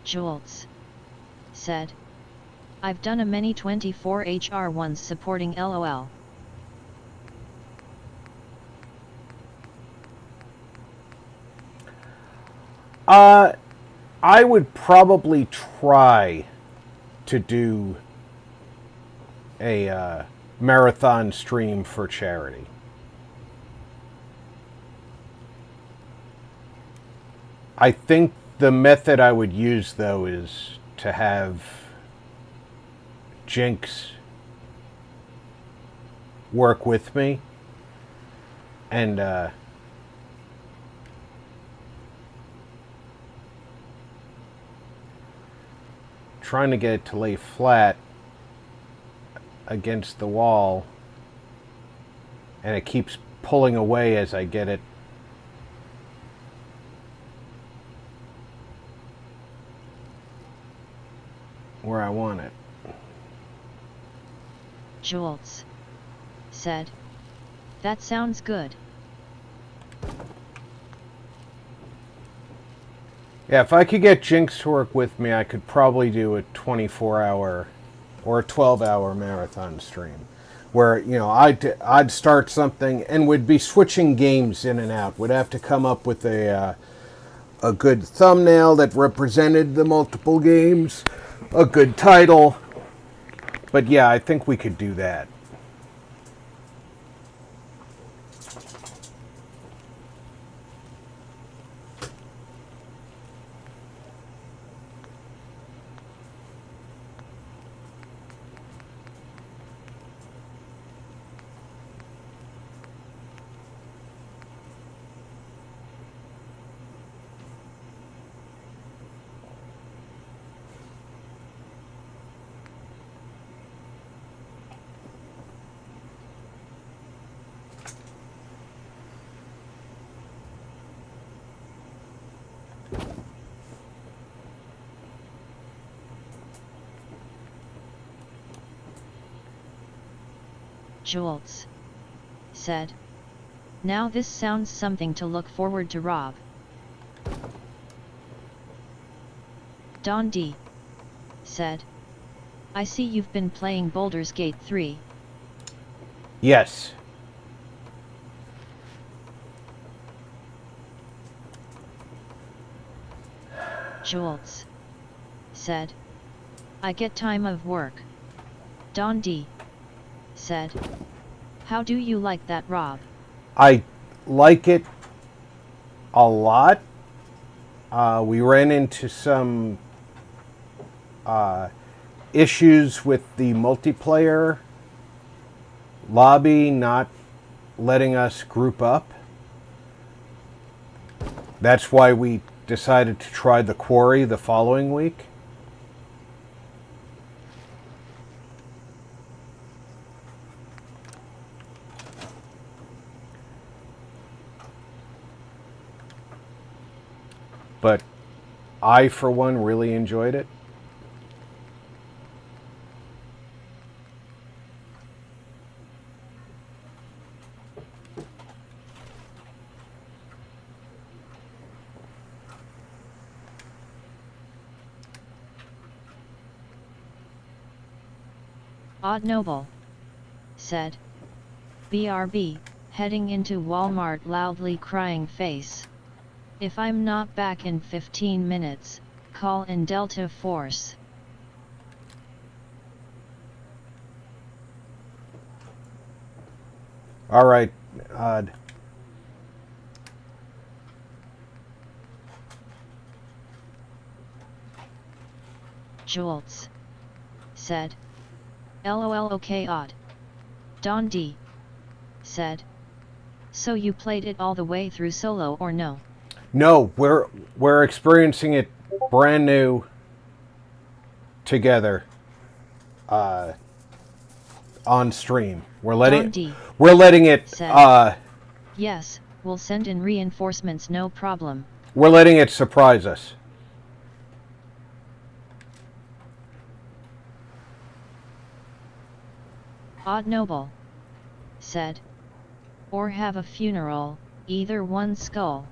Jules said, I've done a many 24 HR1s supporting LOL. I would probably try to do a marathon stream for charity. I think the method I would use, though, is to have Jinx work with me and trying to get it to lay flat against the wall, and it keeps pulling away as I get it where I want it. Jules said, that sounds good. Yeah, if I could get Jinx to work with me, I could probably do a 24-hour or a 12-hour marathon stream where, you know, I'd start something and would be switching games in and out. Would have to come up with a good thumbnail that represented the multiple games, a good title. But yeah, I think we could do that. Jolts said. Now this sounds something to look forward to, Rob. Don D said. I see you've been playing Baldur's Gate 3. Yes. Jolts said. I get time of work. Don D said. How do you like that, Rob? I like it a lot. We ran into some issues with the multiplayer lobby not letting us group up. That's why we decided to try the quarry the following week. But I, for one, really enjoyed it. Odd Noble said. BRB, heading into Walmart, loudly crying face. If I'm not back in 15 minutes, call in Delta Force. All right, Jolts said. LOL, okay, Odd. Don D said. So you played it all the way through solo or no? No, we're experiencing it brand new together on stream. We're letting it said, yes, we'll send in reinforcements, no problem. We're letting it surprise us. Odd Noble said. Or have a funeral, either one, skull.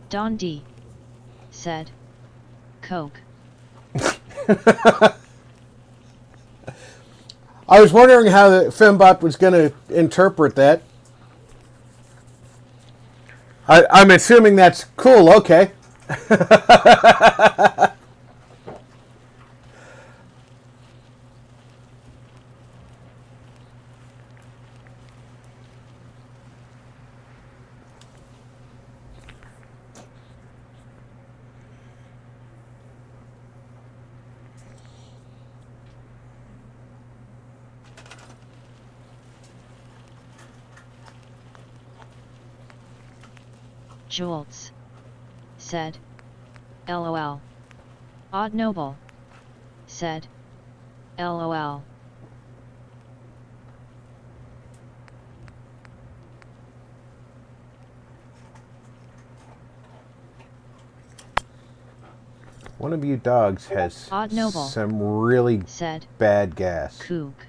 Don D said. Coke. I was wondering how the Fembot was going to interpret that. I'm assuming that's cool, okay. Jolts said. LOL. Odd Noble said. LOL. One of you dogs has Odd Noble some really said. Bad gas. Kook.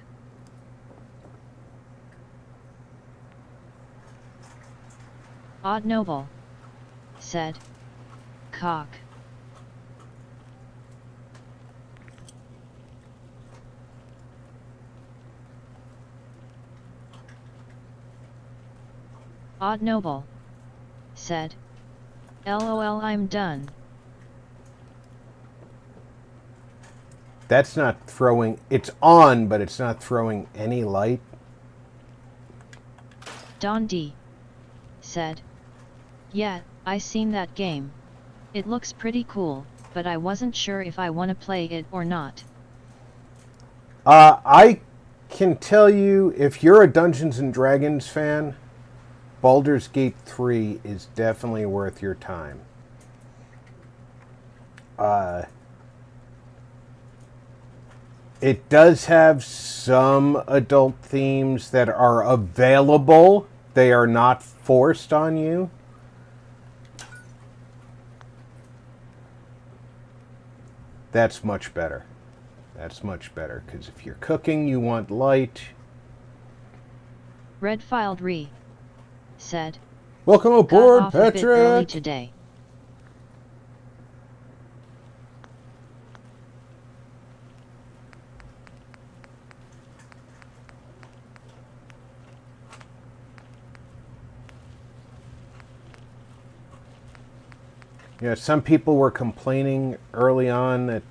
Odd Noble said. Cock. Odd Noble said. LOL, I'm done. That's not throwing... It's on, but it's not throwing any light. Don D said. Yeah, I seen that game. It looks pretty cool, but I wasn't sure if I want to play it or not. I can tell you, if you're a Dungeons & Dragons fan, Baldur's Gate 3 is definitely worth your time. It does have some adult themes that are available they are not forced on you. That's much better. That's much better, because if you're cooking, you want light. Red Filed Re said, Welcome "Got aboard, off a bit early Patrick! today." Yeah, some people were complaining early on that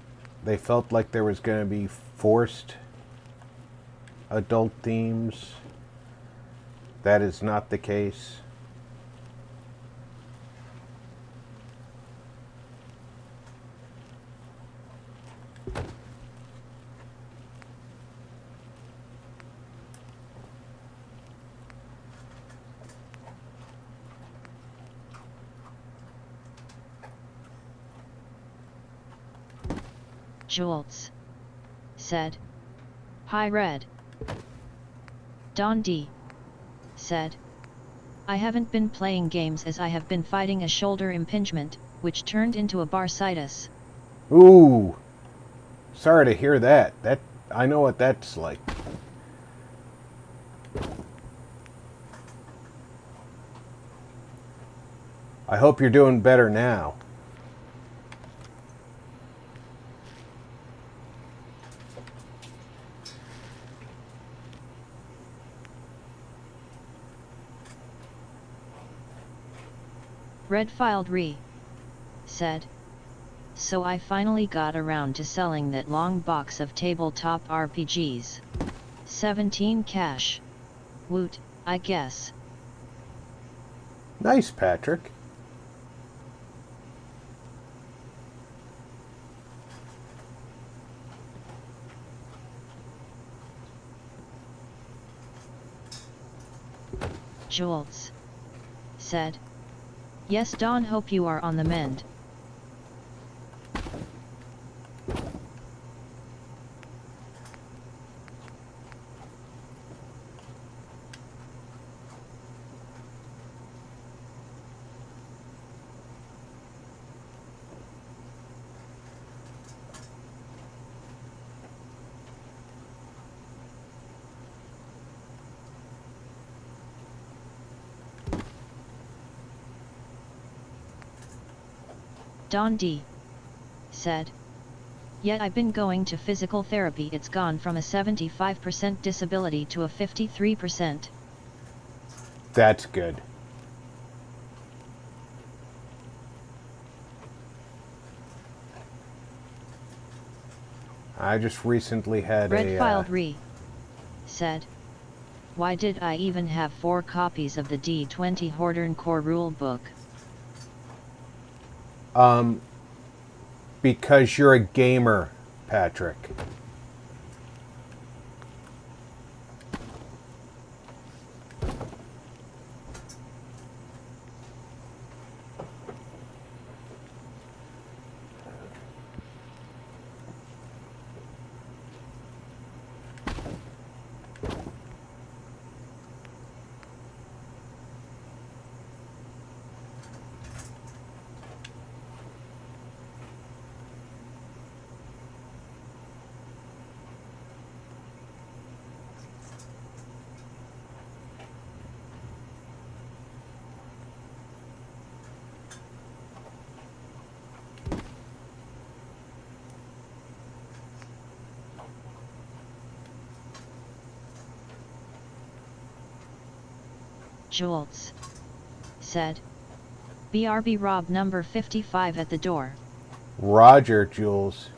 they felt like there was going to be forced adult themes. That is not the case. Jules said, "Hi Red." Don D said, "I haven't been playing games as I have been fighting a shoulder impingement, which turned into a bursitis." Ooh, sorry to hear that. I know what that's like. I hope you're doing better now. Red Filed Re said, "So I finally got around to selling that long box of tabletop RPGs. 17 cash. Woot, I guess." Nice, Patrick. Jules said, "Yes Don, hope you are on the mend." Don D said, "Yet I've been going to physical therapy. It's gone from a 75% disability to a 53%. That's good. I just recently had Red Filed Re said, "Why did I even have 4 copies of the D20 Hordern Core Rulebook?" Because you're a gamer, Patrick. Jules said, "BRB Rob number 55 at the door." Roger, Jules.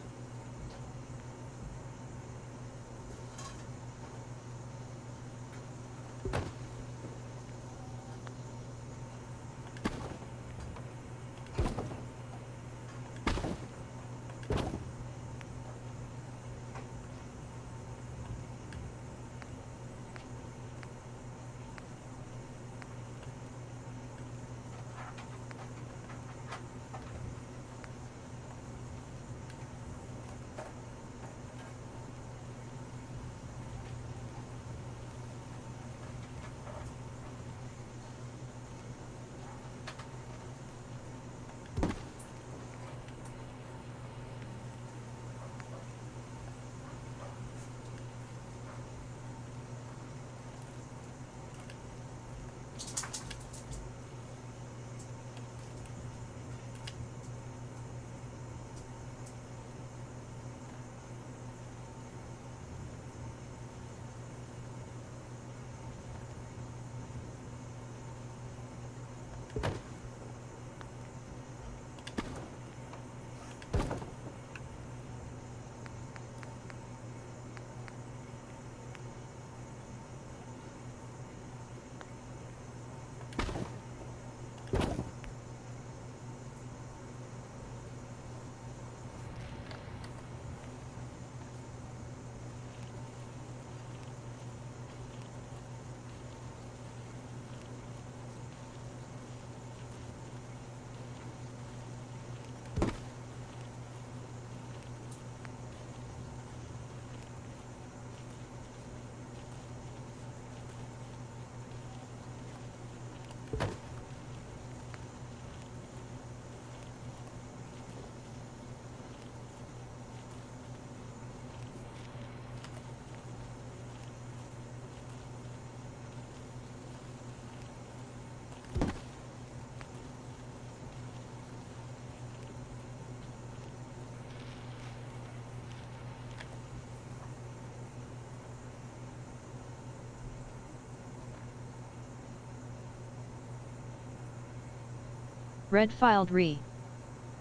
Red-filed Re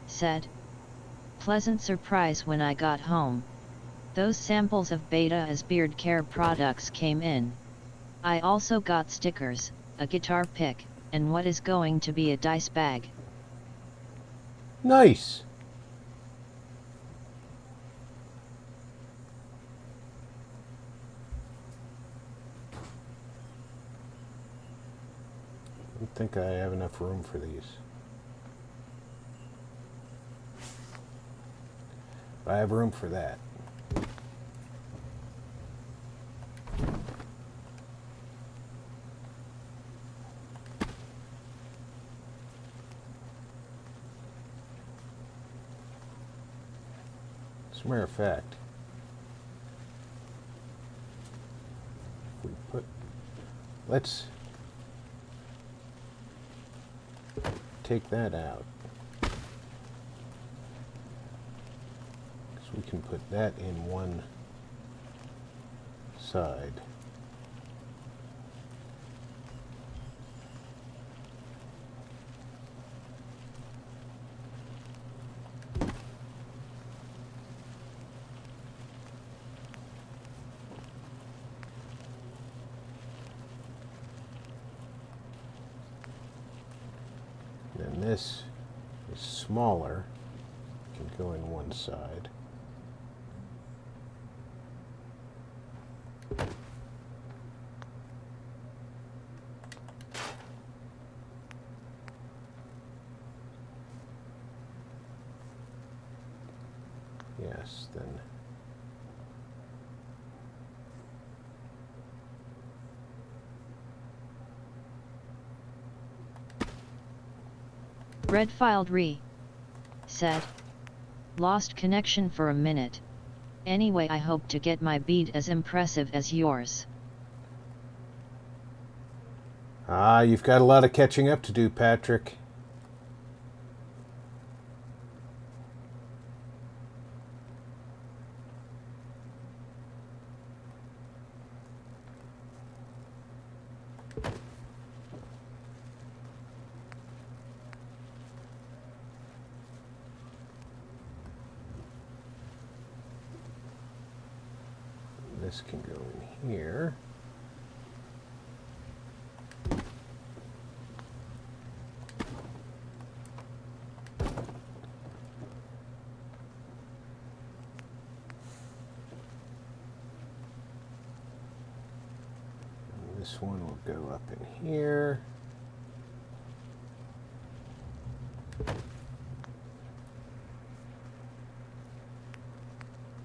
said. Pleasant surprise when I got home. Those samples of Beta as beard care products came in. I also got stickers, a guitar pick, and what is going to be a dice bag. Nice. I don't think I have enough room for these. I have room for that. As a matter of fact, let's take that out. So we can put that in one side. Then this is smaller, can go in one side. Yes, then Red-filed Re said. Lost connection for a minute. Anyway, I hope to get my bead as impressive as yours. Ah, you've got a lot of catching up to do, Patrick. This can go in here. And this one will go up in here.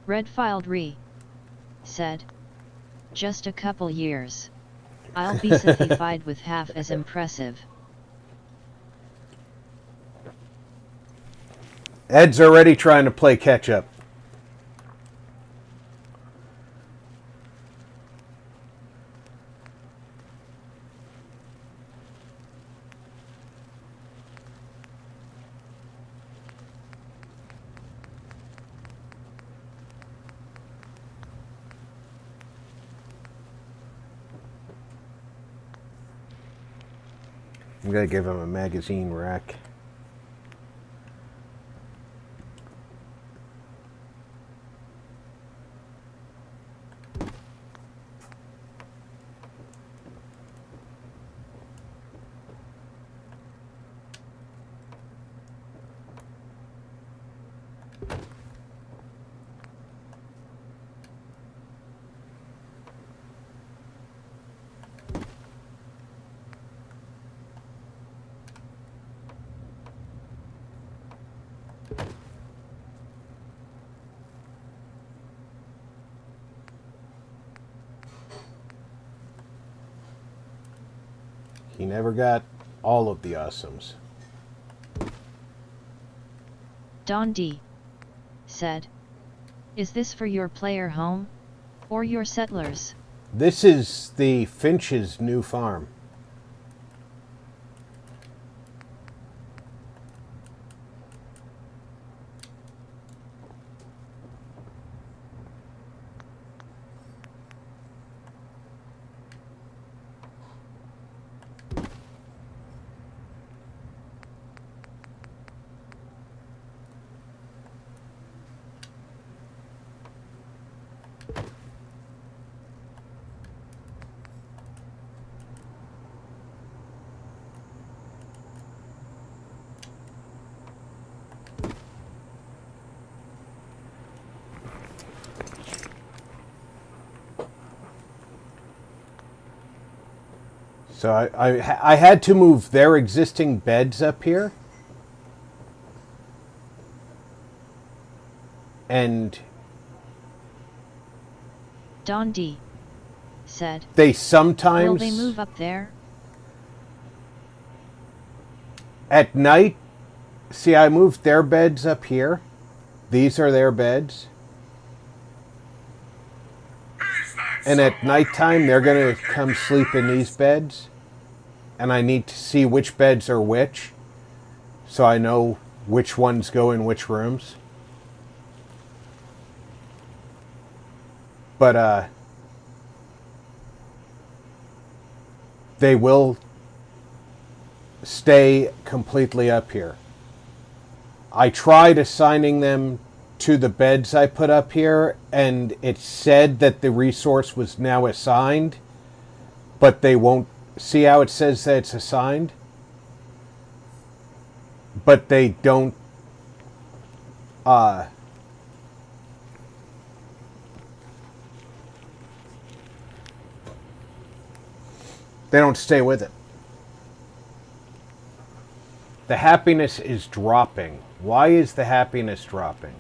Red-filed Re said. Just a couple years. I'll be satisfied with half as impressive. Ed's already trying to play catch up. I'm gonna give him a magazine rack. He never got all of the awesomes. Don D said. Is this for your player home? Or your settlers? This is the Finch's new farm. So I had to move their existing beds up here. And Don D. said. They sometimes... Will they move up there? At night, see, I moved their beds up here. These are their beds. And at nighttime, they're going to come sleep in these beds. And I need to see which beds are which, so I know which ones go in which rooms. But, they will stay completely up here. I tried assigning them to the beds I put up here, and it said that the resource was now assigned, but they won't see how it says that it's assigned. But they don't they don't stay with it. The happiness is dropping. Why is the happiness dropping?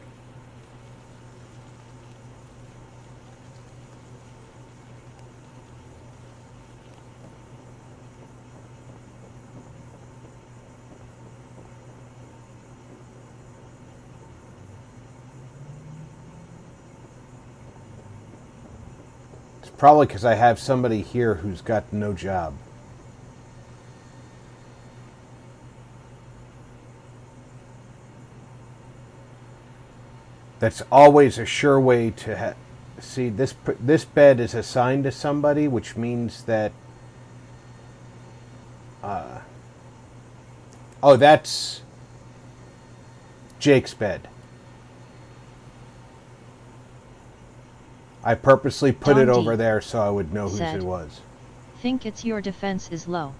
It's probably because I have somebody here who's got no job. That's always a sure way to see this. This bed is assigned to somebody, which means that. Oh, that's Jake's bed. I purposely put it over there so I would know whose it was. Think it's your defense is low.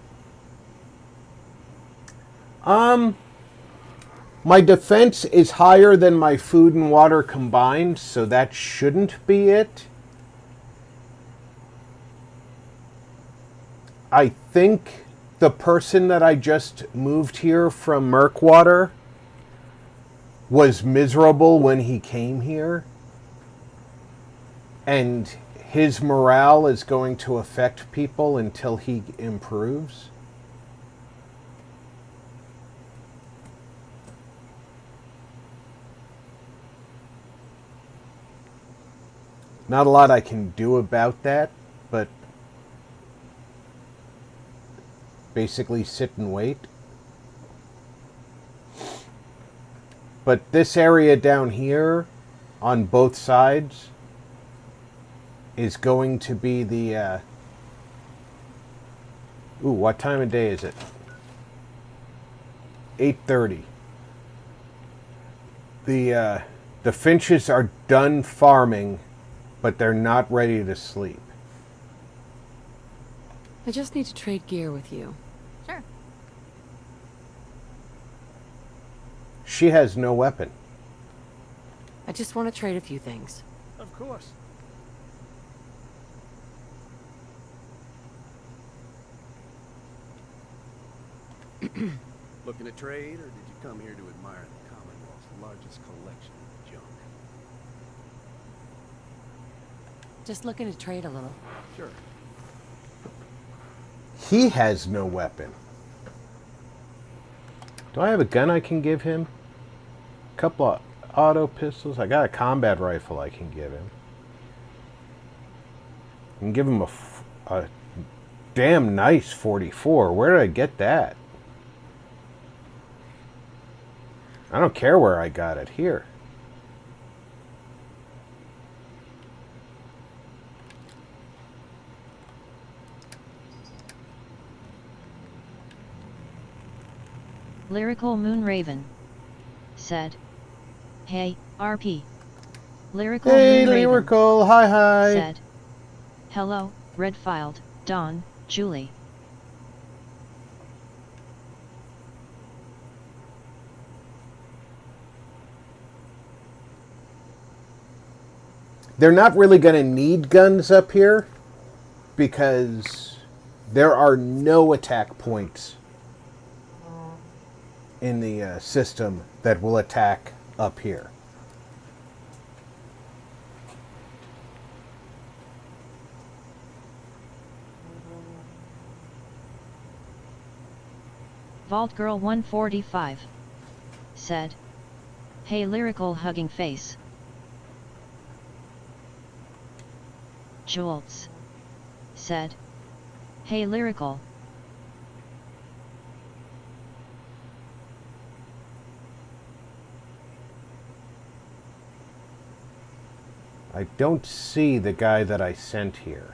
My defense is higher than my food and water combined, so that shouldn't be it. I think the person that I just moved here from Murkwater was miserable when he came here. And his morale is going to affect people until he improves. Not a lot I can do about that, but basically sit and wait. But this area down here, on both sides, is going to be the... Ooh, what time of day is it? 8:30. The finches are done farming, but they're not ready to sleep. I just need to trade gear with you. Sure. She has no weapon. I just want to trade a few things. Of course. Looking to trade, or did you come here to admire the Commonwealth's largest collection of junk? Just looking to trade a little. Sure. He has no weapon. Do I have a gun I can give him? A couple of auto pistols. I got a combat rifle I can give him. I can give him a damn nice 44. Where did I get that? I don't care where I got it. Here. Lyrical Moonraven said, "Hey, RP." Lyrical Hey, Moonraven Lyrical. Hi. said, "Hello, Redfiled, Don, Julie." They're not really going to need guns up here because There are no attack points in the system that will attack up here. Vault Girl 145 said, "Hey lyrical hugging face." Jolts said, "Hey lyrical." I don't see the guy that I sent here.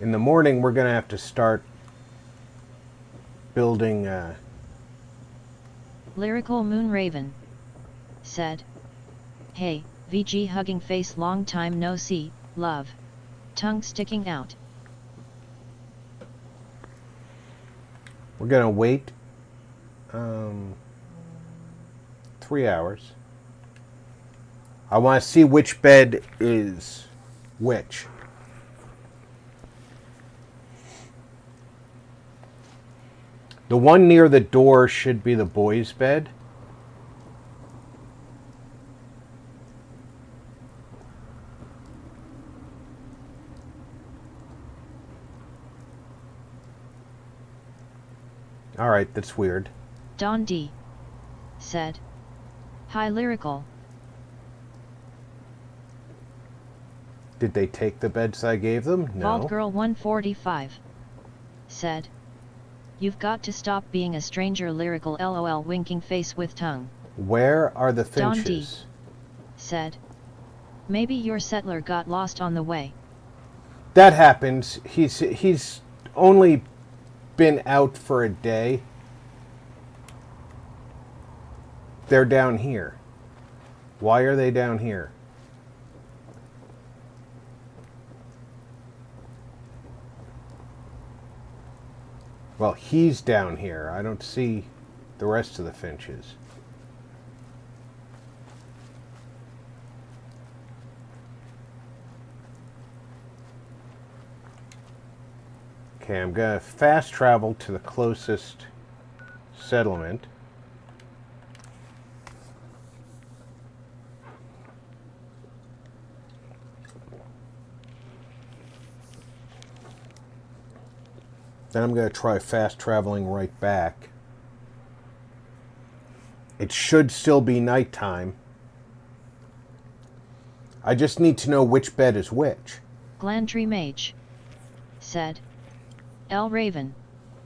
In the morning, we're going to have to start building... Lyrical Moonraven said, "Hey, VG hugging face, long time no see, love. Tongue sticking out." We're going to wait 3 hours. I want to see which bed is which. The one near the door should be the boys' bed. Alright, that's weird. Don D said, "Hi lyrical." Did they take the beds I gave them? No. Vault Girl 145 said, "You've got to stop being a stranger lyrical lol winking face with tongue." Where are the Don D finches? said, "Maybe your settler got lost on the way." That happens. He's only been out for a day. They're down here. Why are they down here? Well, he's down here. I don't see the rest of the finches. Okay, I'm going to fast travel to the closest settlement. Then I'm going to try fast traveling right back. It should still be nighttime. I just need to know which bed is which. Glandry Mage said, "L Raven,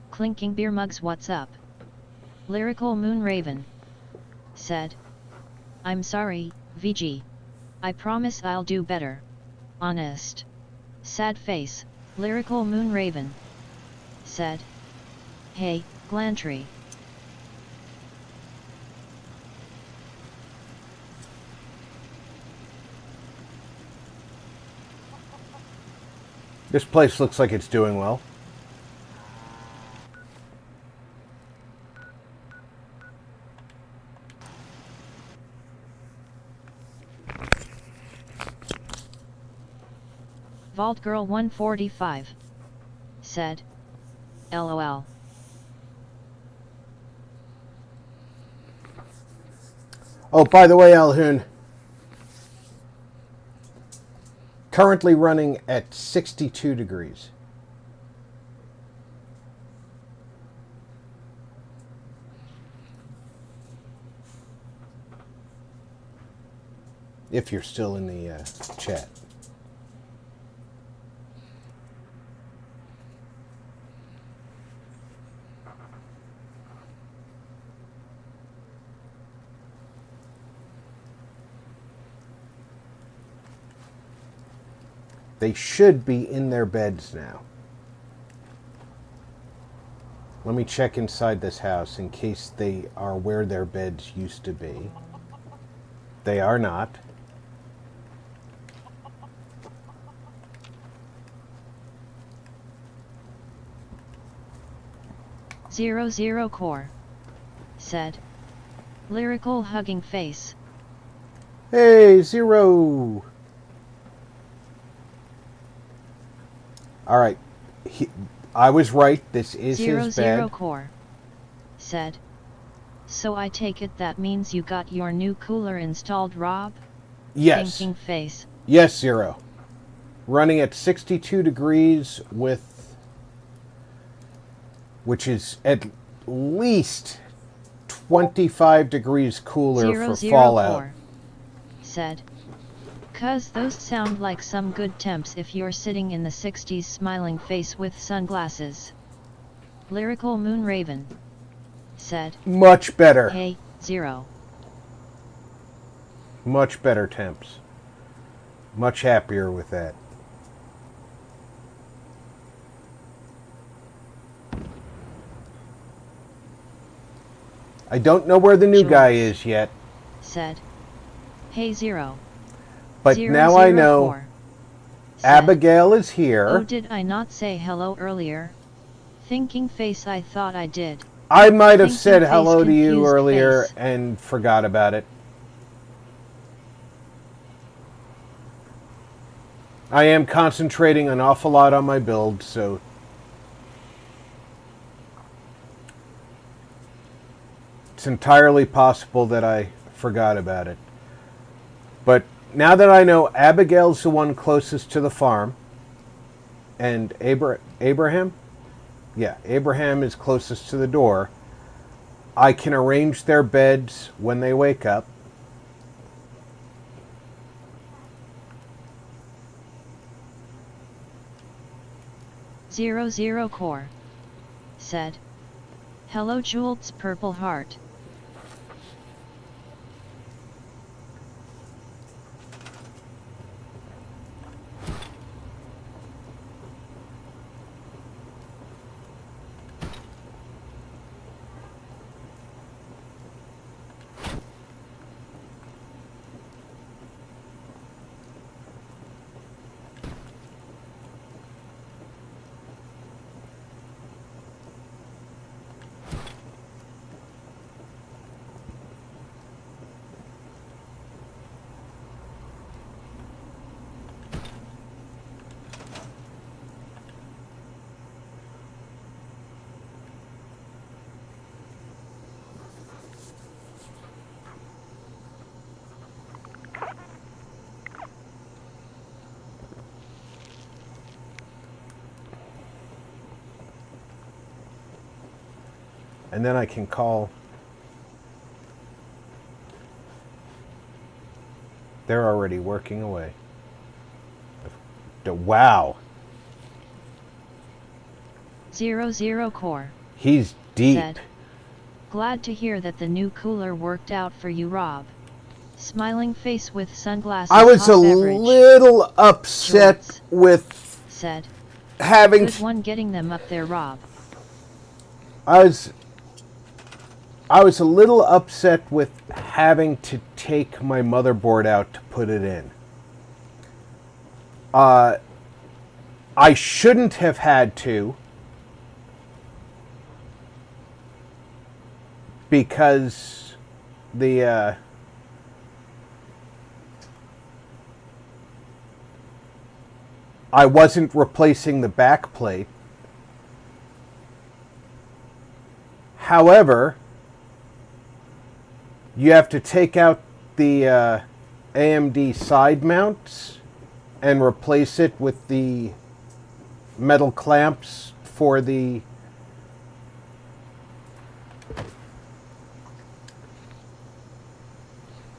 clinking beer mugs, what's up?" Lyrical Moonraven said, "I'm sorry, VG. I promise I'll do better. Honest." Sad face, Lyrical Moonraven said, "Hey, Glantry." This place looks like it's doing well. Vault Girl 145 said, "LOL." Oh, by the way, Alhoon. Currently running at 62 degrees. If you're still in the chat. They should be in their beds now. Let me check inside this house in case they are where their beds used to be. They are not. 00 core, said. Lyrical hugging face. Hey, 0! Alright. I was right. This is his 00 bed. core, said. So I take it that means you got your new cooler installed, Rob? Yes. Thinking face. Yes, 0. Running at 62 degrees which is at least 25 degrees cooler for 00 Fallout. core, said. 'Cause those sound like some good temps if you're sitting in the 60s smiling face with sunglasses. Lyrical Moon Raven, said. Much better. Hey, 0. Much better temps. Much happier with that. I don't know where the new guy is yet. Said. Hey, 0. But now I know Abigail is here. Oh, did I not say hello earlier? Thinking face, I thought I did. I might have Thinking said face, hello to you confused earlier face. and forgot about it. I am concentrating an awful lot on my build, so it's entirely possible that I forgot about it. But now that I know Abigail's the one closest to the farm, and Abraham? Yeah, Abraham is closest to the door, I can arrange their beds when they wake up. Zero core, said. Hello, Jult's Purple Heart. And then I can call. They're already working away. Wow. 00 core. He's deep. Said. Glad to hear that the new cooler worked out for you, Rob. Smiling face with sunglasses. I was a beverage. little upset Jorts, with said. having Good one getting them up there, Rob. I was a little upset with having to take my motherboard out to put it in. I shouldn't have had to, because I wasn't replacing the back plate. However, you have to take out the AMD side mounts and replace it with the metal clamps for the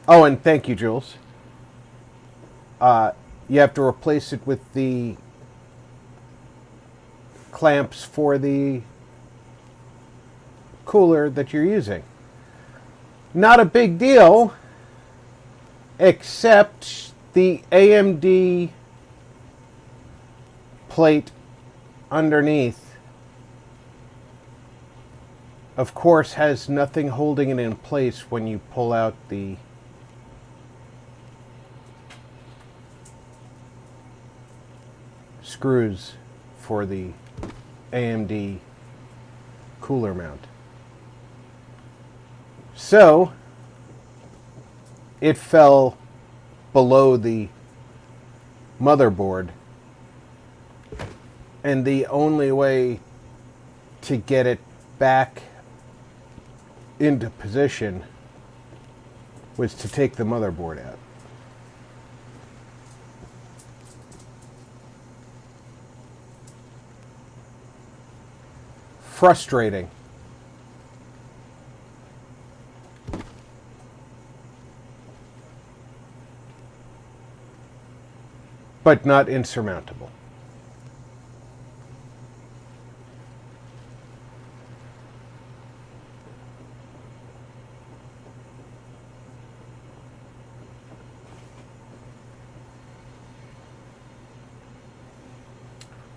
oh, and thank you, Jules. You have to replace it with the clamps for the cooler that you're using. Not a big deal, except the AMD plate underneath, of course, has nothing holding it in place when you pull out the screws for the AMD cooler mount. So it fell below the motherboard, and the only way to get it back into position was to take the motherboard out. Frustrating. But not insurmountable.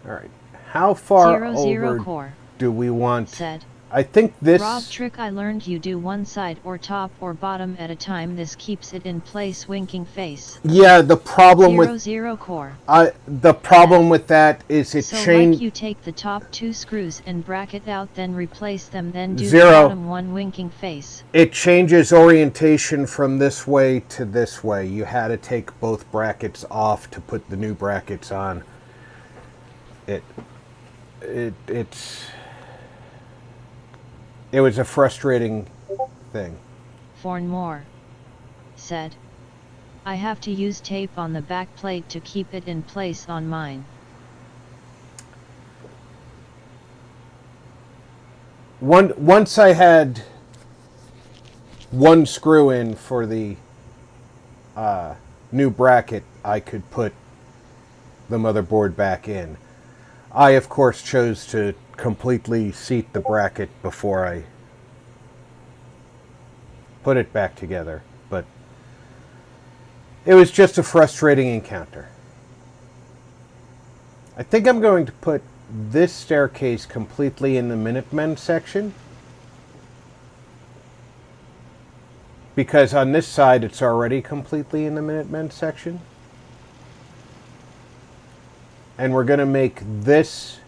All right. How far over core, do we want? Said. I think this... Rob trick I learned, you do one side or top or bottom at a time. This keeps it in place. Winking face. Yeah, the problem with... core. The problem with that is it so changed... like you take the top 2 screws and bracket out, then replace them, then do 0. the bottom one. Winking face. It changes orientation from this way to this way. You had to take both brackets off to put the new brackets on. It was a frustrating thing. Fornmore said, I have to use tape on the back plate to keep it in place on mine. Once I had one screw in for the new bracket, I could put the motherboard back in. I, of course, chose to completely seat the bracket before I put it back together, but it was just a frustrating encounter. I think I'm going to put this staircase completely in the Minutemen section, because on this side it's already completely in the Minutemen section. And we're going to make this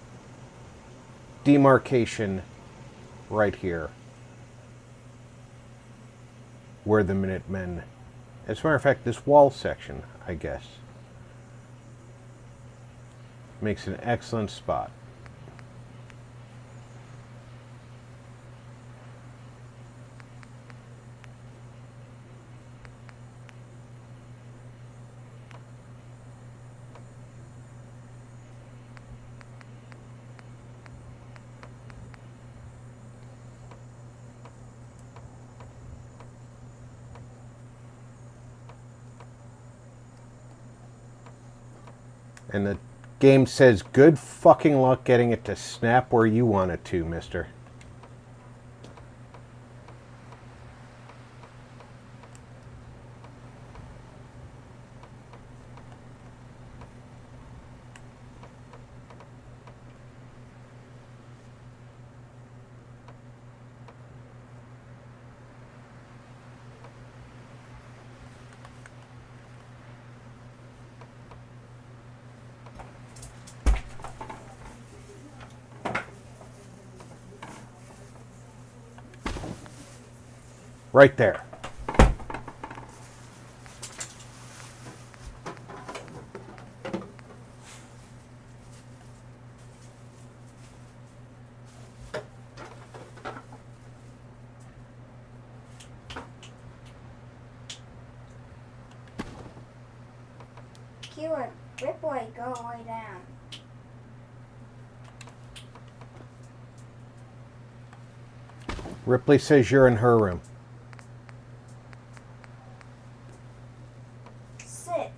demarcation right here, where the Minutemen, as a matter of fact, this wall section, I guess, makes an excellent spot. And the game says, good fucking luck getting it to snap where you want it to, mister. Right there. Keyword, Ripboy, go way down. Ripley says you're in her room. Sit.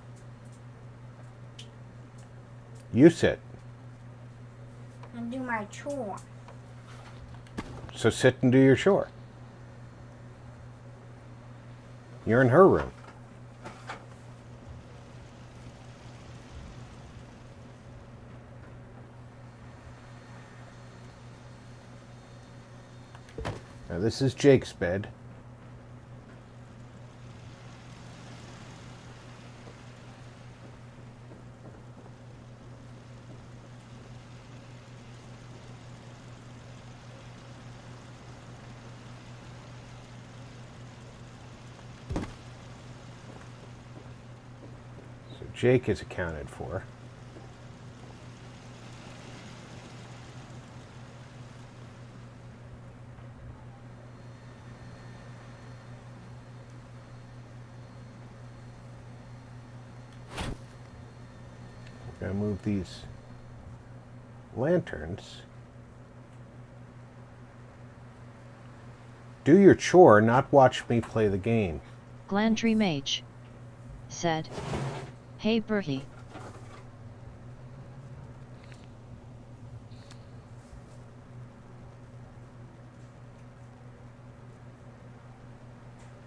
You sit. And do my chore. So sit and do your chore. You're in her room. Now this is Jake's bed. Jake is accounted for. We're going to move these lanterns. Do your chore, not watch me play the game. Glandry Mage said, "Hey Bertie."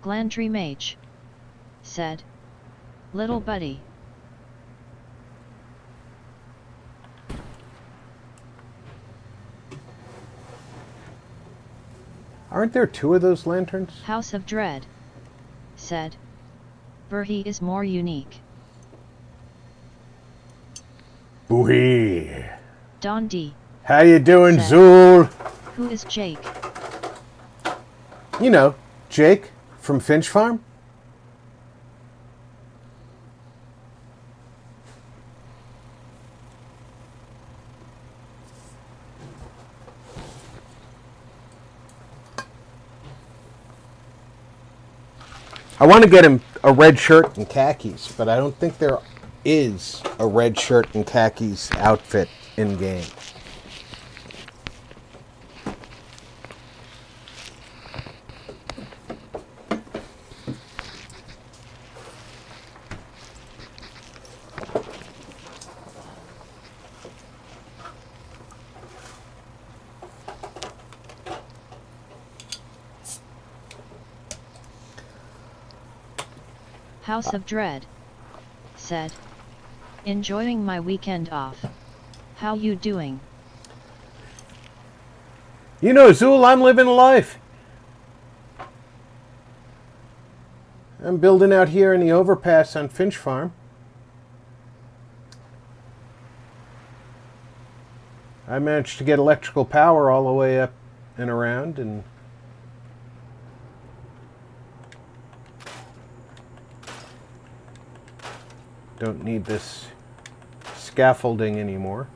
Glandry Mage said, "Little buddy." Aren't there two of those lanterns? House of Dread said, "Bertie is more unique." Boohee! Don D How you doing, said, Zool? "Who is Jake?" You know, Jake from Finch Farm. I want to get him a red shirt and khakis, but I don't think there is a red shirt and khakis outfit in game. House of Dread said, "Enjoying my weekend off. How you doing?" You know, Zool, I'm living life. I'm building out here in the overpass on Finch Farm. I managed to get electrical power all the way up and around, and don't need this scaffolding anymore.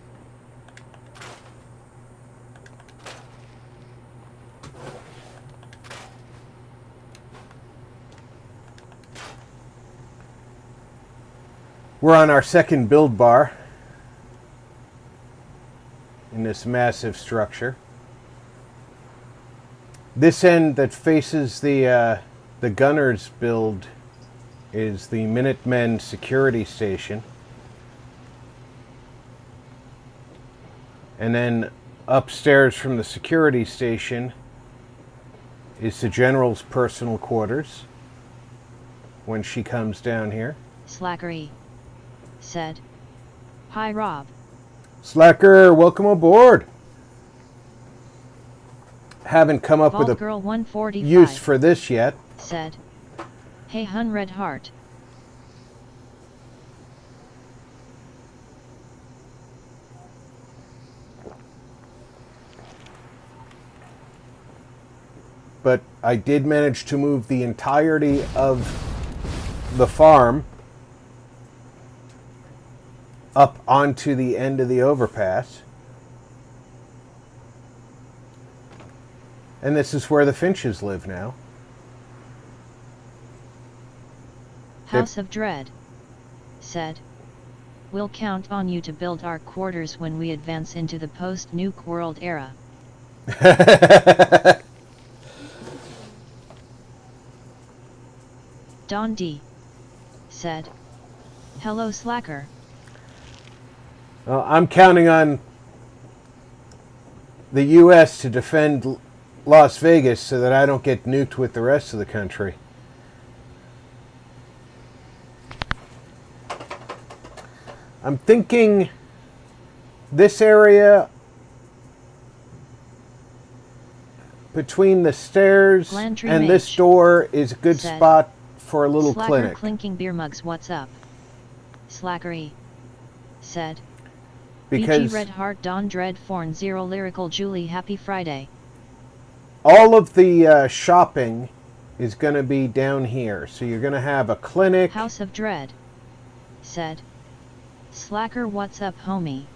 We're on our second build bar in this massive structure. This end that faces the gunner's build is the Minutemen security station. And then upstairs from the security station is the general's personal quarters when she comes down here. Slackery said, "Hi Rob." Slacker, welcome aboard. Haven't come up with Vault a Girl 145 use for this yet. said, "Hey hun Red Heart." But I did manage to move the entirety of the farm up onto the end of the overpass. And this is where the Finches live now. House of Dread said, "We'll count on you to build our quarters when we advance into the post-nuke world era." Don D said, "Hello Slacker." Well, I'm counting on the U.S. to defend Las Vegas so that I don't get nuked with the rest of the country. I'm thinking this area between the stairs Glandry and this Mage door is a good said, spot for a little Slacker clinic. clinking beer mugs, what's up? Slackery said, Because "BG Red Heart Don Dread Forn Zero Lyrical Julie Happy Friday." all of the shopping is going to be down here. So you're going to have a clinic. House of Dread said. Slacker, what's up, homie?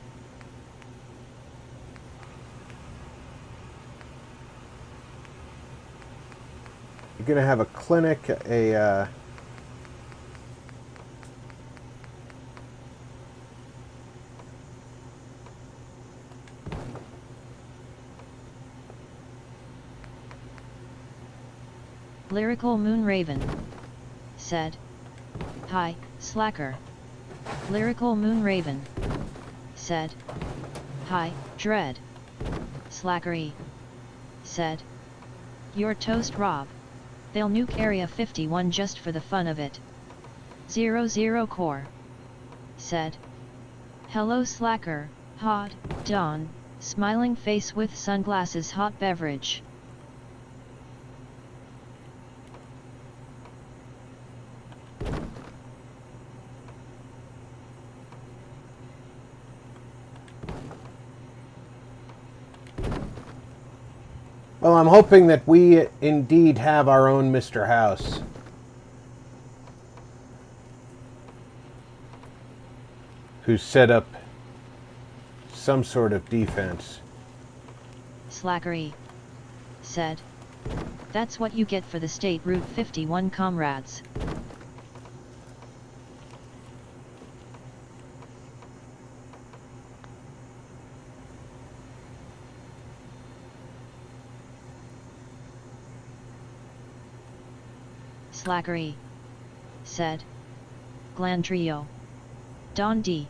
You're gonna have a clinic, a Lyrical Moonraven said. Hi, Slacker. Lyrical Moonraven said. Hi, Dread. Slackery said. You're toast, Rob. They'll nuke Area 51 just for the fun of it. 00 Core said. Hello, Slacker. Hot, Dawn, smiling face with sunglasses, hot beverage. Well, I'm hoping that we indeed have our own Mr. House. Who's set up some sort of defense. Slackery said. That's what you get for the State Route 51, comrades. Slackery said. Glan Trio. Don D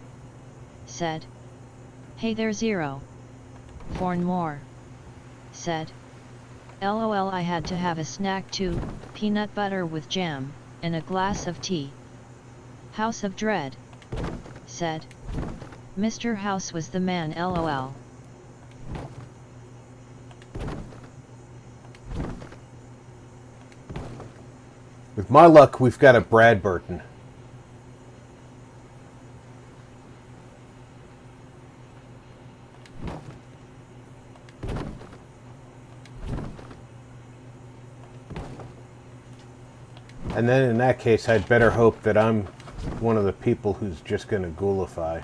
said. Hey there, Zero. Forn More said. LOL, I had to have a snack too, peanut butter with jam, and a glass of tea. House of Dread said. Mr. House was the man, LOL. With my luck, we've got a Brad Burton. And then in that case, I'd better hope that I'm one of the people who's just going to ghoulify.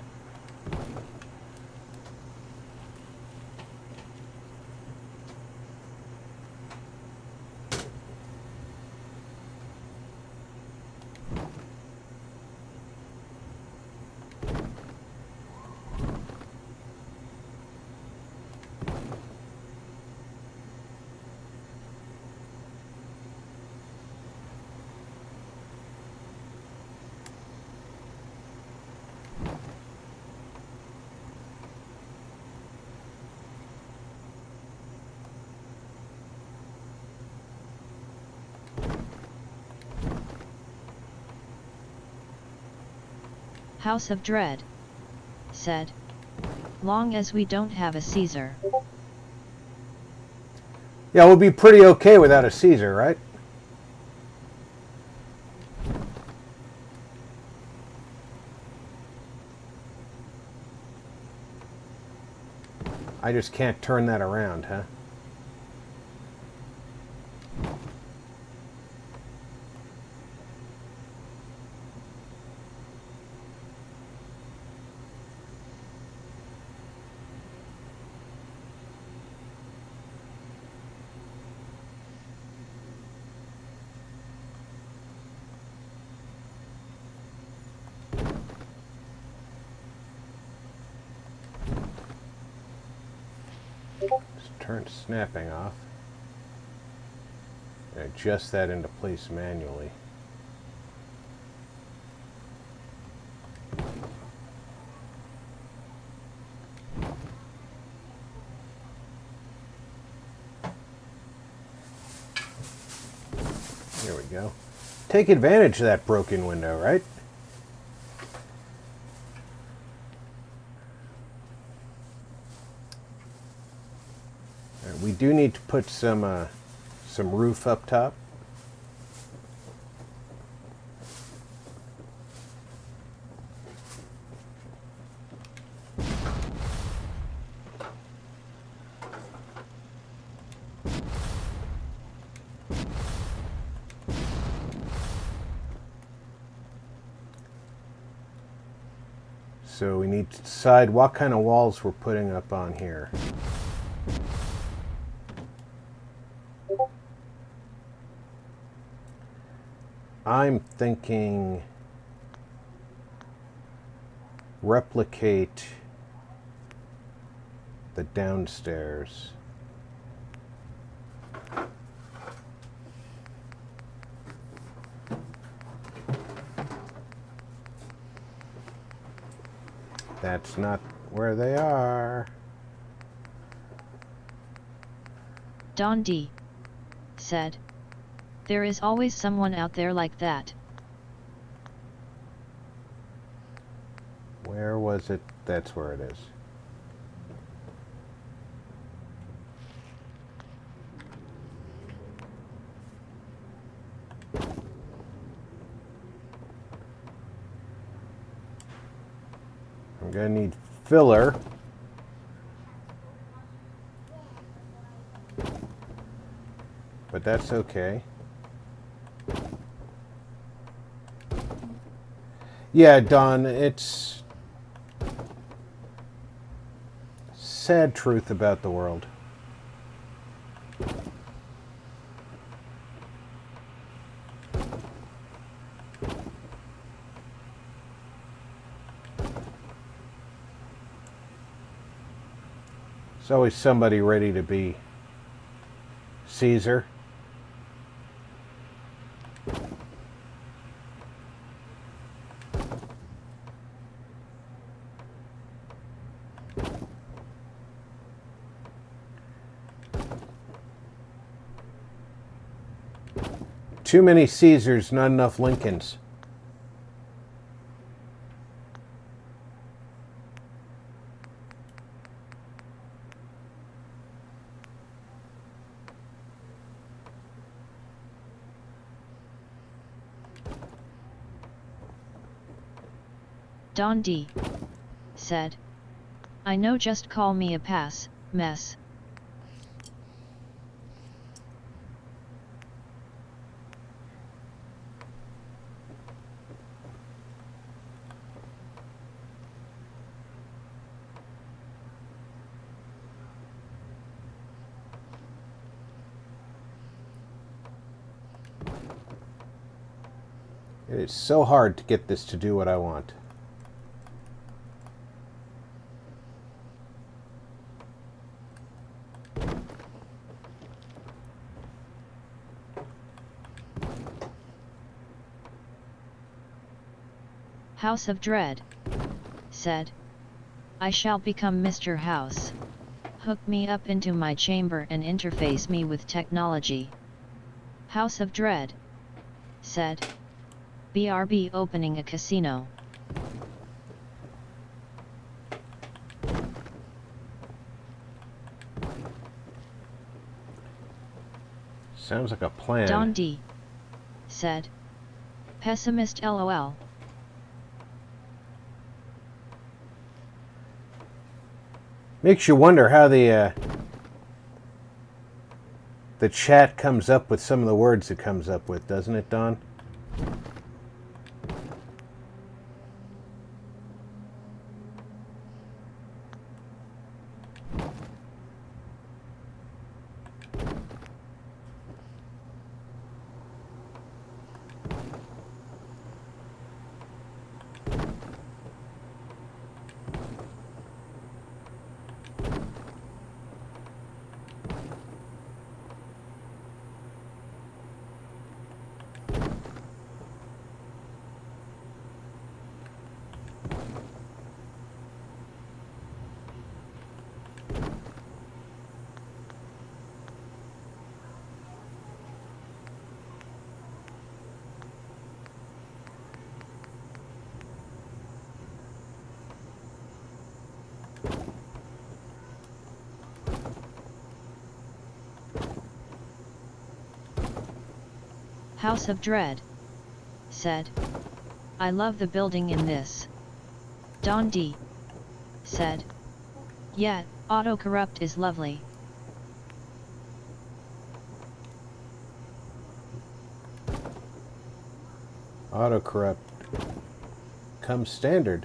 House of Dread said. Long as we don't have a Caesar. Yeah, we'll be pretty okay without a Caesar, right? I just can't turn that around, huh? Turn snapping off. And adjust that into place manually. There we go. Take advantage of that broken window, right? We do need to put some roof up top. So we need to decide what kind of walls we're putting up on here. I'm thinking replicate the downstairs. That's not where they are. Don D. said. There is always someone out there like that. Where was it? That's where it is. I'm gonna need filler. But that's okay. Yeah, Don, it's sad truth about the world. There's always somebody ready to be Caesar. Too many Caesars, not enough Lincolns. Don D. said. I know, just call me a pass, mess. It is so hard to get this to do what I want. House of Dread said. I shall become Mr. House. Hook me up into my chamber and interface me with technology. House of Dread said. BRB opening a casino. Sounds like a plan. Don D. said. Pessimist LOL. Makes you wonder how the chat comes up with some of the words it comes up with, doesn't it, Don? House of Dread said. I love the building in this. Don D. said. Yeah, autocorrupt is lovely. Autocorrupt comes standard.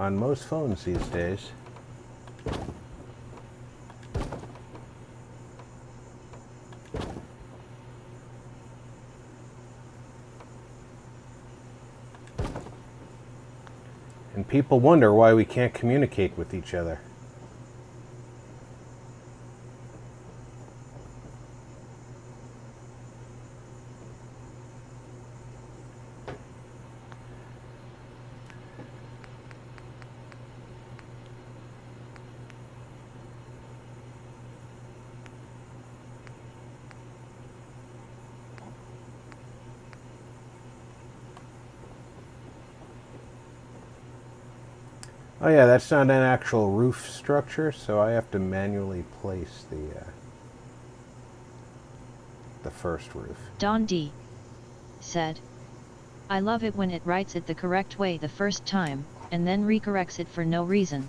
on most phones these days. And people wonder why we can't communicate with each other. Oh yeah, that's not an actual roof structure, so I have to manually place the first roof. Don D. said, I love it when it writes it the correct way the first time, and then recorrects it for no reason.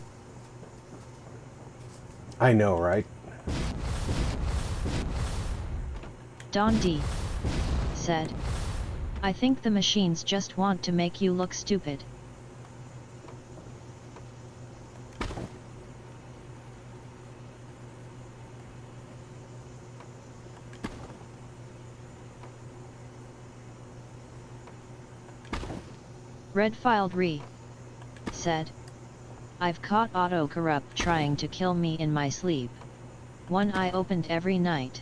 I know, right? Don D. said, I think the machines just want to make you look stupid. Red Filed Re. said, I've caught auto-corrupt trying to kill me in my sleep. One eye opened every night.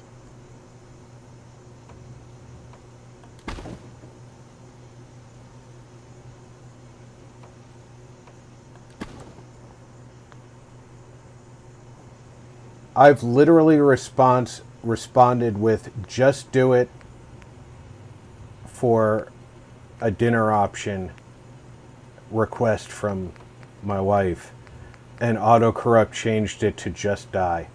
I've literally responded with just do it for a dinner option request from my wife, and autocorrupt changed it to just die.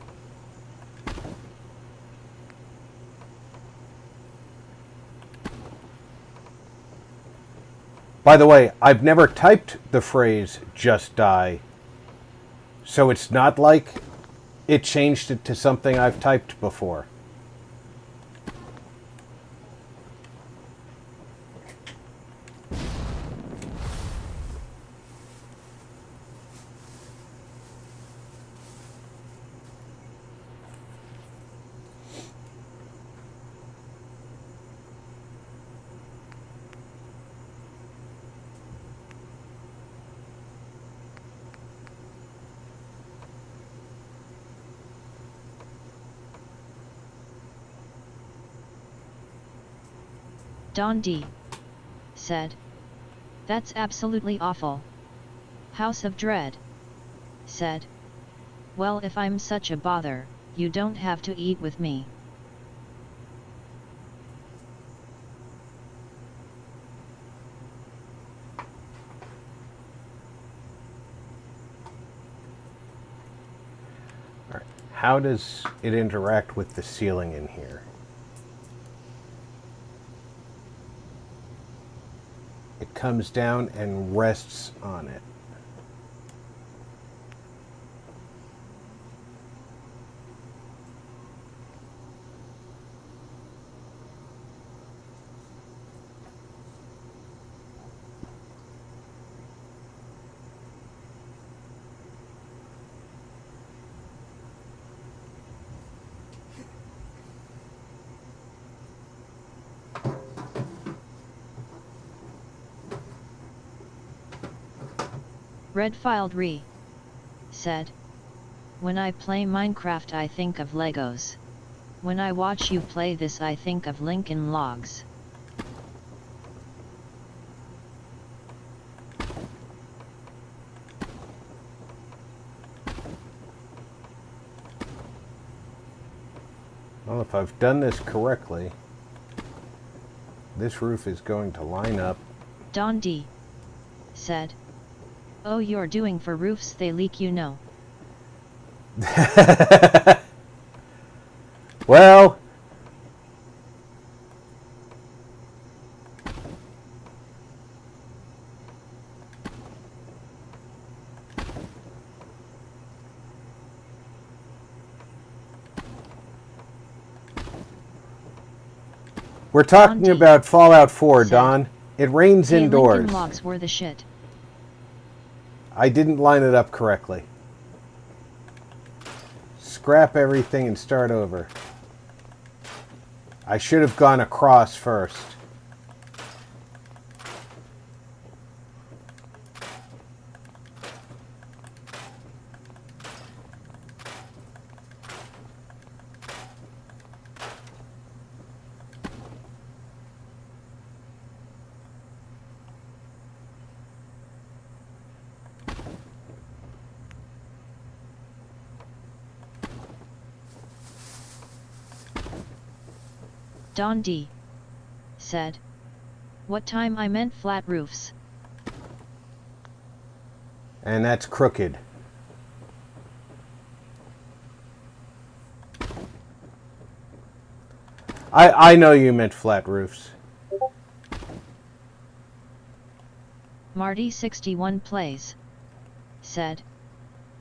By the way, I've never typed the phrase just die, so it's not like it changed it to something I've typed before. Don D. said, that's absolutely awful. House of Dread said, well, if I'm such a bother, you don't have to eat with me. All right. How does it interact with the ceiling in here? It comes down and rests on it. Red Filed Re. said, when I play Minecraft I think of Legos. When I watch you play this I think of Lincoln Logs. Well, if I've done this correctly, this roof is going to line up. Don D. said, oh, you're doing for roofs they leak, you know. Well, we're talking about Fallout 4, Don. It rains indoors. Lincoln Logs were the shit. I didn't line it up correctly. Scrap everything and start over. I should have gone across first. Don D. said. What time I meant flat roofs. And that's crooked. I know you meant flat roofs. Marty 61 plays. Said.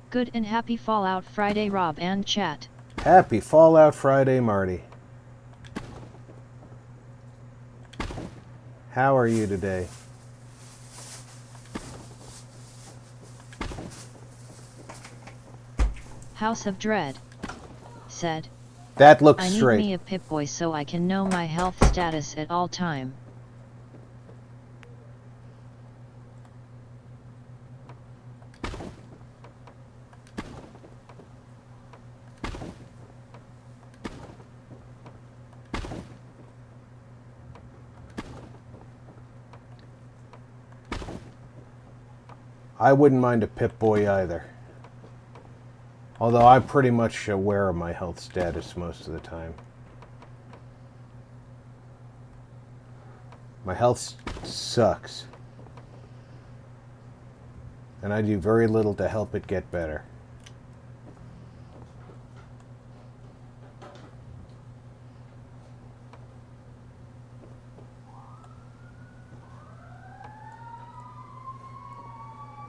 Good and happy Fallout Friday, Rob and chat. Happy Fallout Friday, Marty. How are you today? House of Dread. Said. That looks I need straight. me a Pip-Boy so I can know my health status at all time. I wouldn't mind a Pip-Boy either. Although I'm pretty much aware of my health status most of the time. My health sucks. And I do very little to help it get better.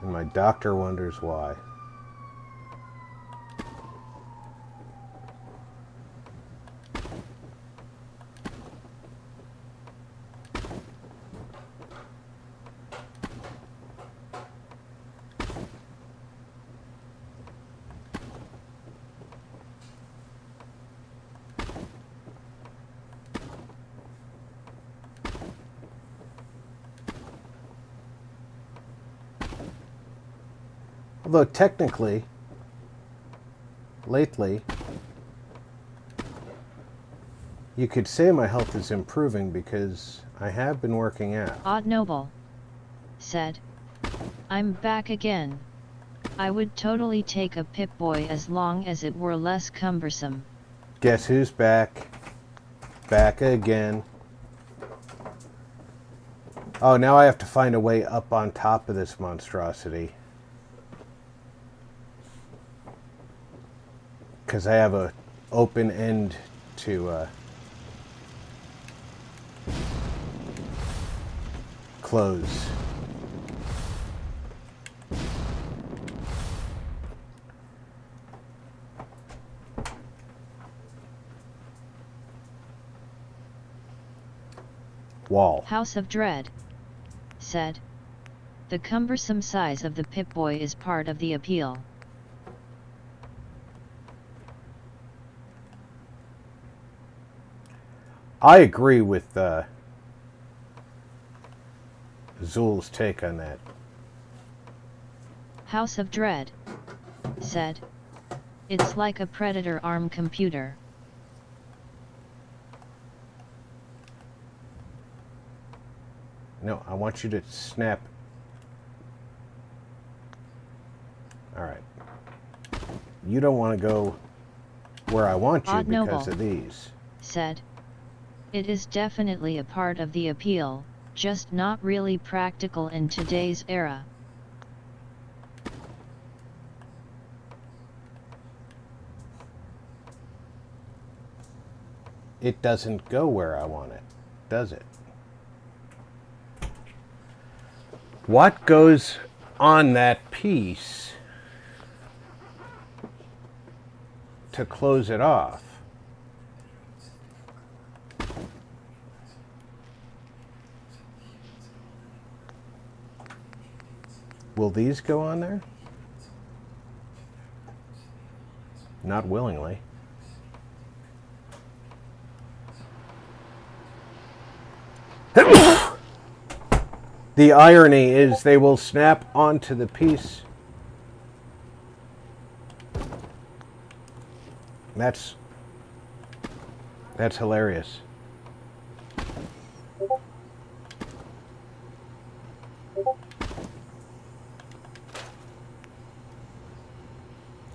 And my doctor wonders why. Although technically, lately, you could say my health is improving because I have been working out. Odd Noble. Said. I'm back again. I would totally take a Pip-Boy as long as it were less cumbersome. Guess who's back? Back again. Oh, now I have to find a way up on top of this monstrosity. Because I have a open end to close. Wall. House of Dread. Said. The cumbersome size of the Pip-Boy is part of the appeal. I agree with Zool's take on that. House of Dread. Said. It's like a Predator ARM computer. No, I want you to snap. Alright. You don't want to go where I want you Odd because Noble. of these. Said. It is definitely a part of the appeal, just not really practical in today's era. It doesn't go where I want it, does it? What goes on that piece to close it off? Will these go on there? Not willingly. The irony is they will snap onto the piece. That's hilarious.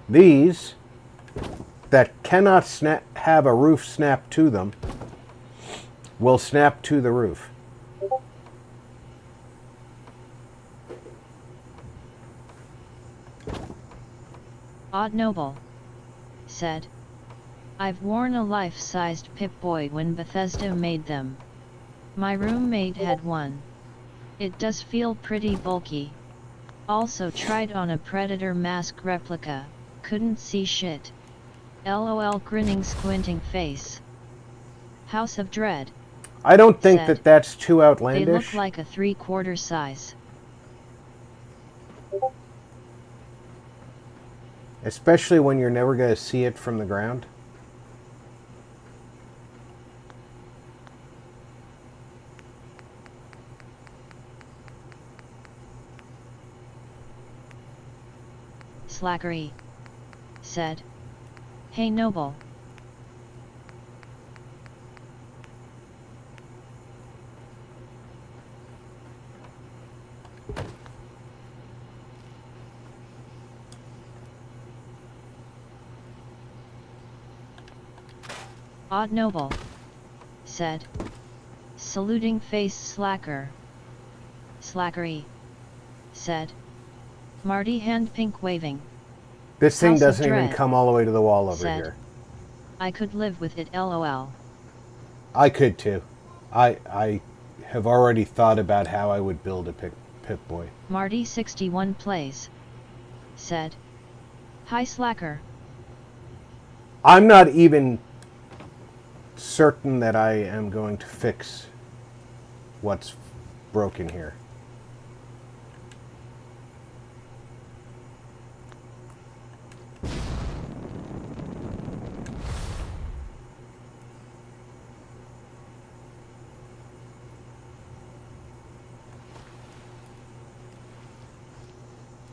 These that cannot have a roof snap to them will snap to the roof. Odd Noble said, I've worn a life-sized Pip-Boy when Bethesda made them. My roommate had one. It does feel pretty bulky. Also tried on a Predator mask replica, couldn't see shit. LOL grinning squinting face. House of Dread. I don't think said, that that's too outlandish. They look like a 3/4 size. Especially when you're never going to see it from the ground. Slackery said, Hey Noble. Odd Noble said, saluting face slacker. Slackery said, Marty hand pink waving. This thing House of doesn't even Dread come all the way to the wall over said, here. I could live with it LOL. I could too. I have already thought about how I would build a Pip-Boy. Marty 61 plays said, Hi Slacker. I'm not even certain that I am going to fix what's broken here.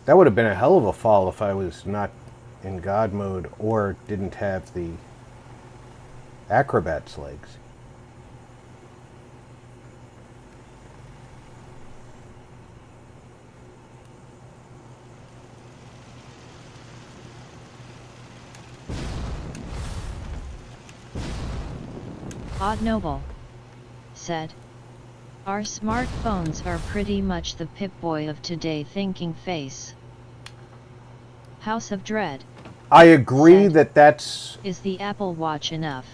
That would have been a hell of a fall if I was not in God mode or didn't have the acrobat's legs. Odd Noble said, our smartphones are pretty much the Pip-Boy of today thinking face. House of Dread. I agree said, that that's... Is the Apple Watch enough?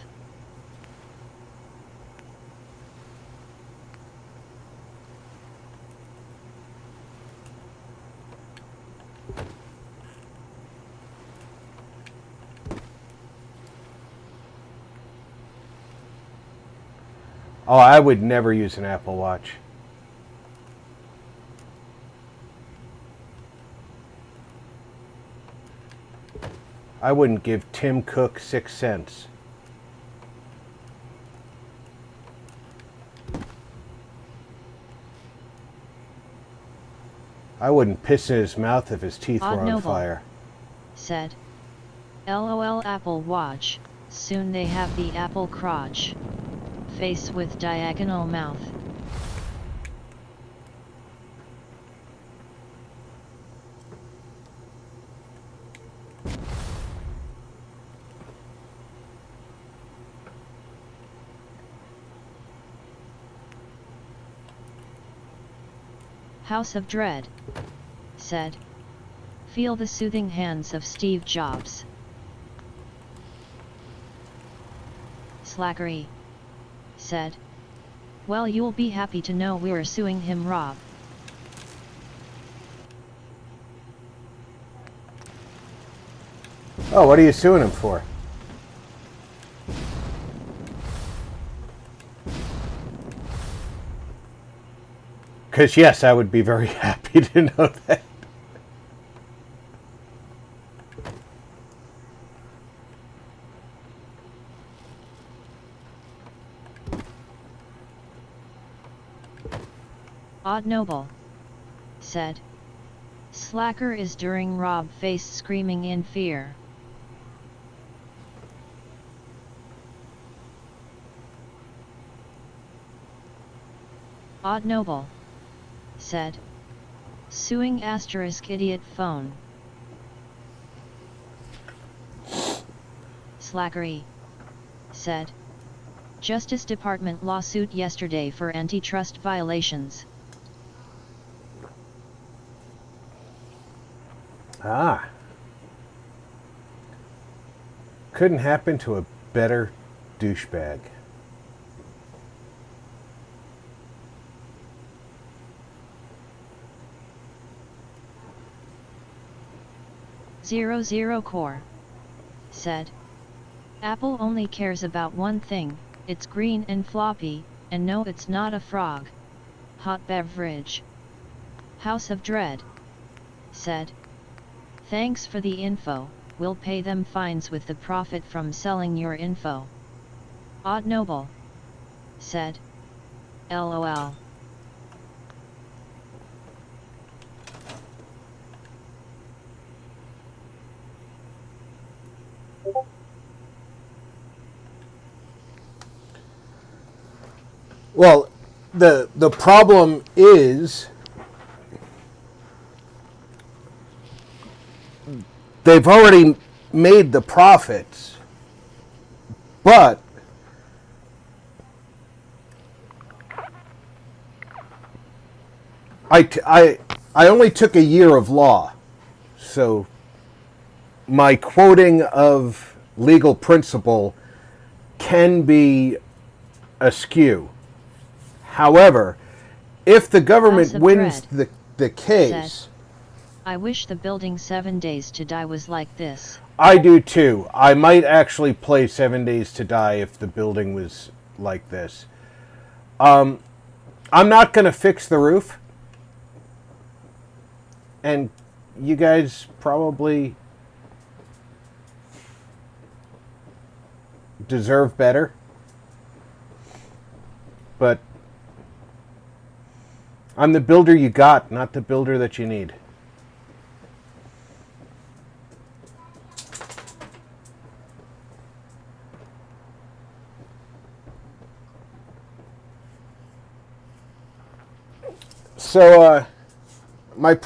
Oh, I would never use an Apple Watch. I wouldn't give Tim Cook 6 cents. I wouldn't piss in his mouth if his teeth Odd were on Noble fire. said, LOL Apple Watch, soon they have the Apple crotch. Face with diagonal mouth. House of Dread said, feel the soothing hands of Steve Jobs. Slackery said, well, you'll be happy to know we're suing him, Rob. Oh, what are you suing him for? Because yes, I would be very happy to know that. Odd Noble said. Slacker is during Rob face screaming in fear. Odd Noble said. Suing asterisk idiot phone. Slackery said. Justice Department lawsuit yesterday for antitrust violations. Ah. Couldn't happen to a better douchebag. Zero Core said. Apple only cares about one thing, it's green and floppy, and no, it's not a frog. Hot beverage. House of Dread said. Thanks for the info, we'll pay them fines with the profit from selling your info. Odd Noble said. LOL. Well, the problem is they've already made the profits, but I only took a year of law, so my quoting of legal principle can be askew. However, if the government wins the case... Said, I wish the building 7 Days to Die was like this. I do too. I might actually play 7 Days to Die if the building was like this. I'm not going to fix the roof. And you guys probably deserve better. But I'm the builder you got, not the builder that you need. So, my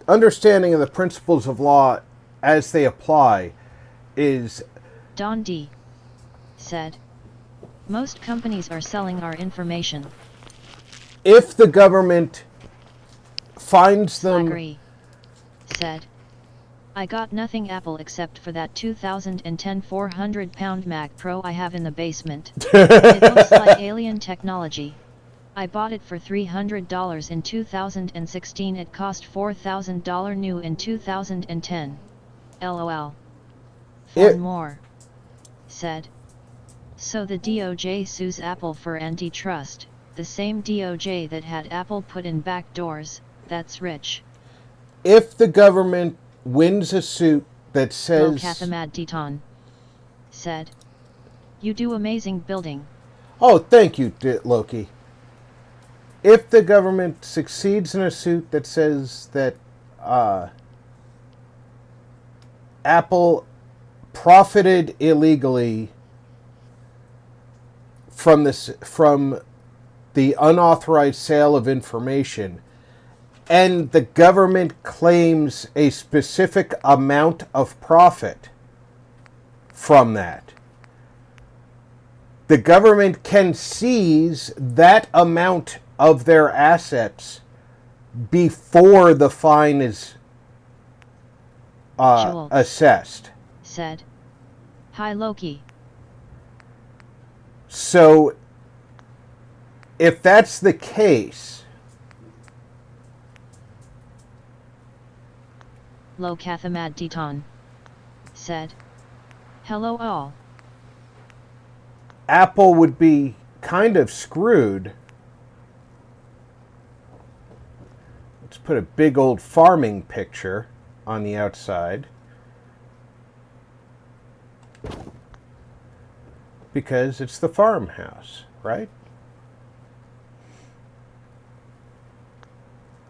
understanding of the principles of law as they apply is... Don D. said, most companies are selling our information. If the government finds them... Slackery said, I got nothing Apple except for that 2010 400-pound Mac Pro I have in the basement. It looks like alien technology. I bought it for $300 in 2016. It cost $4,000 new in 2010. LOL. For more. Said. So the DOJ sues Apple for antitrust, the same DOJ that had Apple put in back doors. That's rich. If the government wins a suit that says... Lokathamad Deton said. You do amazing building. Oh, thank you, Loki. If the government succeeds in a suit that says that Apple profited illegally from the unauthorized sale of information, and the government claims a specific amount of profit from that, the government can seize that amount of their assets before the fine is assessed. Said. Hi Loki. So, if that's the case... Lokathamad Deton said. Hello all. Apple would be kind of screwed. Let's put a big old farming picture on the outside. Because it's the farmhouse, right?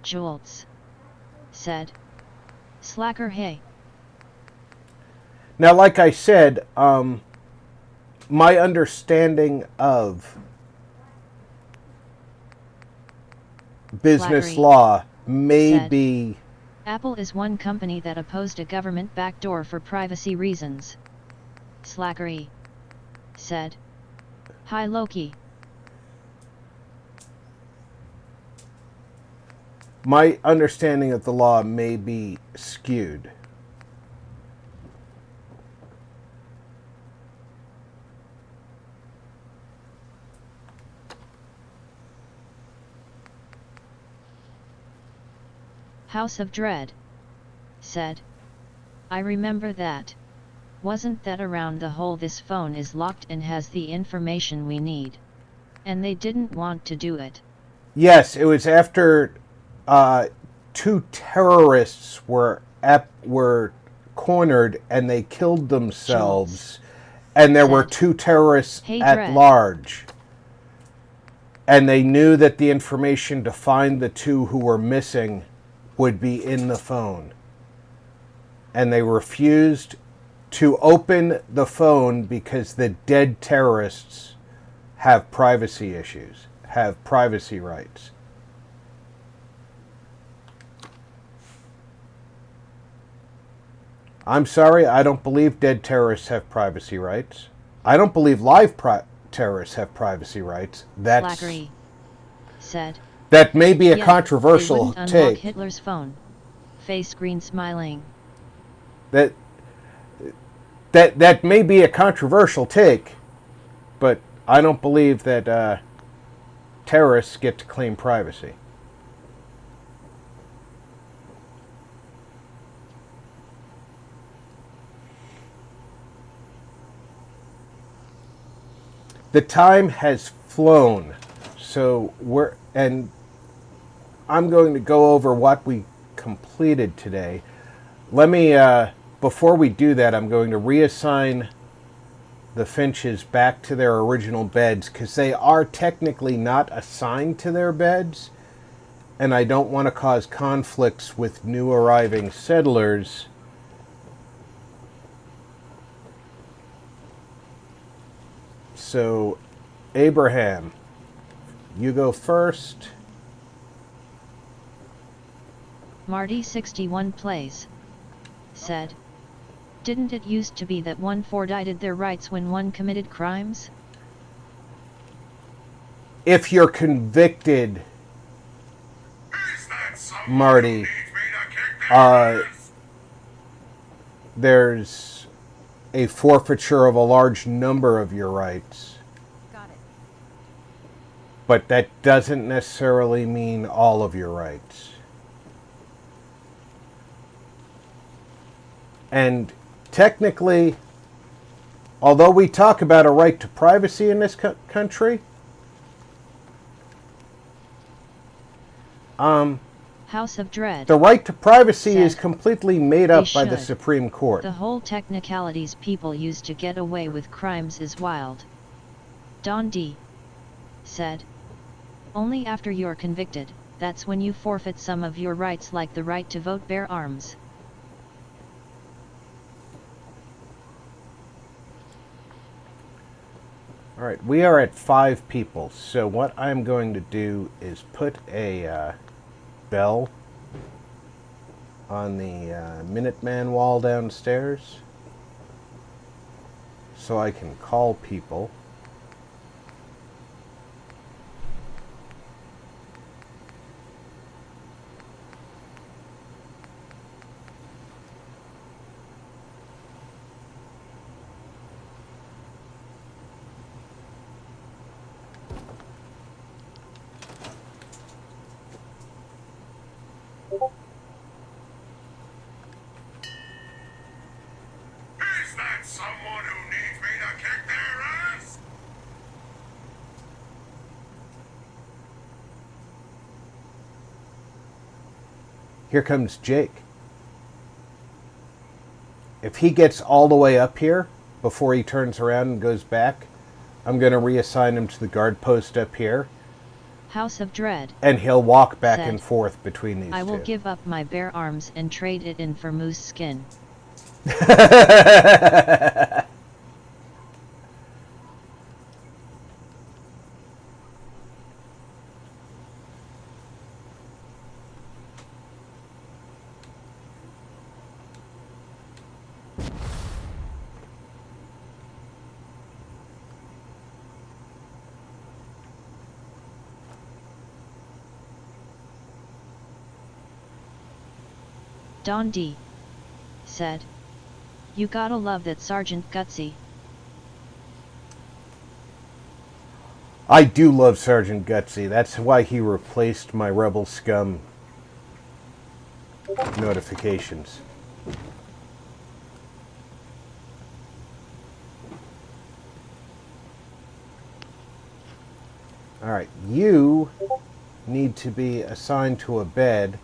Jolts. Said. Slacker hey. Now, like I said, my understanding of business Flattery. law may Said. be... Apple is one company that opposed a government backdoor for privacy reasons. Slackery. Said. Hi Loki. My understanding of the law may be skewed. House of Dread. Said. I remember that. Wasn't that around the hole? This phone is locked and has the information we need. And they didn't want to do it. Yes, it was after two terrorists were cornered and they killed themselves. And there were two terrorists at large. And they knew that the information to find the two who were missing would be in the phone. And they refused to open the phone because the dead terrorists have privacy issues, have privacy rights. I'm sorry, I don't believe dead terrorists have privacy rights. I don't believe live terrorists have privacy rights. That's Slackery. Said. That may be a controversial they wouldn't take. unlock Hitler's phone. Face green smiling. That may be a controversial take, but I don't believe that terrorists get to claim privacy. The time has flown, so I'm going to go over what we completed today. Let me, before we do that, I'm going to reassign the finches back to their original beds because they are technically not assigned to their beds, and I don't want to cause conflicts with new arriving settlers. So, Abraham, you go first. Marty 61 plays. Said. Didn't it used to be that one forfeited their rights when one committed crimes? If you're convicted, Marty, there's a forfeiture of a large number of your rights. Got it. But that doesn't necessarily mean all of your rights. And technically, although we talk about a right to privacy in this country, House of Dread. The right to privacy is completely made up by the Supreme Court. The whole technicalities people use to get away with crimes is wild. Don D. said. Only after you're convicted, that's when you forfeit some of your rights like the right to vote, bear arms. Alright, we are at 5 people, so what I'm going to do is put a bell on the Minuteman wall downstairs so I can call people. Here comes Jake. If he gets all the way up here before he turns around and goes back, I'm going to reassign him to the guard post up here. House of Dread. And he'll walk back said, and forth between these I will two. give up my bare arms and trade it in for moose skin. Don D. said, you gotta love that Sergeant Gutsy. I do love Sergeant Gutsy. That's why he replaced my Rebel Scum notifications. Alright, you need to be assigned to a bed.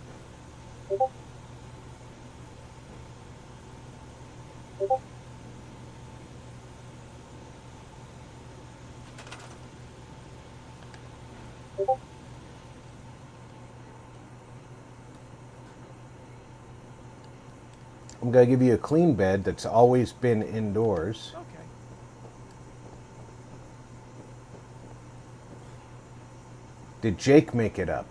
I'm going to give you a clean bed that's always been indoors. Okay. Did Jake make it up?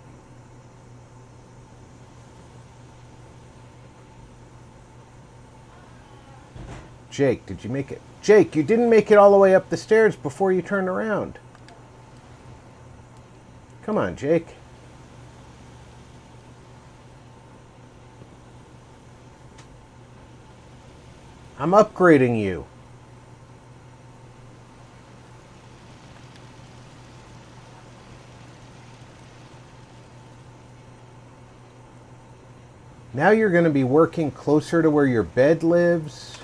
Jake, did you make it? Jake, you didn't make it all the way up the stairs before you turned around. Come on, Jake. I'm upgrading you. Now you're going to be working closer to where your bed lives.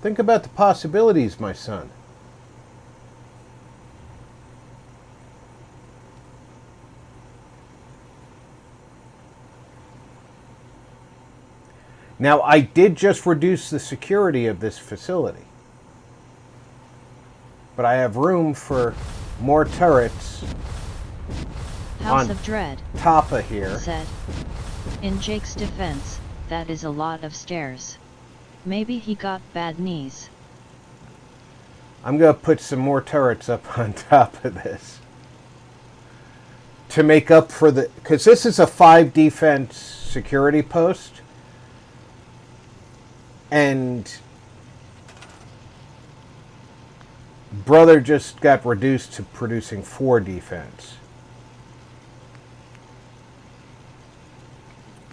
Think about the possibilities, my son. Now, I did just reduce the security of this facility. But I have room for more turrets. House on of Dread. Top of here. Said, in Jake's defense, that is a lot of stairs. Maybe he got bad knees. I'm going to put some more turrets up on top of this. To make up for the... Because this is a 5 defense security post. And brother just got reduced to producing 4 defense.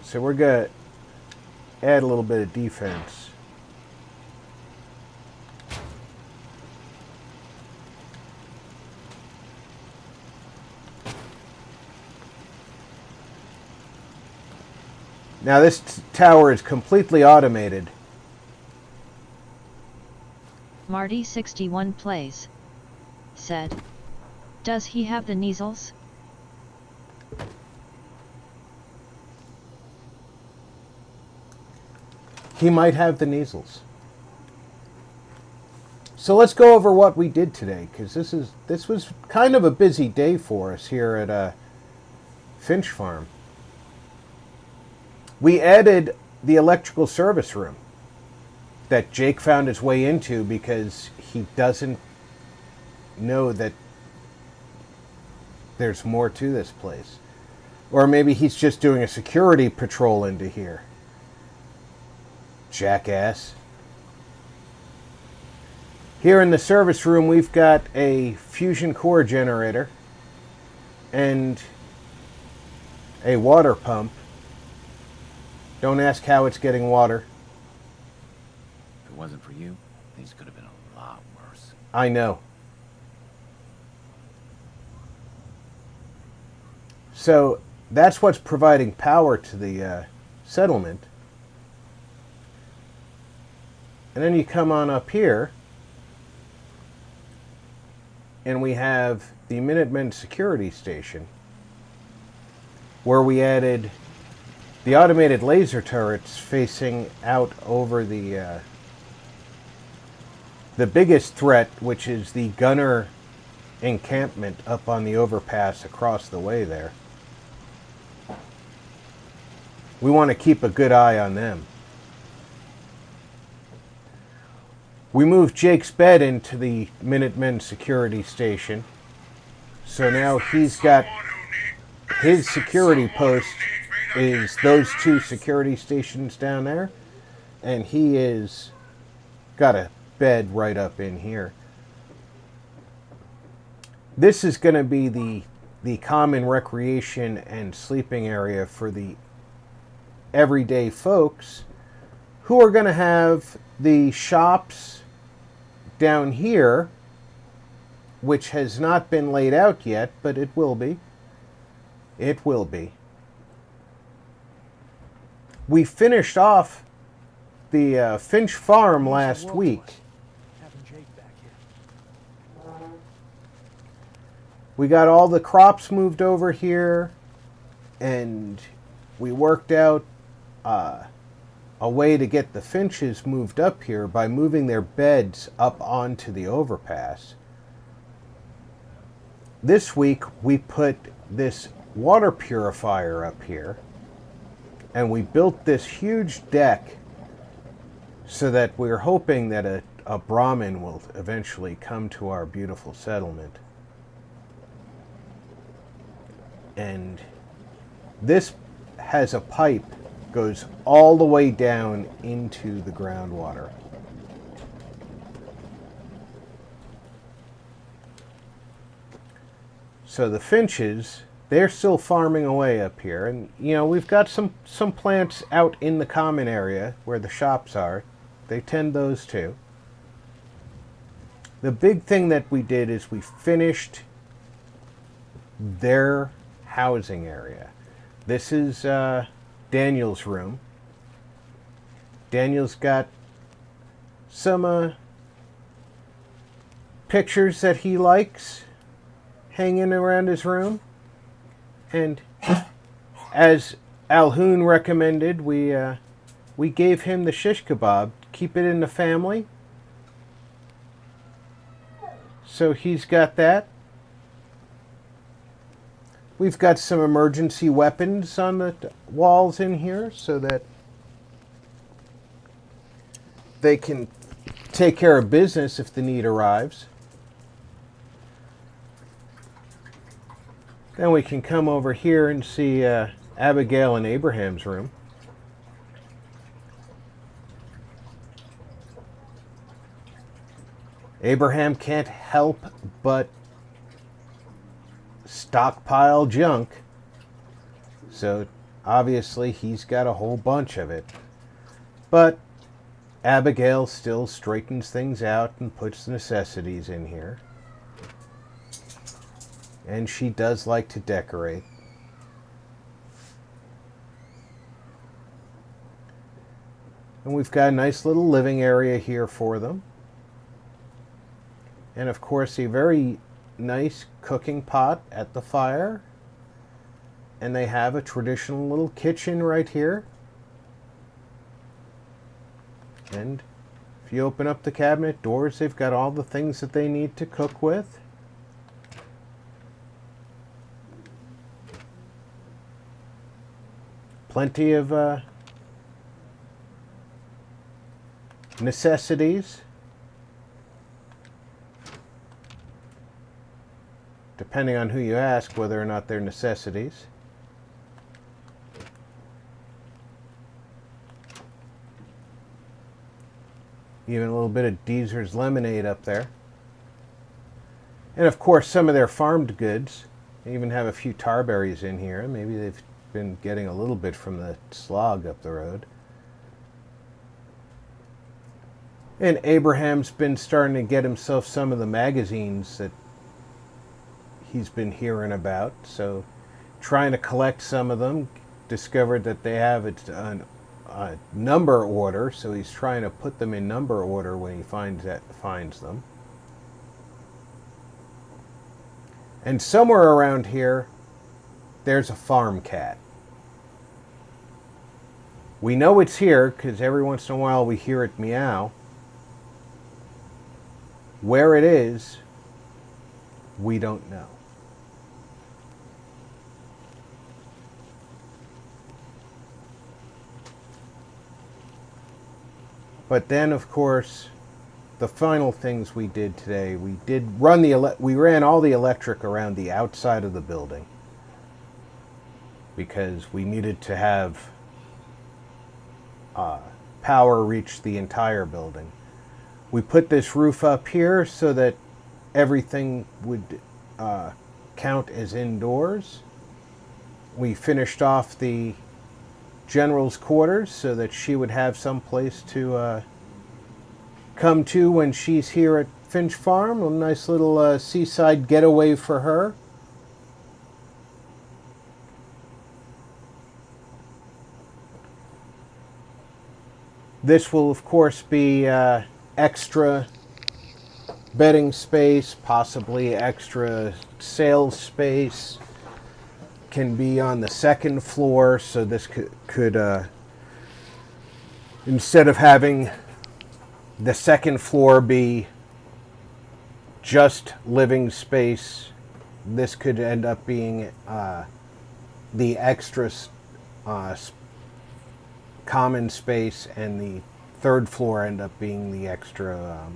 So we're going to add a little bit of defense. Now this tower is completely automated. Marty 61 plays. Said, does he have the measles? He might have the measles. So let's go over what we did today, because this was kind of a busy day for us here at Finch Farm. We added the electrical service room that Jake found his way into because he doesn't know that there's more to this place. Or maybe he's just doing a security patrol into here. Jackass. Here in the service room we've got a fusion core generator and a water pump. Don't ask how it's getting water. If it wasn't for you, things could have been a lot worse. I know. So that's what's providing power to the settlement. And then you come on up here and we have the Minutemen Security Station where we added the automated laser turrets facing out over the the biggest threat, which is the gunner encampment up on the overpass across the way there. We want to keep a good eye on them. We moved Jake's bed into the Minutemen security station. So now he's got his security post is those two security stations down there. And he is got a bed right up in here. This is going to be the common recreation and sleeping area for the everyday folks who are going to have the shops down here, which has not been laid out yet, but it will be. It will be. We finished off the Finch Farm last week. Having Jake back here. We got all the crops moved over here, and we worked out a way to get the finches moved up here by moving their beds up onto the overpass. This week we put this water purifier up here, and we built this huge deck so that we're hoping that a Brahmin will eventually come to our beautiful settlement. And this has a pipe, goes all the way down into the groundwater. So the finches, they're still farming away up here. And, you know, we've got some plants out in the common area where the shops are. They tend those too. The big thing that we did is we finished their housing area. This is Daniel's room. Daniel's got some pictures that he likes hanging around his room. And as Alhoon recommended, we gave him the shish kebab. Keep it in the family. So he's got that. We've got some emergency weapons on the walls in here so that they can take care of business if the need arrives. Then we can come over here and see Abigail and Abraham's room. Abraham can't help but stockpile junk. So obviously he's got a whole bunch of it. But Abigail still straightens things out and puts necessities in here. And she does like to decorate. And we've got a nice little living area here for them. And of course a very nice cooking pot at the fire. And they have a traditional little kitchen right here. And if you open up the cabinet doors, they've got all the things that they need to cook with. Plenty of necessities. Depending on who you ask, whether or not they're necessities. Even a little bit of Deezer's lemonade up there. And of course some of their farmed goods. They even have a few tarberries in here. Maybe they've been getting a little bit from the slog up the road. And Abraham's been starting to get himself some of the magazines that he's been hearing about. So trying to collect some of them. Discovered that they have a number order, so he's trying to put them in number order when he finds them. And somewhere around here, there's a farm cat. We know it's here because every once in a while we hear it meow. Where it is, we don't know. But then, of course, the final things we did today, we ran all the electric around the outside of the building because we needed to have power reach the entire building. We put this roof up here so that everything would count as indoors. We finished off the general's quarters so that she would have some place to come to when she's here at Finch Farm. A nice little seaside getaway for her. This will, of course, be extra bedding space, possibly extra sales space. Can be on the second floor, so this could instead of having the second floor be just living space, this could end up being the extra common space, and the third floor end up being the extra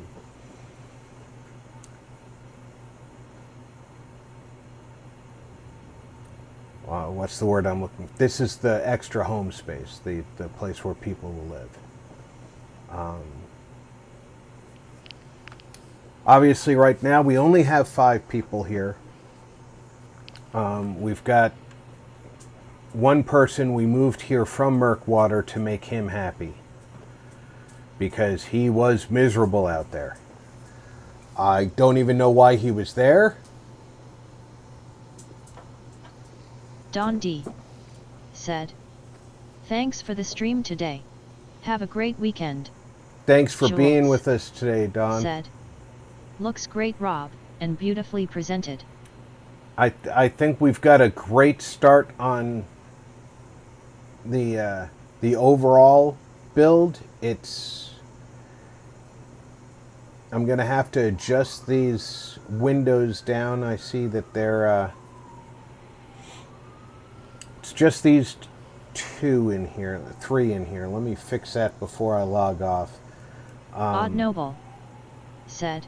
what's the word I'm looking for? This is the extra home space, the place where people will live. Obviously, right now, we only have 5 people here. We've got one person we moved here from Murkwater to make him happy, because he was miserable out there. I don't even know why he was there. Don D. said, "Thanks for the stream today. Have a great weekend." Thanks for Jules being with us today, Don. said, "Looks great, Rob, and beautifully presented." I think we've got a great start on the overall build. I'm gonna have to adjust these windows down. I see that they're it's just these 2 in here, 3 in here. Let me fix that before I log off. Odd Noble said,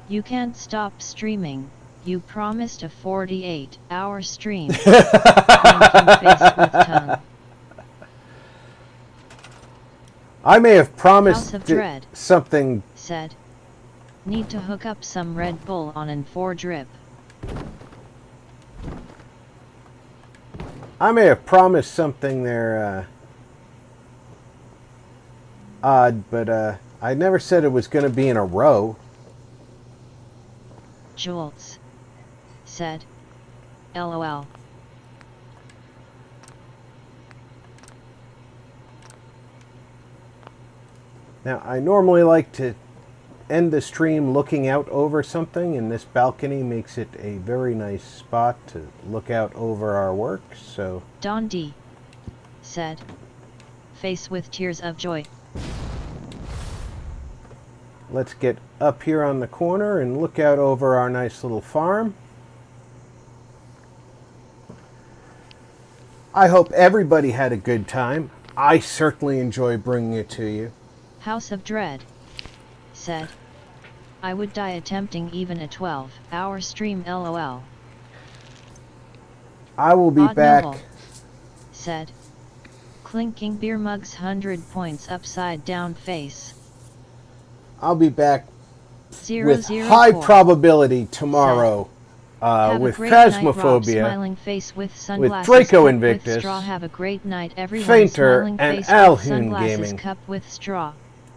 "You can't stop streaming. You promised a 48-hour stream." Thank you, face with tongue. I may have promised House of Dread something. Said, "Need to hook up some Red Bull on an 4 drip." I may have promised something there odd, but I never said it was going to be in a row. Jules said, "LOL." Now, I normally like to end the stream looking out over something, and this balcony makes it a very nice spot to look out over our work, so... Don D. said, "Face with tears of joy." Let's get up here on the corner and look out over our nice little farm. I hope everybody had a good time. I certainly enjoy bringing it to you. House of Dread said, "I would die attempting even a 12-hour stream, LOL." I will be Odd back. Noble said, "Clinking beer mugs 100 points upside down face." I'll be back with 004 high probability tomorrow with Phasmophobia, smiling face with sunglasses, Draco cup Invictus, with straw. Have a great night, everyone. Fainter, Smiling and face with Alhoon sunglasses, Gaming. cup with straw.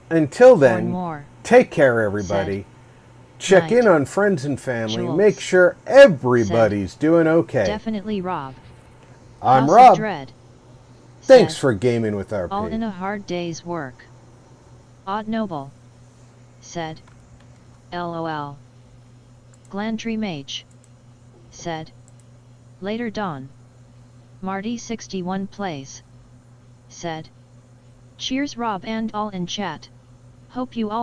Until One then, more. take care, everybody. Check Night. in on friends and family. Jules. Make sure everybody's doing okay. Definitely Rob. I'm House of Rob. Dread Thanks said, for gaming with our "All pig. in a hard day's work." Odd Noble said, "LOL." Glandry Mage said, "Later Dawn." Marty 61 plays said, "Cheers Rob and all in chat. Hope you all